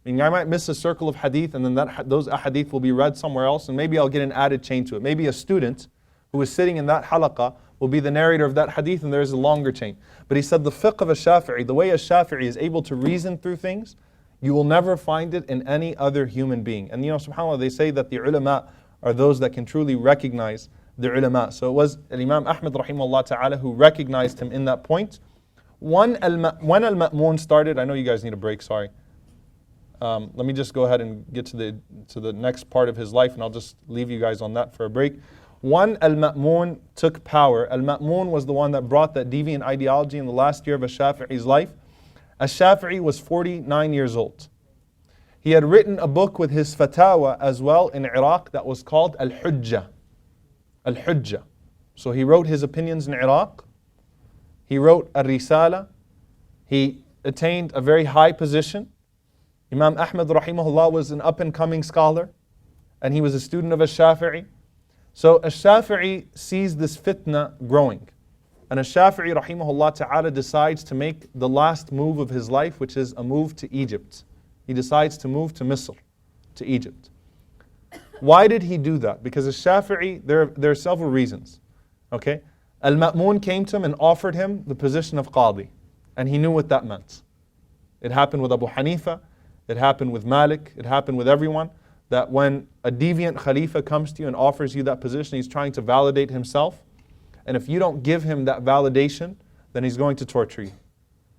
A: Meaning I might miss a circle of hadith, and then those hadith will be read somewhere else, and maybe I'll get an added chain to it. Maybe a student who is sitting in that halaqah will be the narrator of that hadith, and there's a longer chain. But he said the fiqh of a Shafi'i, the way a Shafi'i is able to reason through things, you will never find it in any other human being. And subhanAllah, they say that the ulama are those that can truly recognize the ulama. So it was Imam Ahmad rahimahullah ta'ala who recognized him in that point. When al-Ma'mun started, I know you guys need a break, sorry. Let me just go ahead and get to the next part of his life, and I'll just leave you guys on that for a break. When al-Ma'mun took power, al-Ma'mun was the one that brought that deviant ideology in the last year of Shafi'i's life. Shafi'i was 49 years old. He had written a book with his fatawa as well in Iraq that was called Al-Hujjah. Al-Hujjah. So he wrote his opinions in Iraq. He wrote Al-Risala. He attained a very high position. Imam Ahmad rahimahullah was an up-and-coming scholar, and he was a student of Shafi'i. So Shafi'i sees this fitna growing. And Shafi'i rahimahullah ta'ala decides to make the last move of his life, which is a move to Egypt. He decides to move to Misr, to Egypt. Why did he do that? Because Shafi'i, there are several reasons. Al-Ma'mun came to him and offered him the position of Qadi. And he knew what that meant. It happened with Abu Hanifa, it happened with Malik, it happened with everyone. That when a deviant Khalifa comes to you and offers you that position, he's trying to validate himself. And if you don't give him that validation, then he's going to torture you.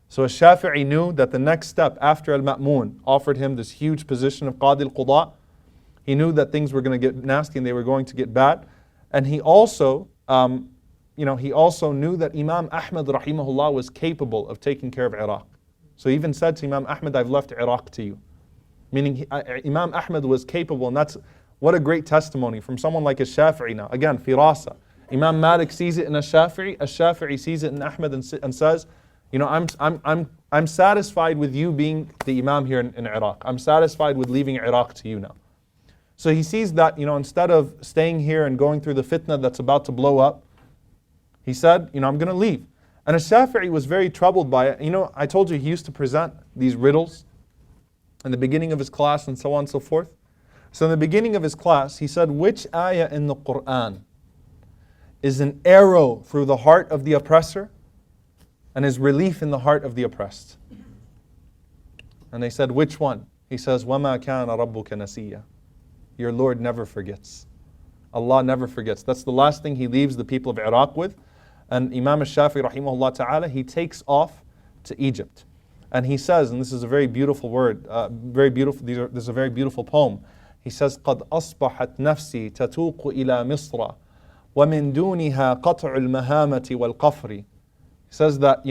A: So Shafi'i knew that the next step after Al-Ma'mun offered him this huge position of Qadi al-Quda, he knew that things were going to get nasty and they were going to get bad. And he also, knew that Imam Ahmad rahimahullah was capable of taking care of Iraq. So he even said to Imam Ahmad, I've left Iraq to you. Meaning Imam Ahmad was capable, and that's what a great testimony from someone like a Shafi'i now. Again, firasa. Imam Malik sees it in a Shafi'i sees it in Ahmad and says, I'm satisfied with you being the Imam here in Iraq. I'm satisfied with leaving Iraq to you now. So he sees that, instead of staying here and going through the fitna that's about to blow up, he said, I'm going to leave. And Shafi'i was very troubled by it. You know, I told you he used to present these riddles in the beginning of his class and so on and so forth. So in the beginning of his class, he said, which ayah in the Quran is an arrow through the heart of the oppressor and is relief in the heart of the oppressed? And they said, which one? He says, وَمَا كَانَ رَبُّكَ نَسِيًّا. Your Lord never forgets. Allah never forgets. That's the last thing he leaves the people of Iraq with. And Imam al-Shafi rahimahullah ta'ala, he takes off to Egypt. And he says, and this is a very beautiful word, very beautiful. This is a very beautiful poem. He says, قَدْ أَصْبَحَتْ نَفْسِي تَتُوقُ إِلَى مِصْرَ وَمِن دُونِهَا قَطْعُ الْمَهَامَةِ وَالْقَفْرِ. He says that,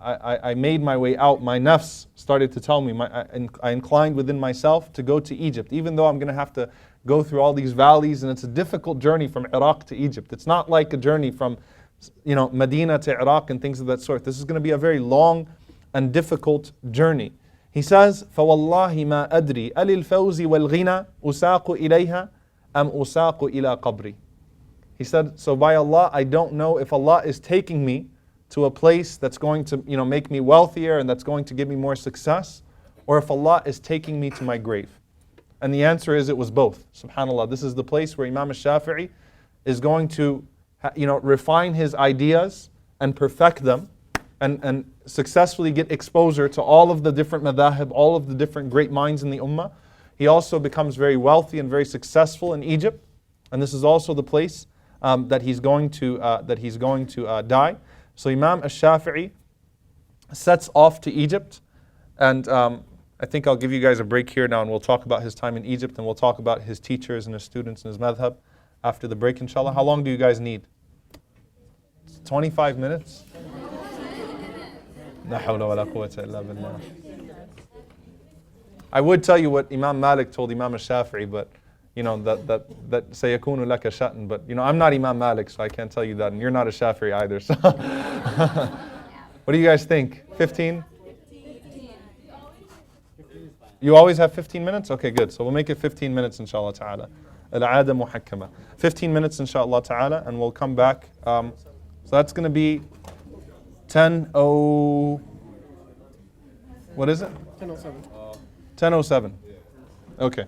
A: I made my way out. My nafs started to tell me, I inclined within myself to go to Egypt, even though I'm going to have to go through all these valleys, and it's a difficult journey from Iraq to Egypt. It's not like a journey from, Medina to Iraq and things of that sort. This is going to be a very long and difficult journey. He says, فَوَاللَّهِ مَا أَدْرِي أَلِ الْفَوْزِ وَالْغِنَى أُسَاقُ إِلَيْهَا أَمْ أُسَاقُ إِلَى قَبْرِ. He said, so by Allah, I don't know if Allah is taking me to a place that's going to make me wealthier and that's going to give me more success, or if Allah is taking me to my grave. And the answer is it was both. SubhanAllah, this is the place where Imam al-Shafi'i is going to refine his ideas and perfect them and successfully get exposure to all of the different madhahib, all of the different great minds in the ummah. He also becomes very wealthy and very successful in Egypt, and this is also the place that he's going to die. So Imam al-Shafi'i sets off to Egypt, and I think I'll give you guys a break here now, and we'll talk about his time in Egypt, and we'll talk about his teachers and his students and his madhab after the break, inshallah. How long do you guys need? 25 minutes? لا حول ولا قوة إلا بالله. I would tell you what Imam Malik told Imam al-Shafi'i, but that سيكون لك شأن, but I'm not Imam Malik, so I can't tell you that, and you're not a Shafi'i either. So what do you guys think? 15? You always have 15 minutes? Okay, good. So we'll make it 15 minutes, inshallah ta'ala. Al-aada muhakkama. 15 minutes, inshallah ta'ala, and we'll come back. So that's going to be 10:07. What is it?
C: 10:07.
A: 10:07. Okay.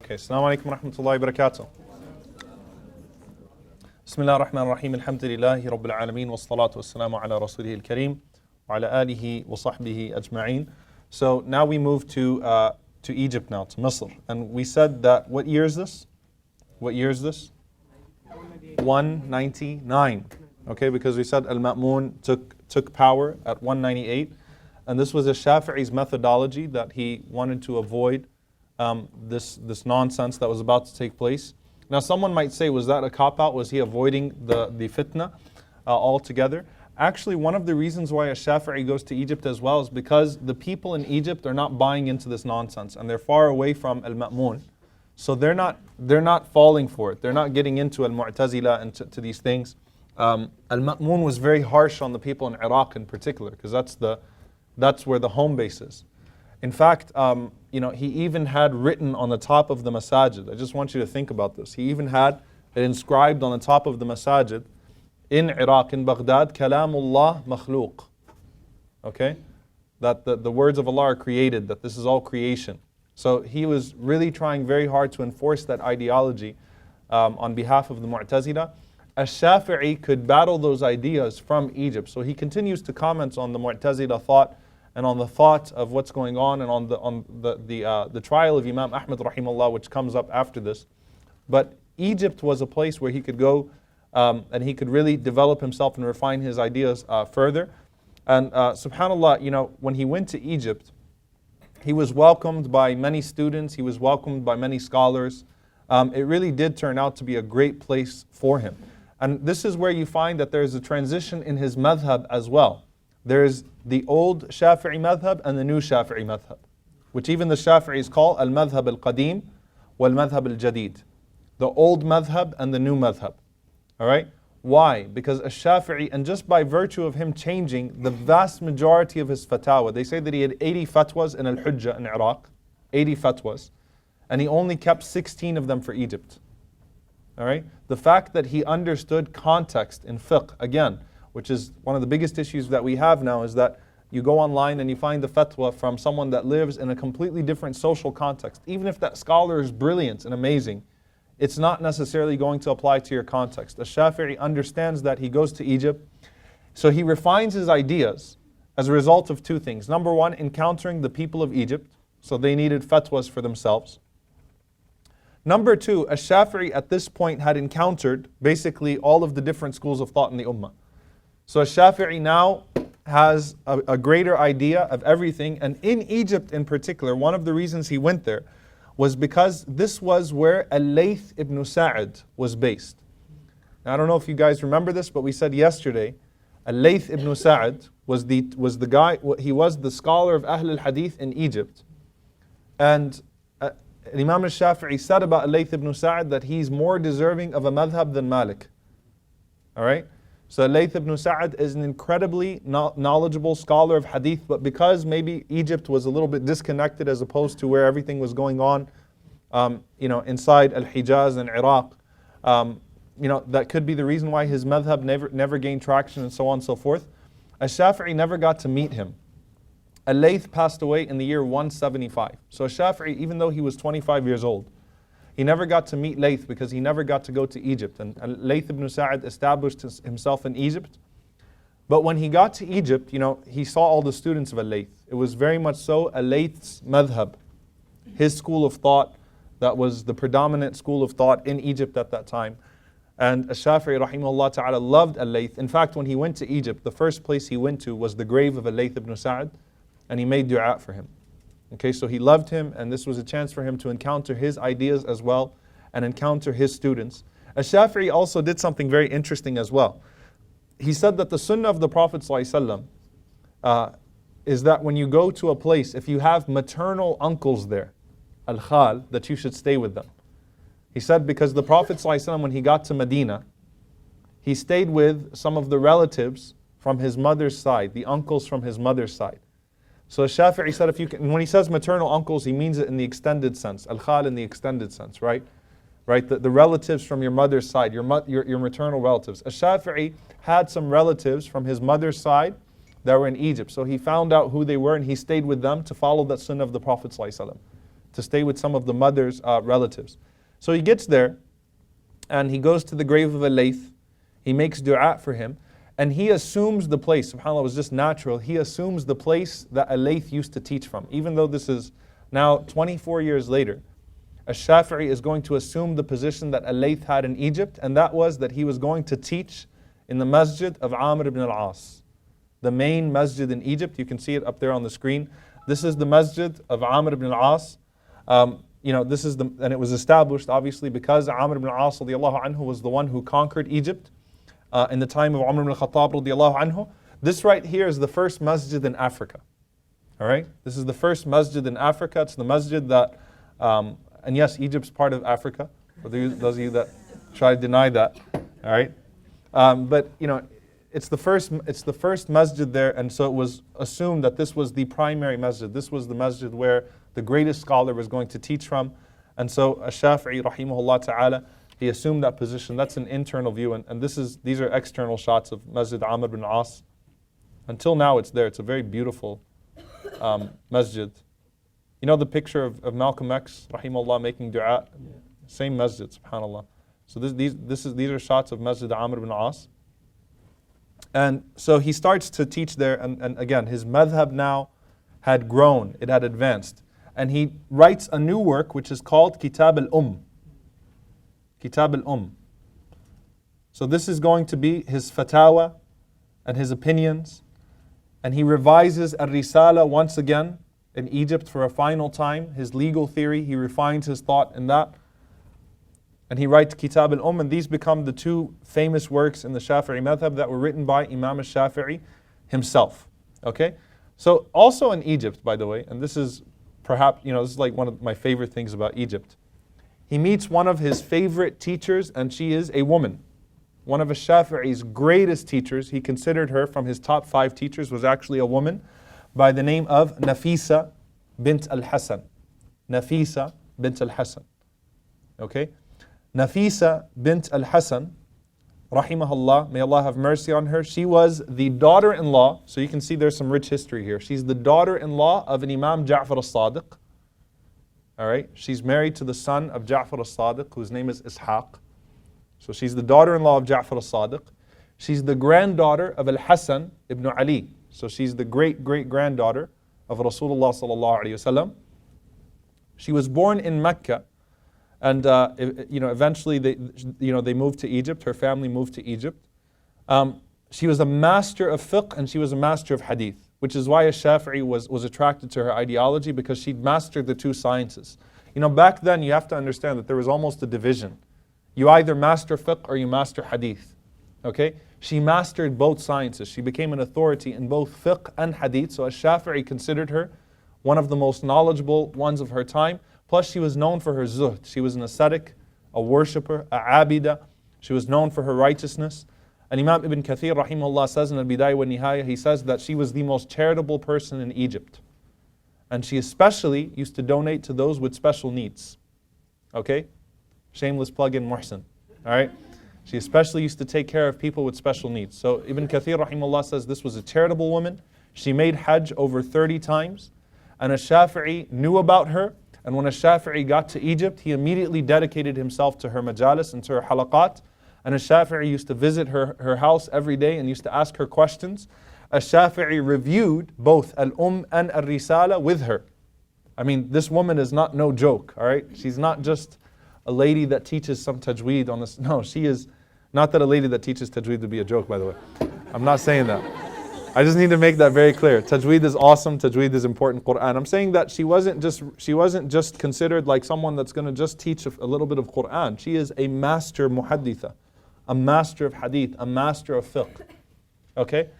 A: Okay, Assalamu alaikum wa rahmatullahi wa barakatuh. Bismillah ar-Rahman ar-Rahim, alhamdulillahi rabbil alameen, wa salatu wa salamu ala rasulihi al-kareem, wa ala alihi wa sahbihi ajma'een. So now we move to Egypt now, to Misr. And we said that, what year is this? What year is this? 199. Okay, because we said Al-Ma'mun took power at 198. And this was a Shafi'i's methodology that he wanted to avoid this nonsense that was about to take place. Now someone might say, was that a cop-out? Was he avoiding the fitna altogether? Actually, one of the reasons why a Shafi'i goes to Egypt as well is because the people in Egypt are not buying into this nonsense and they're far away from Al-Ma'mun. So they're not falling for it. They're not getting into Al-Mu'tazila and to these things. Al-Ma'mun was very harsh on the people in Iraq in particular, because that's where the home base is. In fact, he even had written on the top of the masajid. I just want you to think about this. He even had it inscribed on the top of the masajid in Iraq, in Baghdad, Kalamullah makhluq. Okay? That the words of Allah are created, that this is all creation. So he was really trying very hard to enforce that ideology on behalf of the Mu'tazila. Ash-Shafi'i could battle those ideas from Egypt. So he continues to comment on the Mu'tazila thought and on the thought of what's going on and on the trial of Imam Ahmad rahimahullah, which comes up after this. But Egypt was a place where he could go and he could really develop himself and refine his ideas further. And subhanAllah, when he went to Egypt, he was welcomed by many students, he was welcomed by many scholars. It really did turn out to be a great place for him. And this is where you find that there's a transition in his madhab as well. There's the old Shafi'i madhab and the new Shafi'i madhab, which even the Shafi'is call al-madhab al-qadim wal-madhab al-jadid. The old madhab and the new madhab. Alright? Why? Because Ash-Shafi'i, and just by virtue of him changing the vast majority of his fatwa, they say that he had 80 fatwas in Al-Hujjah in Iraq, 80 fatwas, and he only kept 16 of them for Egypt. Alright? The fact that he understood context in fiqh, again, which is one of the biggest issues that we have now, is that you go online and you find the fatwa from someone that lives in a completely different social context. Even if that scholar is brilliant and amazing, it's not necessarily going to apply to your context. The Shafi'i understands that. He goes to Egypt. So he refines his ideas as a result of two things. Number one, encountering the people of Egypt. So they needed fatwas for themselves. Number two, Ash-Shafi'i at this point had encountered basically all of the different schools of thought in the Ummah. So Ash-Shafi'i now has a greater idea of everything. And in Egypt in particular, one of the reasons he went there was because this was where Al-Layth ibn Sa'd was based. Now, I don't know if you guys remember this, but we said yesterday, Al-Layth ibn Sa'd was the guy, he was the scholar of Ahl al-Hadith in Egypt. And Imam al-Shafi'i said about Al-Layth ibn Sa'd that he's more deserving of a madhab than Malik. Alright? So Al-Layth ibn Sa'd is an incredibly knowledgeable scholar of hadith, but because maybe Egypt was a little bit disconnected as opposed to where everything was going on, inside Al-Hijaz and Iraq, that could be the reason why his madhab never gained traction and so on and so forth. Ash-Shafi'i never got to meet him. Al-Layth passed away in the year 175. So Ash-Shafi'i, even though he was 25 years old, he never got to meet Layth because he never got to go to Egypt. And Layth ibn Sa'd established himself in Egypt. But when he got to Egypt, he saw all the students of Al-Layth. It was very much so Al-Layth's madhab, his school of thought, that was the predominant school of thought in Egypt at that time. And Ash-Shafi'i rahimahullah ta'ala loved Al-Layth. In fact, when he went to Egypt, the first place he went to was the grave of Al-Layth ibn Sa'd, and he made du'a for him. Okay, so he loved him, and this was a chance for him to encounter his ideas as well, and encounter his students. Ash-Shafi'i also did something very interesting as well. He said that the sunnah of the Prophet ﷺ is that when you go to a place, if you have maternal uncles there, al-khal, that you should stay with them. He said because the Prophet ﷺ, when he got to Medina, he stayed with some of the relatives from his mother's side, the uncles from his mother's side. So Shafi'i said, if you can, when he says maternal uncles, he means it in the extended sense, al-khal in the extended sense, right? The relatives from your mother's side, your maternal relatives. Shafi'i had some relatives from his mother's side that were in Egypt. So he found out who they were and he stayed with them to follow that sunnah of the Prophet ﷺ. to stay with some of the mother's relatives. So he gets there, and he goes to the grave of Al-Layth. He makes dua for him, and he assumes the place. SubhanAllah, it was just natural. He assumes the place that Al-Layth used to teach from. Even though this is now 24 years later, Shafi'i is going to assume the position that Al-Layth had in Egypt, and that was that he was going to teach in the masjid of Amr ibn al-As, the main masjid in Egypt. You can see it up there on the screen. This is the masjid of Amr ibn al-As. This is and it was established obviously because Amr ibn al-As radiallahu anhu was the one who conquered Egypt in the time of Umar ibn al-Khattab radiallahu anhu. This right here is the first masjid in Africa. All right, this is the first masjid in Africa. It's the masjid that, and yes, Egypt's part of Africa. For those of you that try to deny that, all right. But it's the first masjid there, and so it was assumed that this was the primary masjid. This was the masjid where the greatest scholar was going to teach from. And so Shafi'i rahimahullah ta'ala, he assumed that position. That's an internal view, and these are external shots of Masjid Amr ibn As. Until now it's there. It's a very beautiful masjid. You know the picture of Malcolm X rahimahullah making dua? Same masjid, subhanallah. So these are shots of Masjid Amr ibn As. And so he starts to teach there, and again, his madhab now had grown, it had advanced. And he writes a new work which is called Kitab al-Umm. Kitab al-Umm. So this is going to be his fatawa and his opinions. And he revises al-Risala once again in Egypt for a final time. His legal theory, he refines his thought in that. And he writes Kitab al-Umm, and these become the two famous works in the Shafi'i madhab that were written by Imam al-Shafi'i himself. Okay? So also in Egypt, by the way, and this is perhaps, this is like one of my favorite things about Egypt. He meets one of his favorite teachers, and she is a woman. One of al-Shafi'i's greatest teachers, he considered her from his top 5 teachers, was actually a woman by the name of Nafisa bint al-Hasan. Nafisa bint al-Hasan. Okay? Nafisa bint al-Hasan, rahimahullah, may Allah have mercy on her. She was the daughter-in-law, so you can see there's some rich history here. She's the daughter-in-law of an Imam Ja'far al-Sadiq. All right, she's married to the son of Ja'far al-Sadiq, whose name is Ishaq. So she's the daughter-in-law of Ja'far al-Sadiq. She's the granddaughter of Al-Hasan ibn Ali. So she's the great-great-granddaughter of Rasulullah sallallahu alaihi wasallam. She was born in Mecca. And eventually they moved to Egypt. Her family moved to Egypt. She was a master of fiqh and she was a master of hadith, which is why Shafi'i was attracted to her ideology, because she'd mastered the two sciences. Back then you have to understand that there was almost a division. You either master fiqh or you master hadith. Okay? She mastered both sciences. She became an authority in both fiqh and hadith. So Shafi'i considered her one of the most knowledgeable ones of her time. Plus, she was known for her zuhd. She was an ascetic, a worshipper, a abida. She was known for her righteousness. And Imam Ibn Kathir, rahimahullah, says in Al-Bidayah wa Nihaya, he says that she was the most charitable person in Egypt. And she especially used to donate to those with special needs. Okay? Shameless plug-in Muhsin. All right? She especially used to take care of people with special needs. So Ibn Kathir, rahimahullah, says this was a charitable woman. She made Hajj over 30 times. And Shafi'i knew about her. And when Shafi'i got to Egypt, he immediately dedicated himself to her majalis and to her halaqat. And Shafi'i used to visit her house every day and used to ask her questions. Shafi'i reviewed both al-Umm and al-Risala with her. I mean, this woman is no joke, all right? She's not just a lady that teaches some tajweed on this. No, she is, not that a lady that teaches tajweed would be a joke, by the way. I'm not saying that. I just need to make that very clear. Tajweed is awesome. Tajweed is important. Quran. I'm saying that she wasn't just considered like someone that's going to just teach a little bit of Quran. She is a master muhadditha, a master of hadith, a master of fiqh. Okay,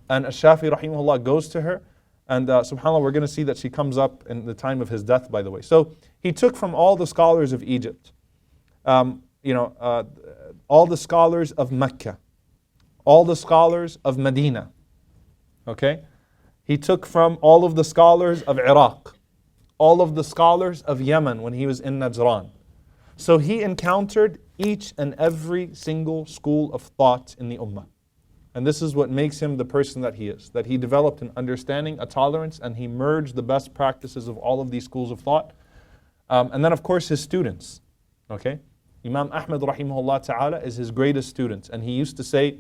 A: and Shafi rahimahullah goes to her, and subhanallah, we're going to see that she comes up in the time of his death. By the way, so he took from all the scholars of Egypt, all the scholars of Mecca, all the scholars of Medina. Okay? He took from all of the scholars of Iraq, all of the scholars of Yemen when he was in Najran. So he encountered each and every single school of thought in the Ummah. And this is what makes him the person that he is. That he developed an understanding, a tolerance, and he merged the best practices of all of these schools of thought. And then of course his students. Okay? Imam Ahmad rahimahullah ta'ala is his greatest student. And he used to say,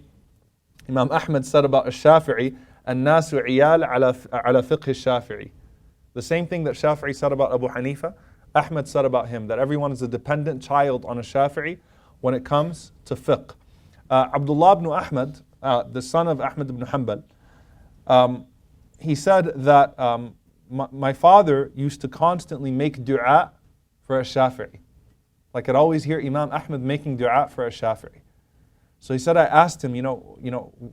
A: Imam Ahmad said about Shafi'i, الناس عيال على فقه الشافعي. The same thing that Shafi'i said about Abu Hanifa, Ahmad said about him, that everyone is a dependent child on a Shafi'i when it comes to fiqh. Abdullah ibn Ahmad, the son of Ahmad ibn Hanbal, he said that my father used to constantly make dua for a Shafi'i. Like I'd always hear Imam Ahmad making dua for a Shafi'i. So he said, I asked him,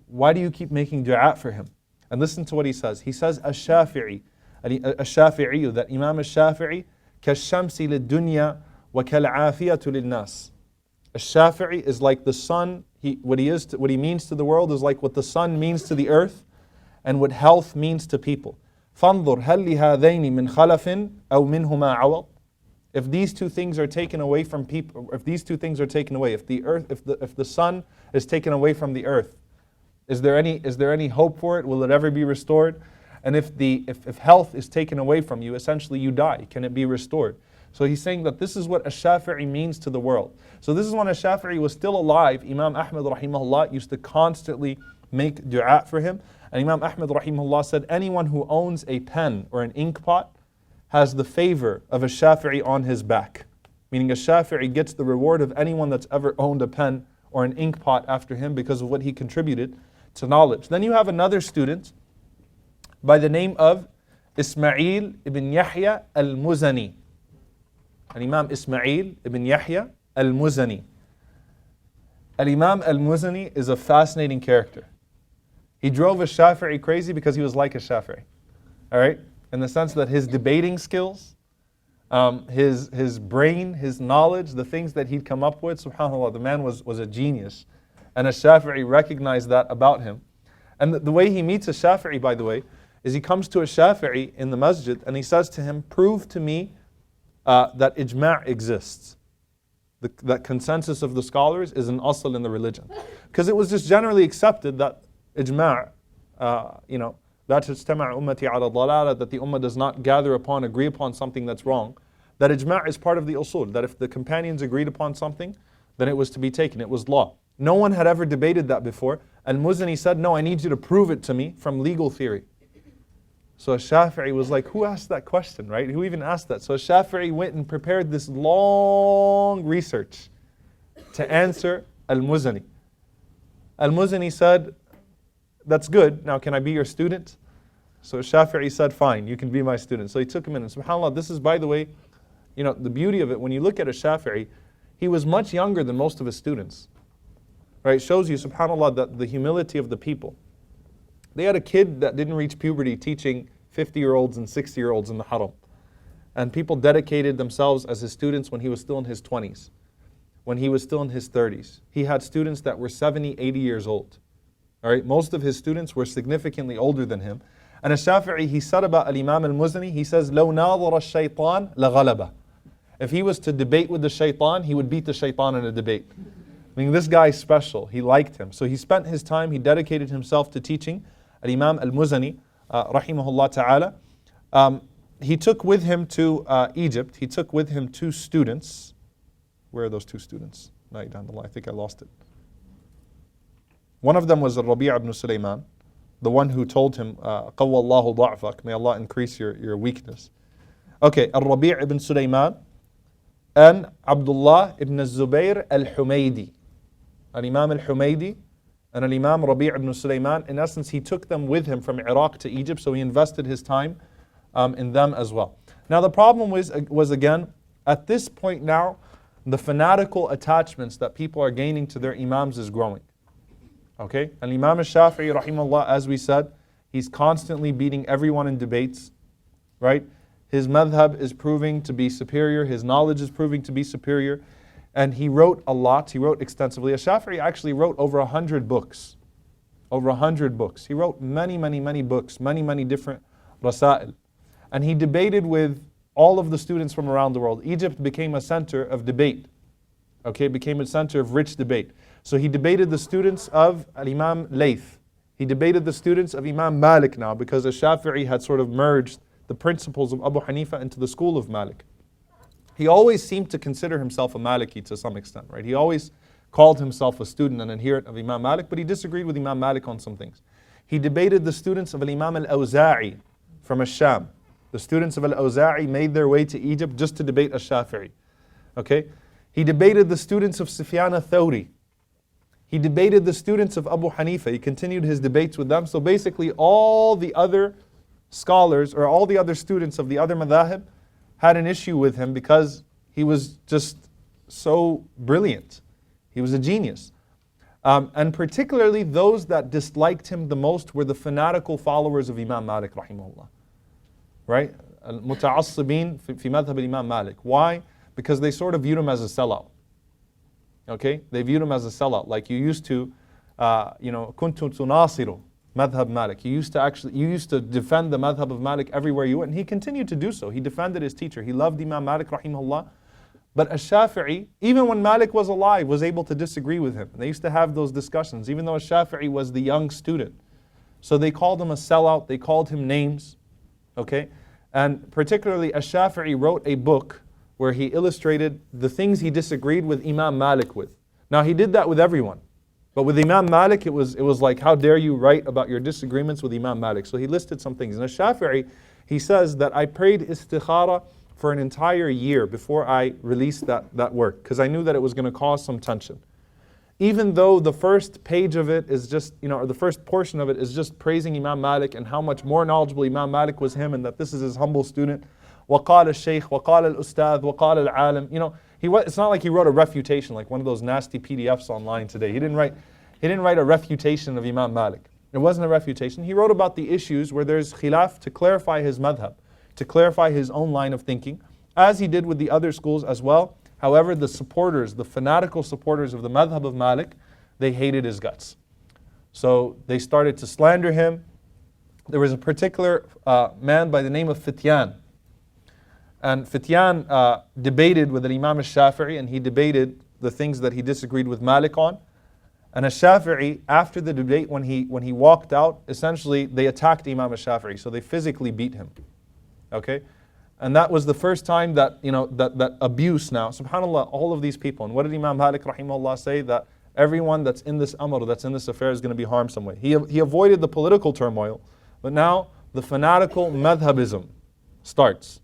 A: why do you keep making dua for him? And listen to what he says. He says, Ash-Shafi'i, that Imam Ash-Shafi'i, كَالشَّمْسِ لِلدُّنْيَا وَكَالْعَافِيَةُ لِلنَّاسِ. Ash-Shafi'i is like the sun. What he means to the world is like what the sun means to the earth and what health means to people. فَانظُرْ هَلْ لِهَذَيْنِ مِنْ خَلَفٍ أَوْ مِنْهُمَا عَوَضٍ. If these two things are taken away from people, if the sun is taken away from the earth, is there any hope for it? Will it ever be restored? And if health is taken away from you, essentially you die. Can it be restored? So he's saying that this is what Ash-Shafi'i means to the world. So this is when Ash-Shafi'i was still alive. Imam Ahmad rahimahullah used to constantly make dua for him. And Imam Ahmad rahimahullah said, anyone who owns a pen or an ink pot has the favor of a Shafi'i on his back. Meaning a Shafi'i gets the reward of anyone that's ever owned a pen or an ink pot after him because of what he contributed to knowledge. Then you have another student by the name of Ismail ibn Yahya al-Muzani. And Imam Ismail ibn Yahya al-Muzani. Al-Imam al-Muzani is a fascinating character. He drove a Shafi'i crazy because he was like a Shafi'i. Alright? In the sense that his debating skills, his brain, his knowledge, the things that he'd come up with, subhanAllah, the man was a genius. And a Shafi'i recognized that about him. And the way he meets a Shafi'i, by the way, is he comes to a Shafi'i in the masjid and he says to him, prove to me that ijma' exists. That consensus of the scholars is an asl in the religion. Because it was just generally accepted that ijma', لا تجتمع أمتي على ضلالة, that the ummah does not agree upon something that's wrong. That ijma' is part of the usul, that if the companions agreed upon something, then it was to be taken, it was law. No one had ever debated that before. Al-Muzani said, no, I need you to prove it to me from legal theory. So Shafi'i was like, who asked that question, right? Who even asked that? So Shafi'i went and prepared this long research to answer Al-Muzani. Al-Muzani said, that's good, now can I be your student? So Shafi'i said, fine, you can be my student. So he took him in, and subhanAllah, this is, by the way, the beauty of it, when you look at a Shafi'i, he was much younger than most of his students. Right? It shows you, subhanAllah, that the humility of the people. They had a kid that didn't reach puberty teaching 50-year-olds and 60-year-olds in the haram. And people dedicated themselves as his students when he was still in his 20s, when he was still in his 30s. He had students that were 70, 80 years old. All right? Most of his students were significantly older than him. And Shafi'i, he said about Al-Imam Al-Muzani, he says, لَوْ نَاظَرَ الشَّيْطَانِ لَغَلَبَهُ. If he was to debate with the shaitan, he would beat the shaitan in a debate. I mean, this guy's special. He liked him. So he spent his time, he dedicated himself to teaching Al-Imam Al-Muzani, rahimahullah ta'ala. He took with him to Egypt, he took with him two students. Where are those two students? Right down the line, I think I lost it. One of them was Rabi' ibn Suleiman, the one who told him, قَوَّ اللَّهُ ضَعْفَكَ, may Allah increase your weakness. Okay, Rabi' ibn Suleiman and Abdullah ibn Zubayr al-Humaydi. Al-Imam al-Humaydi and Al-Imam Rabi' ibn Suleiman, in essence, he took them with him from Iraq to Egypt, so he invested his time in them as well. Now the problem was again, at this point now, the fanatical attachments that people are gaining to their imams is growing. Okay? And Imam al-Shafi'i, rahimahullah, as we said, he's constantly beating everyone in debates, right? His madhab is proving to be superior, his knowledge is proving to be superior, and he wrote a lot, he wrote extensively. Al-Shafi'i actually wrote over 100 books. Over 100 books. He wrote many, many, many books, many different rasail. And he debated with all of the students from around the world. Egypt became a center of debate. Okay, it became a center of rich debate. So he debated the students of Imam Layth. He debated the students of Imam Malik now, because Al-Shafi'i had sort of merged the principles of Abu Hanifa into the school of Malik. he always seemed to consider himself a Maliki to some extent, right? He always called himself a student and adherent of Imam Malik, but he disagreed with Imam Malik on some things. He debated the students of Imam al-Awza'i from Ash-Sham. The students of al-Awza'i made their way to Egypt just to debate Ash-Shafi'i. Okay? He debated the students of Sufyan al-Thawri. He debated the students of Abu Hanifa. He continued his debates with them. So basically all the other scholars or all the other students of the other madhahib had an issue with him because he was just so brilliant. He was a genius. And particularly those that disliked him the most were the fanatical followers of Imam Malik rahimahullah. Right? Al-Muta'assibin fi madhab Imam Malik. Why? Because they sort of viewed him as a sellout. Okay? They viewed him as a sellout. Like you used to, kuntu tunasiru madhab Malik. You used to defend the madhab of Malik everywhere you went. And he continued to do so. He defended his teacher. He loved Imam Malik rahimahullah. But Ash-Shafi'i, even when Malik was alive, was able to disagree with him. They used to have those discussions, even though Ash-Shafi'i was the young student. So they called him a sellout. They called him names. Okay? And particularly Ash-Shafi'i wrote a book where he illustrated the things he disagreed with Imam Malik with. Now he did that with everyone. But with Imam Malik, it was like, how dare you write about your disagreements with Imam Malik? So he listed some things. And Ash-Shafi'i, he says that I prayed istikhara for an entire year before I released that work, because I knew that it was going to cause some tension. Even though the first page of it is just, or the first portion of it is just praising Imam Malik and how much more knowledgeable Imam Malik was him and that this is his humble student. وَقَالَ الشَّيْخ وَقَالَ الْأُسْتَاذ وَقَالَ الْعَالِمِ. It's not like he wrote a refutation like one of those nasty PDFs online today. He didn't write a refutation of Imam Malik. It wasn't a refutation. He wrote about the issues where there's khilaf to clarify his madhab, to clarify his own line of thinking, as he did with the other schools as well. However, the fanatical supporters of the madhab of Malik, they hated his guts. So they started to slander him. There was a particular man by the name of Fityan. And Fityan debated with Imam al-Shafi'i, and he debated the things that he disagreed with Malik on. And al-Shafi'i, after the debate, when he walked out, essentially they attacked Imam al-Shafi'i, so they physically beat him. Okay? And that was the first time that, that abuse now, subhanAllah, all of these people. And what did Imam Malik rahimahullah say? That everyone that's in this amr, that's in this affair is going to be harmed some way. He avoided the political turmoil, but now the fanatical madhabism starts.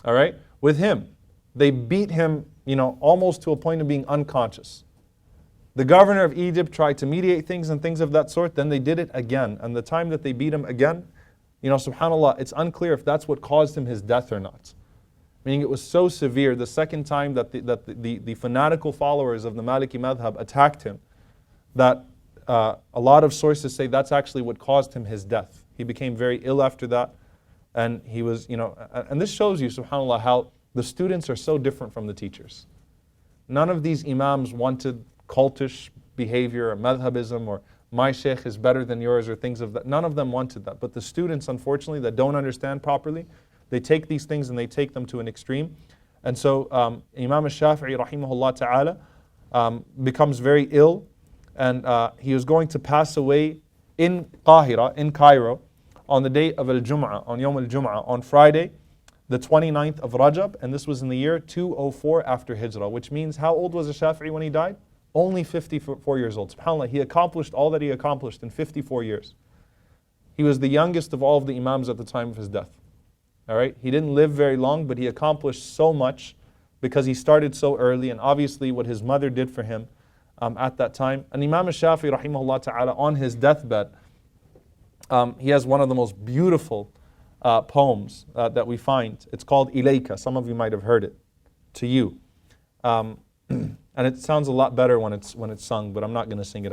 A: All right? With him. They beat him, almost to a point of being unconscious. The governor of Egypt tried to mediate things and things of that sort, then they did it again. And the time that they beat him again, subhanAllah, it's unclear if that's what caused him his death or not. Meaning it was so severe the second time that the fanatical followers of the Maliki madhab attacked him, that a lot of sources say that's actually what caused him his death. He became very ill after that. And he was, and this shows you, subhanAllah, how the students are so different from the teachers. None of these imams wanted cultish behavior or madhabism or my sheikh is better than yours or things of that. None of them wanted that. But the students, unfortunately, that don't understand properly, they take these things and they take them to an extreme. And so Imam al-Shafi'i, rahimahullah ta'ala, becomes very ill, and he was going to pass away in Qahira, in Cairo, on the day of Al-Jum'ah, on Yawm Al-Jum'ah, on Friday, the 29th of Rajab, and this was in the year 204 after Hijrah, which means how old was al-Shafi'i when he died? Only 54 years old. SubhanAllah, he accomplished all that he accomplished in 54 years. He was the youngest of all of the Imams at the time of his death. All right? He didn't live very long, but he accomplished so much because he started so early, and obviously what his mother did for him at that time. And Imam al-Shafi'i, rahimahullah ta'ala, on his deathbed, he has one of the most beautiful poems that we find. It's called Ilayka. Some of you might have heard it. To you. And it sounds a lot better when it's sung, but I'm not going to sing it.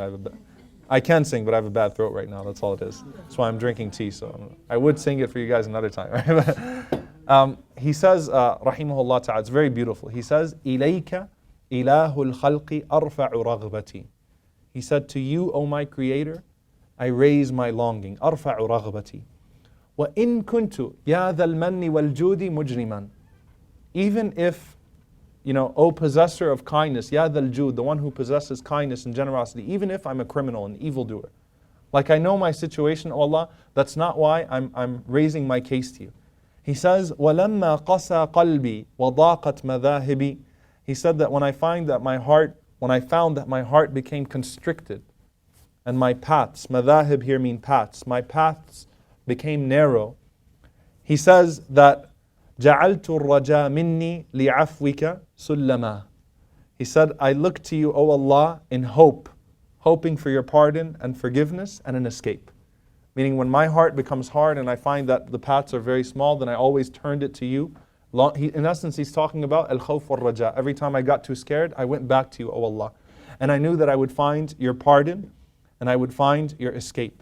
A: I can sing, but I have a bad throat right now. That's all it is. That's why I'm drinking tea. So I would sing it for you guys another time. Right? He says, rahimahullah ta'ala, it's very beautiful. He says, Ilayka ilahul khalqi arfa'u raghbati. He said, to you, O my Creator, I raise my longing. أرفع رغبتي. وإن كنت يا ذا المن والجود مجرما. Even if, O possessor of kindness, Ya dhal Jud, the one who possesses kindness and generosity, even if I'm a criminal, an evildoer. Like I know my situation, O Allah, that's not why I'm raising my case to you. He says, وَلَمَّا قَسَى قَلْبِي وَضَاقَتْ مَذَاهِبِي. He said that when I found that my heart became constricted and my paths, madahib here mean paths, my paths became narrow. He says that جَعَلْتُ الرَّجَى مِنِّي لِعَفْوِكَ سُلَّمًا. He said, I look to you, O Allah, in hope, hoping for your pardon and forgiveness and an escape. Meaning when my heart becomes hard and I find that the paths are very small, then I always turned it to you. In essence, he's talking about al-khawf wal-raja. Every time I got too scared, I went back to you, O Allah. And I knew that I would find your pardon and I would find your escape.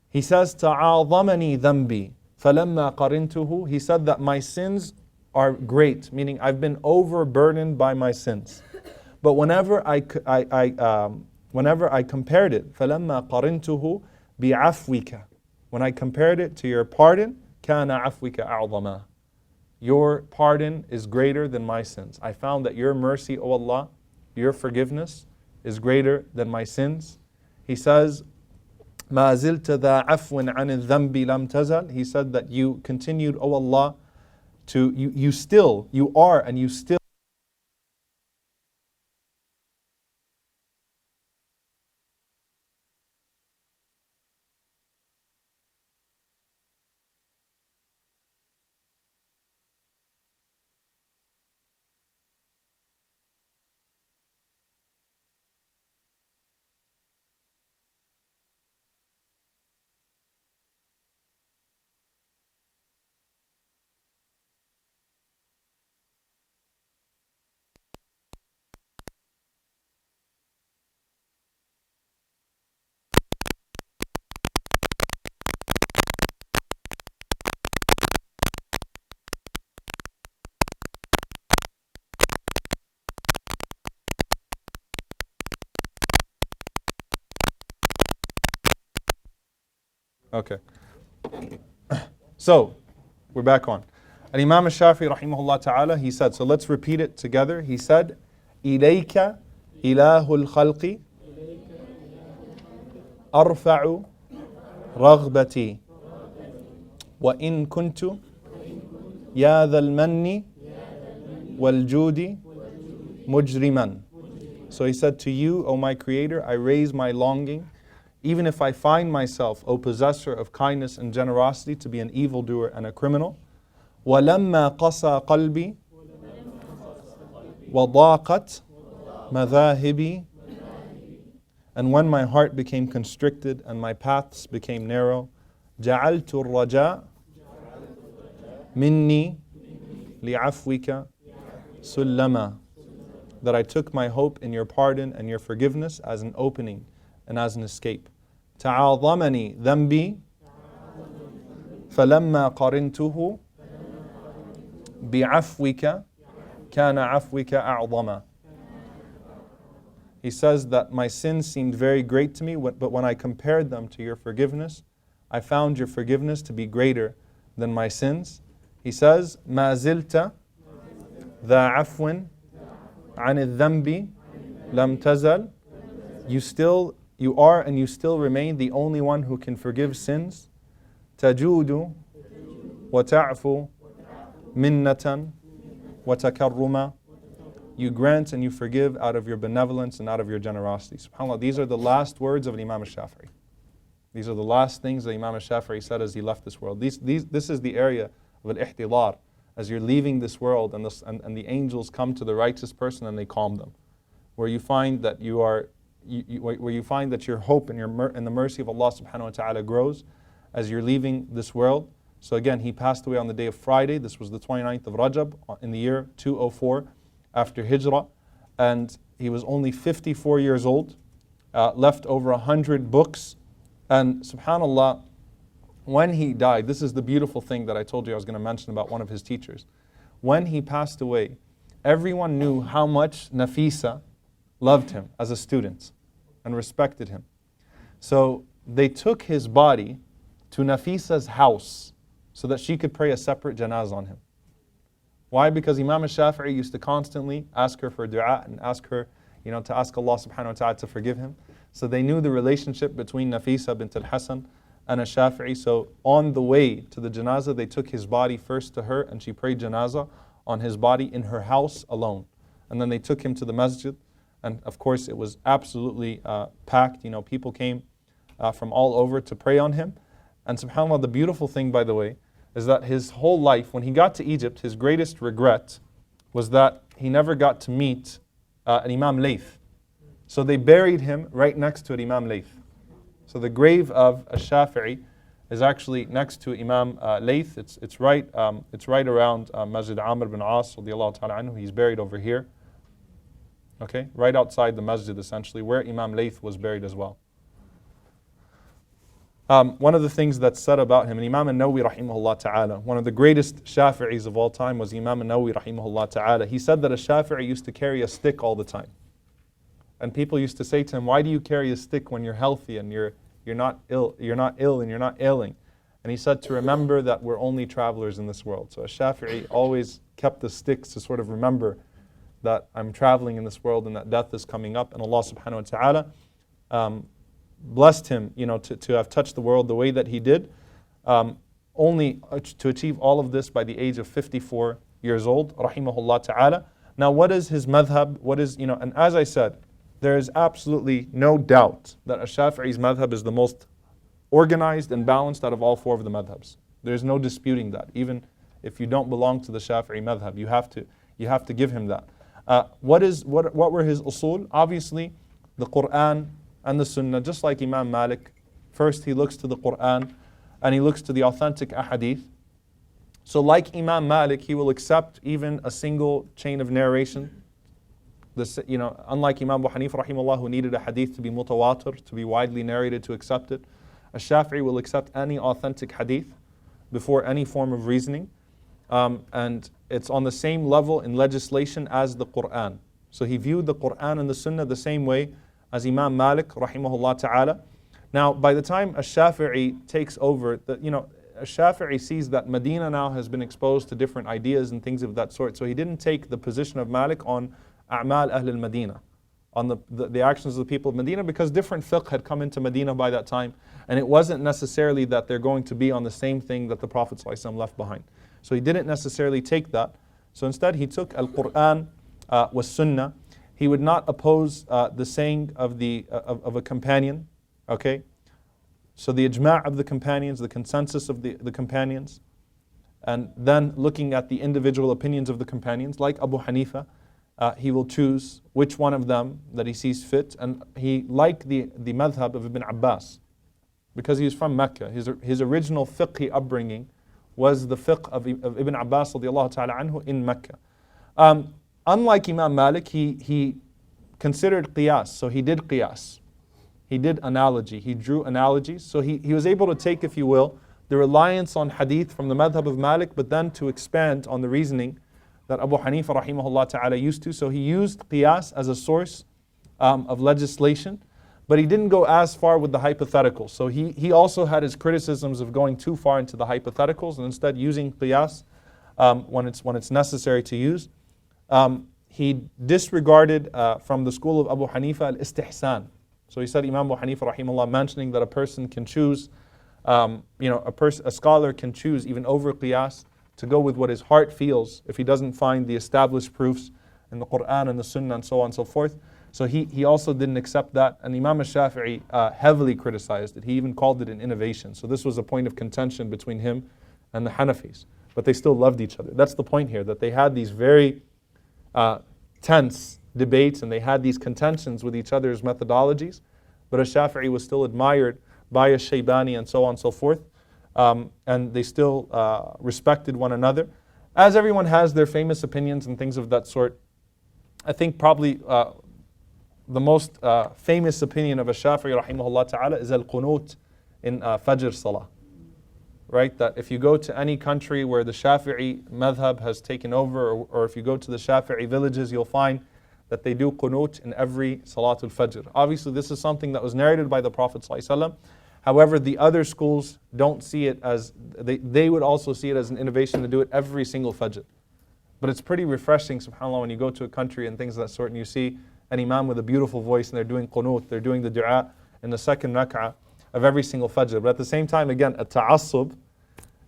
A: He says, تَعَاظَمَنِي ذَنْبِي فَلَمَّا قَرِنْتُهُ. He said that my sins are great, meaning I've been overburdened by my sins. But whenever I compared it, فَلَمَّا قَرِنْتُهُ بِعَفْوِكَ. When I compared it to your pardon, كَانَ عَفْوِكَ أَعْظَمًا. Your pardon is greater than my sins. I found that your mercy, O Allah, your forgiveness is greater than my sins. He says, مَا زِلْتَ ذَا عَفْوٍ عَنِ الذَّنْبِ لَمْ تَزَلْ. He said that you continued, O Allah, you are and you still Okay. So, we're back on. And Imam Shafi rahimahullah ta'ala, he said, so let's repeat it together. He said, إِلَيْكَ إِلَهُ الْخَلْقِ أَرْفَعُ رَغْبَتِي وَإِن كُنْتُ يَا ذَا الْمَنِّ وَالْجُودِ مُجْرِمًا. So he said, to you, O my Creator, I raise my longing, even if I find myself, O possessor of kindness and generosity, to be an evildoer and a criminal. وَلَمَّا قَسَى قَلْبِي وَضَاقَتْ مَذَاهِبِي. And when my heart became constricted and my paths became narrow, جَعَلْتُ الرَّجَاءَ مِنِّي لِعَفْوِكَ سُلَّمًا. That I took my hope in your pardon and your forgiveness as an opening and as an escape. تعاظمني ذنبي فلما قرنته بعفوك كان عفوك أعظما. He says that my sins seemed very great to me, but when I compared them to your forgiveness, I found your forgiveness to be greater than my sins. He says, ما زلت ذا عفو عن الذنب لم تزل. You are and you still remain the only one who can forgive sins. تجود وتعفو منة وتكرما. You grant and you forgive out of your benevolence and out of your generosity. SubhanAllah, these are the last words of Imam Shafi. These are the last things that Imam Shafi said as he left this world. This is the area of al-ihtidar. As you're leaving this world and the angels come to the righteous person and they calm them. Where you find that where you find that your hope and the mercy of Allah subhanahu wa ta'ala grows as you're leaving this world. So again, he passed away on the day of Friday. This was the 29th of Rajab in the year 204 after Hijrah. And he was only 54 years old, left over 100 books. And subhanAllah, when he died, this is the beautiful thing that I told you I was going to mention about one of his teachers. When he passed away, everyone knew how much Nafisa loved him as a student and respected him. So they took his body to Nafisa's house so that she could pray a separate janazah on him. Why? Because Imam Shafi'i used to constantly ask her for dua and ask her, to ask Allah subhanahu wa ta'ala to forgive him. So they knew the relationship between Nafisa bint al-Hasan and a Shafi'i. So on the way to the janazah, they took his body first to her, and she prayed janazah on his body in her house alone. And then they took him to the masjid, and of course it was absolutely packed. You know, people came from all over to pray on him. And subhanAllah, the beautiful thing, by the way, is that his whole life, when he got to Egypt, his greatest regret was that he never got to meet an Imam Layth. So they buried him right next to an Imam Layth. So the grave of a Shafi'i is actually next to Imam Layth. It's right around Masjid Amr bin As radiallahu ta'ala anhu. He's buried over here. Okay, right outside the masjid essentially, where Imam Layth was buried as well. One of the things that's said about him, and Imam al-Nawawi rahimahullah ta'ala, one of the greatest Shafi'is of all time was Imam al-Nawawi rahimahullah ta'ala. He said that a Shafi'i used to carry a stick all the time. And people used to say to him, why do you carry a stick when you're healthy and you're not ill and you're not ailing? And he said to remember that we're only travelers in this world. So a Shafi'i always kept the sticks to sort of remember that I'm traveling in this world and that death is coming up. And Allah subhanahu wa ta'ala blessed him, to have touched the world the way that he did, only to achieve all of this by the age of 54 years old, rahimahullah ta'ala. Now what is his madhab? And as I said, there is absolutely no doubt that a Shafi'i's madhab is the most organized and balanced out of all four of the madhabs. There's no disputing that. Even if you don't belong to the Shafi'i madhab, you have to give him that. What were his usul? Obviously, the Quran and the Sunnah, just like Imam Malik. First he looks to the Quran and he looks to the authentic ahadith. So like Imam Malik, he will accept even a single chain of narration. Unlike Imam Abu Hanifa rahimahullah, who needed a hadith to be mutawatir, to be widely narrated to accept it, a Shafi'i will accept any authentic hadith before any form of reasoning. And it's on the same level in legislation as the Quran. So he viewed the Quran and the Sunnah the same way as Imam Malik rahimahullah ta'ala. Now, by the time a Shafi'i takes over, a Shafi'i sees that Medina now has been exposed to different ideas and things of that sort. So he didn't take the position of Malik on A'mal Ahl al-Madina, on the actions of the people of Medina, because different fiqh had come into Medina by that time. And it wasn't necessarily that they're going to be on the same thing that the Prophet ﷺ left behind. So he didn't necessarily take that. So instead he took Al-Quran was Sunnah. He would not oppose the saying of a companion. Okay, so the ijma' of the companions, the consensus of the companions, and then looking at the individual opinions of the companions, like Abu Hanifa, he will choose which one of them that he sees fit. And he liked the madhab of Ibn Abbas because he was from Mecca. His original fiqhi upbringing was the fiqh of Ibn Abbas radiallahu ta'ala anhu in Mecca. Unlike Imam Malik, he considered qiyas, so he did qiyas. He did analogy, he drew analogies. So he was able to take, if you will, the reliance on hadith from the madhab of Malik, but then to expand on the reasoning that Abu Hanifa rahimahullah ta'ala used to. So he used qiyas as a source of legislation, but he didn't go as far with the hypotheticals. So he also had his criticisms of going too far into the hypotheticals and instead using qiyas when it's necessary to use. He disregarded from the school of Abu Hanifa al-istihsan. So he said Imam Abu Hanifa rahimahullah mentioning that a person can choose, a scholar can choose even over qiyas to go with what his heart feels if he doesn't find the established proofs in the Quran and the Sunnah and so on and so forth. So he also didn't accept that. And Imam al-Shafi'i heavily criticized it. He even called it an innovation. So this was a point of contention between him and the Hanafis. But they still loved each other. That's the point here, that they had these very tense debates and they had these contentions with each other's methodologies. But al-Shafi'i was still admired by al-Shaybani and so on and so forth. And they still respected one another. As everyone has their famous opinions and things of that sort, I think probably the most famous opinion of al-Shafi'i rahimahullah ta'ala is al-Qunut in Fajr Salah. Right? That if you go to any country where the Shafi'i madhab has taken over, or if you go to the Shafi'i villages, you'll find that they do qunut in every Salatul Fajr. Obviously, this is something that was narrated by the Prophet ﷺ. However, the other schools don't see it as, they would also see it as an innovation to do it every single Fajr. But it's pretty refreshing, subhanAllah, when you go to a country and things of that sort, and you see an imam with a beautiful voice and they're doing qunut, they're doing the dua in the second rak'ah of every single Fajr. But at the same time, again, a ta'assub,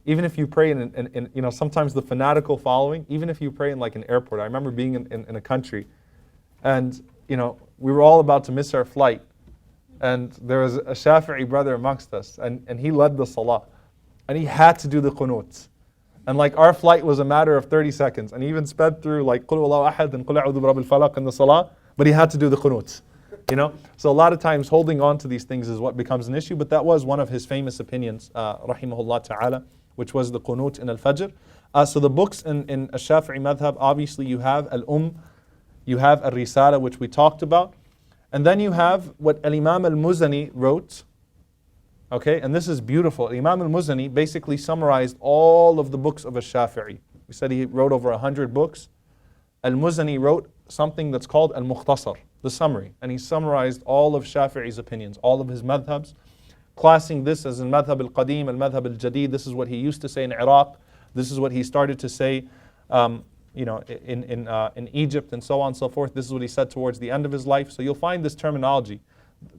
A: even if you pray in sometimes the fanatical following, even if you pray in like an airport. I remember being in a country, and we were all about to miss our flight, and there was a Shafi'i brother amongst us, and he led the salah, and he had to do the qunut. And like our flight was a matter of 30 seconds, and he even sped through like Qul Huwallahu Ahad and Qul A'udhu Birabbil Falaq in the salah, but he had to do the qunut. So a lot of times holding on to these things is what becomes an issue, but that was one of his famous opinions, rahimahullah ta'ala, which was the qunut in al-Fajr. So the books in al-Shafi'i madhab, obviously you have you have al-Risala, which we talked about, and then you have what al-Imam al-Muzani wrote. Okay, and this is beautiful. Imam al-Muzani basically summarized all of the books of al-Shafi'i. We said he wrote over 100 books. Al-Muzani wrote something that's called al-Mukhtasar, the summary, and he summarized all of Shafi'i's opinions, all of his madhabs, classing this as al-Madhab al-Qadim, al-Madhab al-Jadid. This is what he used to say in Iraq. This is what he started to say in Egypt, and so on and so forth. This is what he said towards the end of his life. So you'll find this terminology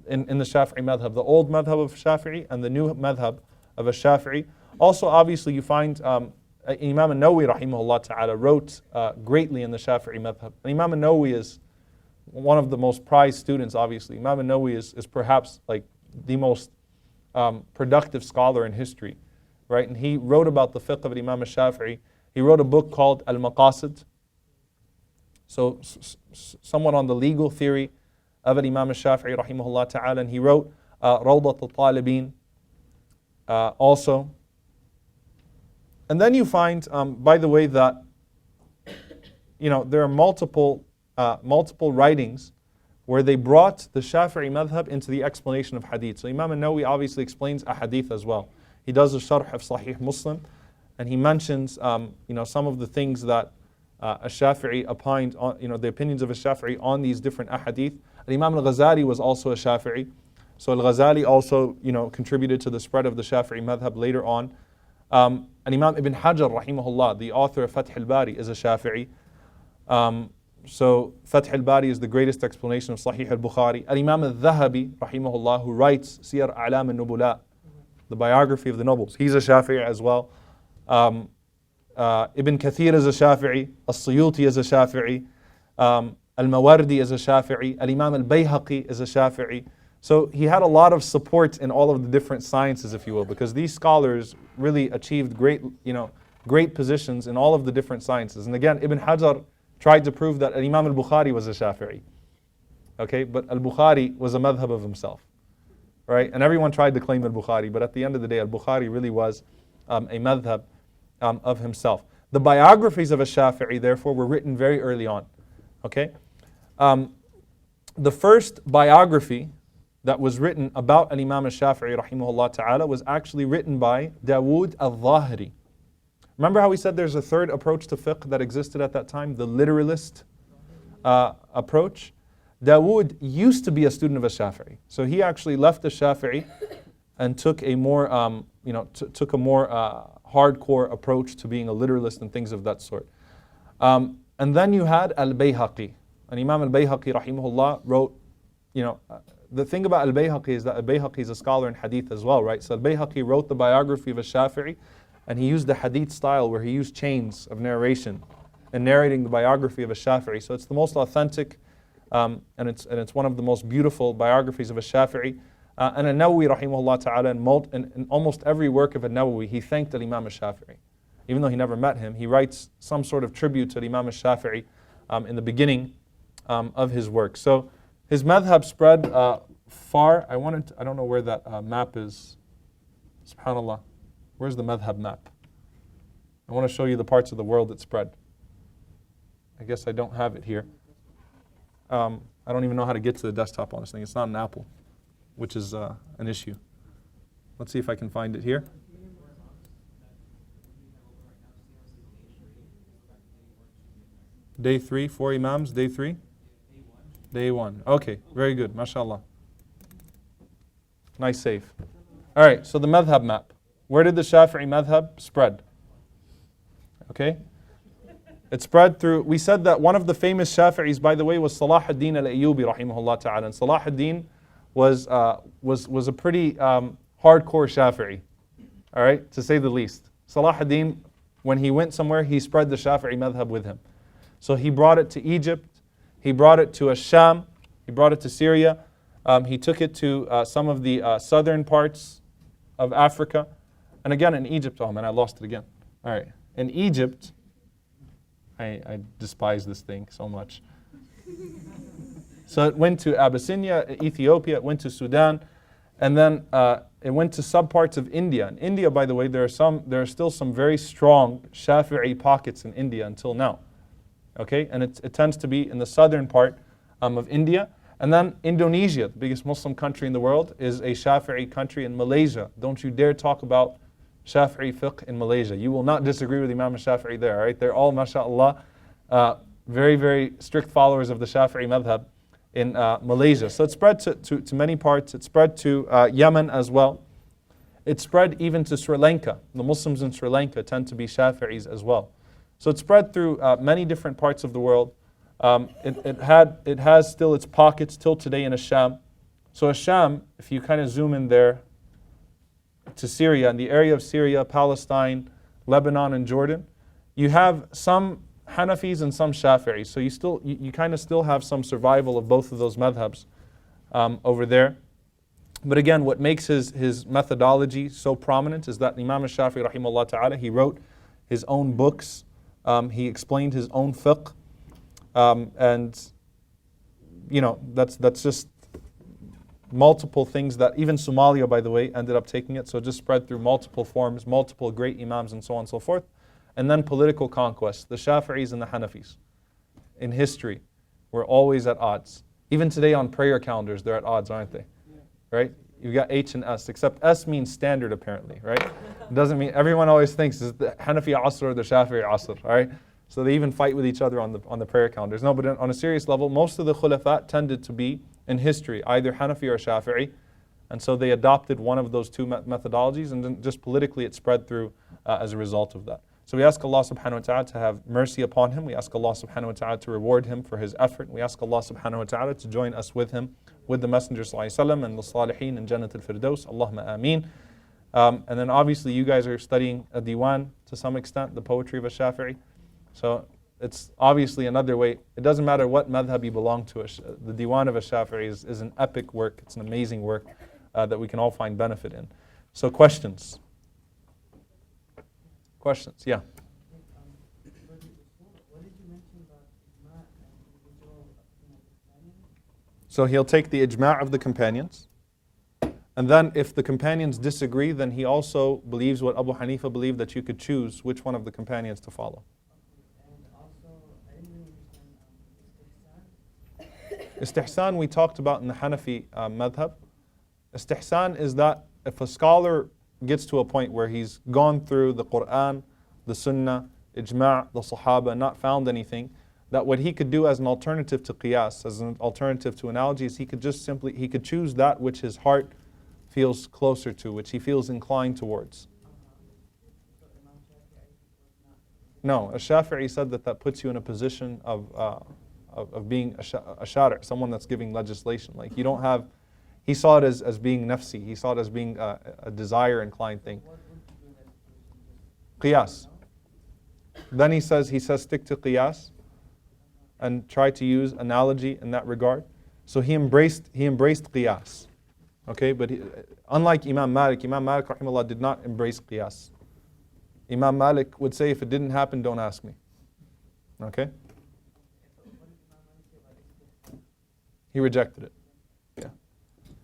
A: in the Shafi'i madhab, the old madhab of Shafi'i and the new madhab of a Shafi'i. Also, obviously, you find Imam al-Nawawi, rahimahullah ta'ala, wrote greatly in the Shafi'i madhab. And Imam al-Nawawi is one of the most prized students, obviously. Imam al-Nawawi is perhaps like the most productive scholar in history, right? And he wrote about the fiqh of Imam al-Shafi'i. He wrote a book called Al-Maqasid. So somewhat on the legal theory of Imam al-Shafi'i, rahimahullah ta'ala. And he wrote Rawdat al-Talibin also. And then you find, by the way, that there are multiple writings where they brought the Shafi'i madhab into the explanation of hadith. So Imam al-Nawawi obviously explains a hadith as well. He does a sharh of Sahih Muslim, and he mentions some of the things that a Shafi'i opined on, the opinions of a Shafi'i on these different ahadith. And Imam al-Ghazali was also a Shafi'i. So al-Ghazali also contributed to the spread of the Shafi'i madhab later on. And Imam Ibn Hajar, rahimahullah, the author of Fath al-Bari, is a Shafi'i. So Fath al-Bari is the greatest explanation of Sahih al-Bukhari. And Imam al-Dhahabi, rahimahullah, who writes Siyar A'lam al-Nubula, the biography of the nobles, he's a Shafi'i as well. Ibn Kathir is a Shafi'i. As-Suyuti is a Shafi'i. Al-Mawardi is a Shafi'i. Al-Imam al-Bayhaqi is a Shafi'i. So he had a lot of support in all of the different sciences, if you will, because these scholars really achieved great positions in all of the different sciences. And again, Ibn Hajar tried to prove that Imam al-Bukhari was a Shafi'i. Okay, but al-Bukhari was a madhab of himself. Right? And everyone tried to claim al-Bukhari, but at the end of the day, al-Bukhari really was a madhab of himself. The biographies of a Shafi'i, therefore, were written very early on. Okay? The first biography that was written about Imam al-Shafi'i, rahimahullah ta'ala, was actually written by Dawood al-Zahiri. Remember how we said there's a third approach to fiqh that existed at that time, the literalist approach? Dawood used to be a student of a Shafi'i. So he actually left the Shafi'i and took a more, hardcore approach to being a literalist and things of that sort. And then you had al-Bayhaqi. And Imam al-Bayhaqi, rahimahullah, wrote, the thing about al-Bayhaqi is that al-Bayhaqi is a scholar in hadith as well, right? So al-Bayhaqi wrote the biography of a Shafi'i, and he used the hadith style where he used chains of narration and narrating the biography of a Shafi'i. So it's the most authentic, and it's one of the most beautiful biographies of a Shafi'i. And al-Nawawi, rahimahullah ta'ala, in almost every work of al-Nawawi, he thanked al-Imam al-Shafi'i. Even though he never met him, he writes some sort of tribute to Imam al-Shafi'i in the beginning of his work. So his madhab spread far. I don't know where that map is. SubhanAllah. Where's the madhab map? I want to show you the parts of the world that spread. I guess I don't have it here. I don't even know how to get to the desktop on this thing. It's not an Apple, which is an issue. Let's see if I can find it here. Day 3, 4 Imams, day 3? Day 1. Okay, very good, mashallah. Nice save. All right, so the madhab map. Where did the Shafi'i madhab spread? Okay? It spread through, we said that one of the famous Shafi'is, by the way, was Salah ad-Din al-Ayyubi, rahimahullah ta'ala. And Salah ad-Din was a pretty hardcore Shafi'i, all right, to say the least. Salah ad-Din, when he went somewhere, he spread the Shafi'i madhab with him. So he brought it to Egypt, he brought it to Sham, he brought it to Syria, he took it to some of the southern parts of Africa, and again in Egypt. Oh man, I lost it again. All right, in Egypt, I despise this thing so much. So it went to Abyssinia, Ethiopia, it went to Sudan, and then it went to subparts of India. In India, by the way, there are still some very strong Shafi'i pockets in India until now. Okay, and it tends to be in the southern part of India. And then Indonesia, the biggest Muslim country in the world, is a Shafi'i country. In Malaysia, don't you dare talk about Shafi'i fiqh in Malaysia. You will not disagree with Imam Shafi'i there, right? They're all, mashallah, very, very strict followers of the Shafi'i madhab in Malaysia. So it spread to many parts. It spread to Yemen as well. It spread even to Sri Lanka. The Muslims in Sri Lanka tend to be Shafi'is as well. So it spread through many different parts of the world. It has still its pockets till today in Asham. So Asham, if you kind of zoom in there to Syria, in the area of Syria, Palestine, Lebanon, and Jordan, you have some Hanafis and some Shafi'is. So you kind of still have some survival of both of those madhabs over there. But again, what makes his methodology so prominent is that Imam Shafi'i rahimahullah ta'ala, he wrote his own books, he explained his own fiqh, and you know, that's just multiple things that even Somalia, by the way, ended up taking it. So it just spread through multiple forms, multiple great Imams and so on and so forth. And then political conquest. The Shafi'is and the Hanafis in history were always at odds. Even today on prayer calendars, they're at odds, aren't they? Right? You've got H and S, except S means standard apparently, right? It doesn't mean, everyone always thinks is the Hanafi Asr or the Shafi'i Asr, all right? So they even fight with each other on the prayer calendars. No, but on a serious level, most of the Khulafa tended to be in history either Hanafi or Shafi'i, and so they adopted one of those two methodologies, and then just politically it spread through as a result of that. So we ask Allah subhanahu wa ta'ala to have mercy upon him. We ask Allah subhanahu wa ta'ala to reward him for his effort. We ask Allah subhanahu wa ta'ala to join us with him, with the Messenger sallallahu alayhi wa sallam and the Salihin and Jannat al-Firdaus. Allahumma ameen. And then obviously you guys are studying a diwan to some extent, the poetry of a Shafi'i. So it's obviously another way. It doesn't matter what madhab you belong to. The diwan of a Shafi'i is an epic work. It's an amazing work that we can all find benefit in. So questions? Questions? Yeah.
C: What did you mention about Ijma and individual opinion of the companion?
A: So he'll take the ijma' of the companions. And then if the companions disagree, then he also believes what Abu Hanifa believed, that you could choose which one of the companions to follow.
C: And also, I didn't really understand
A: Istihsan we talked about in the Hanafi madhab. Istihsan is that if a scholar gets to a point where he's gone through the Quran, the Sunnah, Ijma', the Sahaba, not found anything, that what he could do as an alternative to qiyas, as an alternative to analogies, he could choose that which his heart feels closer to, which he feels inclined towards.
C: so Imam Shafi'i was not.
A: No, a Shafi'i said that puts you in a position of being a shari', someone that's giving legislation. Like you don't have, he saw it as being nafsi, he saw it as being a desire-inclined thing.
C: What would you do as
A: Qiyas. Then he says stick to qiyas and try to use analogy in that regard. So he embraced qiyas. Okay, but unlike Imam Malik rahimahullah did not embrace qiyas. Imam Malik would say, if it didn't happen, don't ask me. Okay?
C: What did Imam Malik say about Istihsan?
A: He rejected it. Yeah.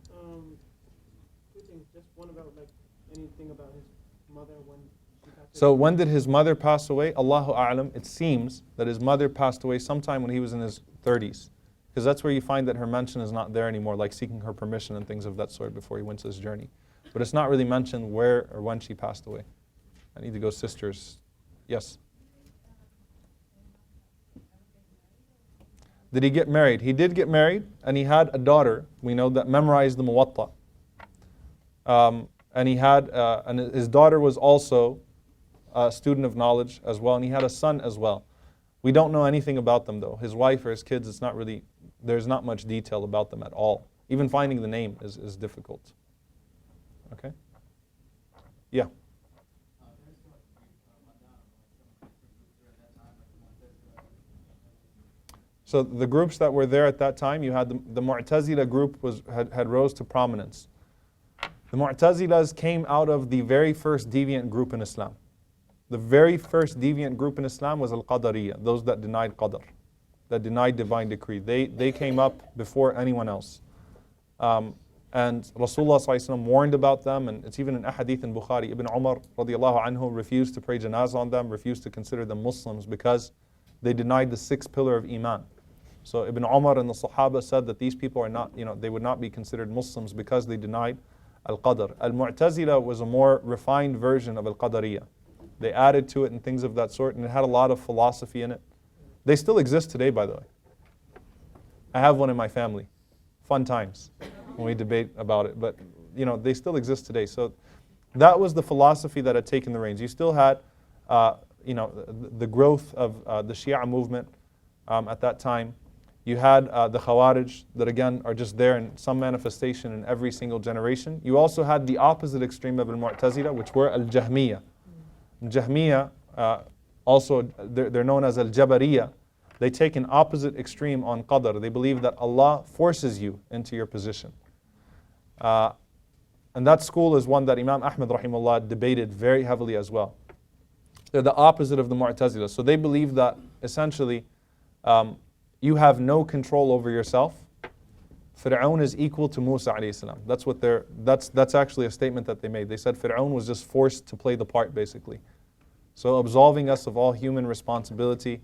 D: Two things. Just one about like anything about his mother when she passed
A: So
D: away.
A: when did his mother pass away? Allahu A'lam. It seems that his mother passed away sometime when he was in his 30s. Because that's where you find that her mention is not there anymore, like seeking her permission and things of that sort before he went to his journey. But it's not really mentioned where or when she passed away. I need to go sisters. Yes? Did he get married? He did get married, and he had a daughter, we know, that memorized the Muwatta. And he had, and his daughter was also a student of knowledge as well, and he had a son as well. We don't know anything about them though. His wife or his kids, it's not really, there's not much detail about them at all Even finding the name is difficult. Okay? Yeah. So the groups that were there at that time, you had the Mu'tazila group had rose to prominence. The Mu'tazilas came out of the very first deviant group in Islam. The very first deviant group in Islam was Al-Qadariyya, those that denied Qadr, that denied divine decree. They came up before anyone else. And Rasulullah ﷺ warned about them, and it's even in Ahadith in Bukhari. Ibn Umar radiallahu anhu refused to pray janazah on them, refused to consider them Muslims because they denied the sixth pillar of Iman. So Ibn Umar and the Sahaba said that these people are not, they would not be considered Muslims because they denied Al-Qadr. Al-Mu'tazila was a more refined version of Al-Qadariyya. They added to it and things of that sort, and it had a lot of philosophy in it. They still exist today, by the way. I have one in my family. Fun times when we debate about it, but they still exist today. So that was the philosophy that had taken the reins. You still had, the growth of the Shia movement at that time. You had the Khawarij that again are just there in some manifestation in every single generation. You also had the opposite extreme of Al-Mu'tazila, which were Al-Jahmiyya. Jahmiyya, also they're known as Al-Jabariyya. They take an opposite extreme on Qadr. They believe that Allah forces you into your position. And that school is one that Imam Ahmad rahimahullah debated very heavily as well. They're the opposite of the Mu'tazila. So they believe that essentially you have no control over yourself. Fir'aun is equal to Musa alayhi salam. That's actually a statement that they made. They said Fir'aun was just forced to play the part basically. So absolving us of all human responsibility.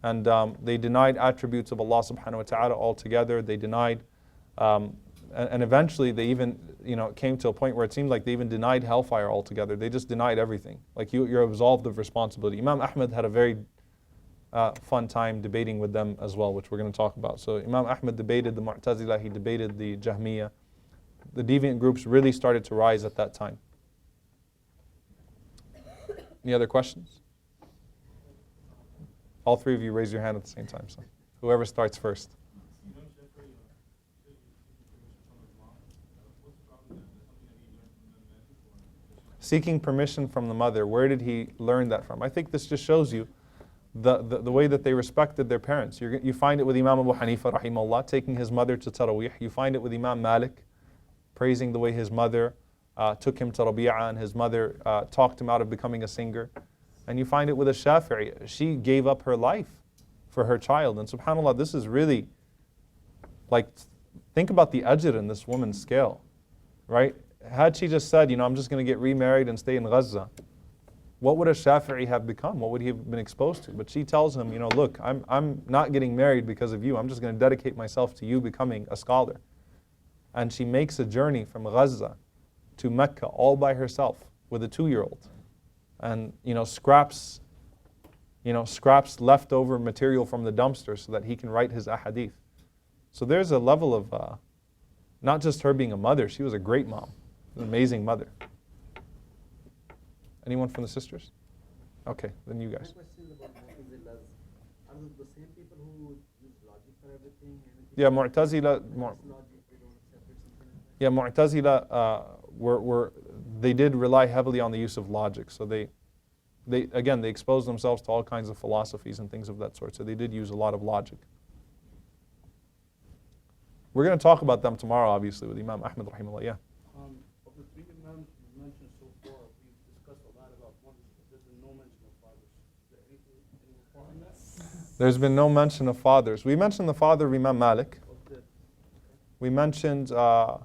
A: And they denied attributes of Allah subhanahu wa ta'ala altogether. They denied, and eventually they even, it came to a point where it seemed like they even denied hellfire altogether. They just denied everything. Like you're absolved of responsibility. Imam Ahmad had a very fun time debating with them as well, which we're going to talk about. So Imam Ahmad debated the Mu'tazila, he debated the Jahmiyya. The deviant groups really started to rise at that time. Any other questions? All three of you raise your hand at the same time. So whoever starts first. Seeking permission from the mother. Where did he learn that from? I think this just shows you the way that they respected their parents. You find it with Imam Abu Hanifa rahimahullah, taking his mother to Taraweeh. You find it with Imam Malik, praising the way his mother took him to Rabi'ah and his mother talked him out of becoming a singer. And you find it with a Shafi'i. She gave up her life for her child. And subhanAllah, this is really, think about the ajr in this woman's scale, right? Had she just said, I'm just going to get remarried and stay in Gaza, what would a Shafi'i have become? What would he have been exposed to? But she tells him, look, I'm not getting married because of you. I'm just going to dedicate myself to you becoming a scholar. And she makes a journey from Gaza to Mecca all by herself with a 2-year-old. And scraps leftover material from the dumpster so that he can write his ahadith. So there's a level of not just her being a mother, she was a great mom, an amazing mother. Anyone from the sisters? Okay, then you guys.
B: My question is about Mu'tazilas. Are those the same people who use logic for everything?
A: Yeah, Mu'tazila. Yeah, Mu'tazila they did rely heavily on the use of logic. So they exposed themselves to all kinds of philosophies and things of that sort. So they did use a lot of logic. We're going to talk about them tomorrow, obviously, with Imam Ahmad rahimahullah. Yeah.
E: Of the three Imams you mentioned so far, we've discussed a lot about one. There's been no mention of fathers. Is there any report on that?
A: There's been no mention of fathers. We mentioned the father of Imam Malik. We mentioned, when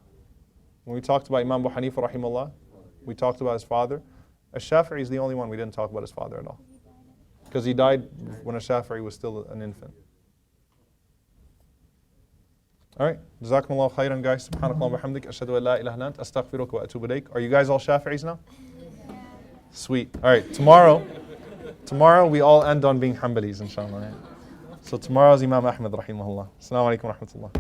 A: we talked about Imam Abu Hanifa rahimahullah, we talked about his father. Shafi'i is the only one we didn't talk about his father at all. Because he died when Shafi'i was still an infant. Alright, Jazakumullah khairan guys. Subhanakallah wa bihamdik. Ashhadu an la ilaha illa ant. Astaghfiruka wa atubu ilayk. Are you guys all Shafi'is now? Sweet. Alright, tomorrow we all end on being Hanbalis inshallah. So tomorrow's Imam Ahmad rahimahullah. Assalamu alaikum wa rahmatullah.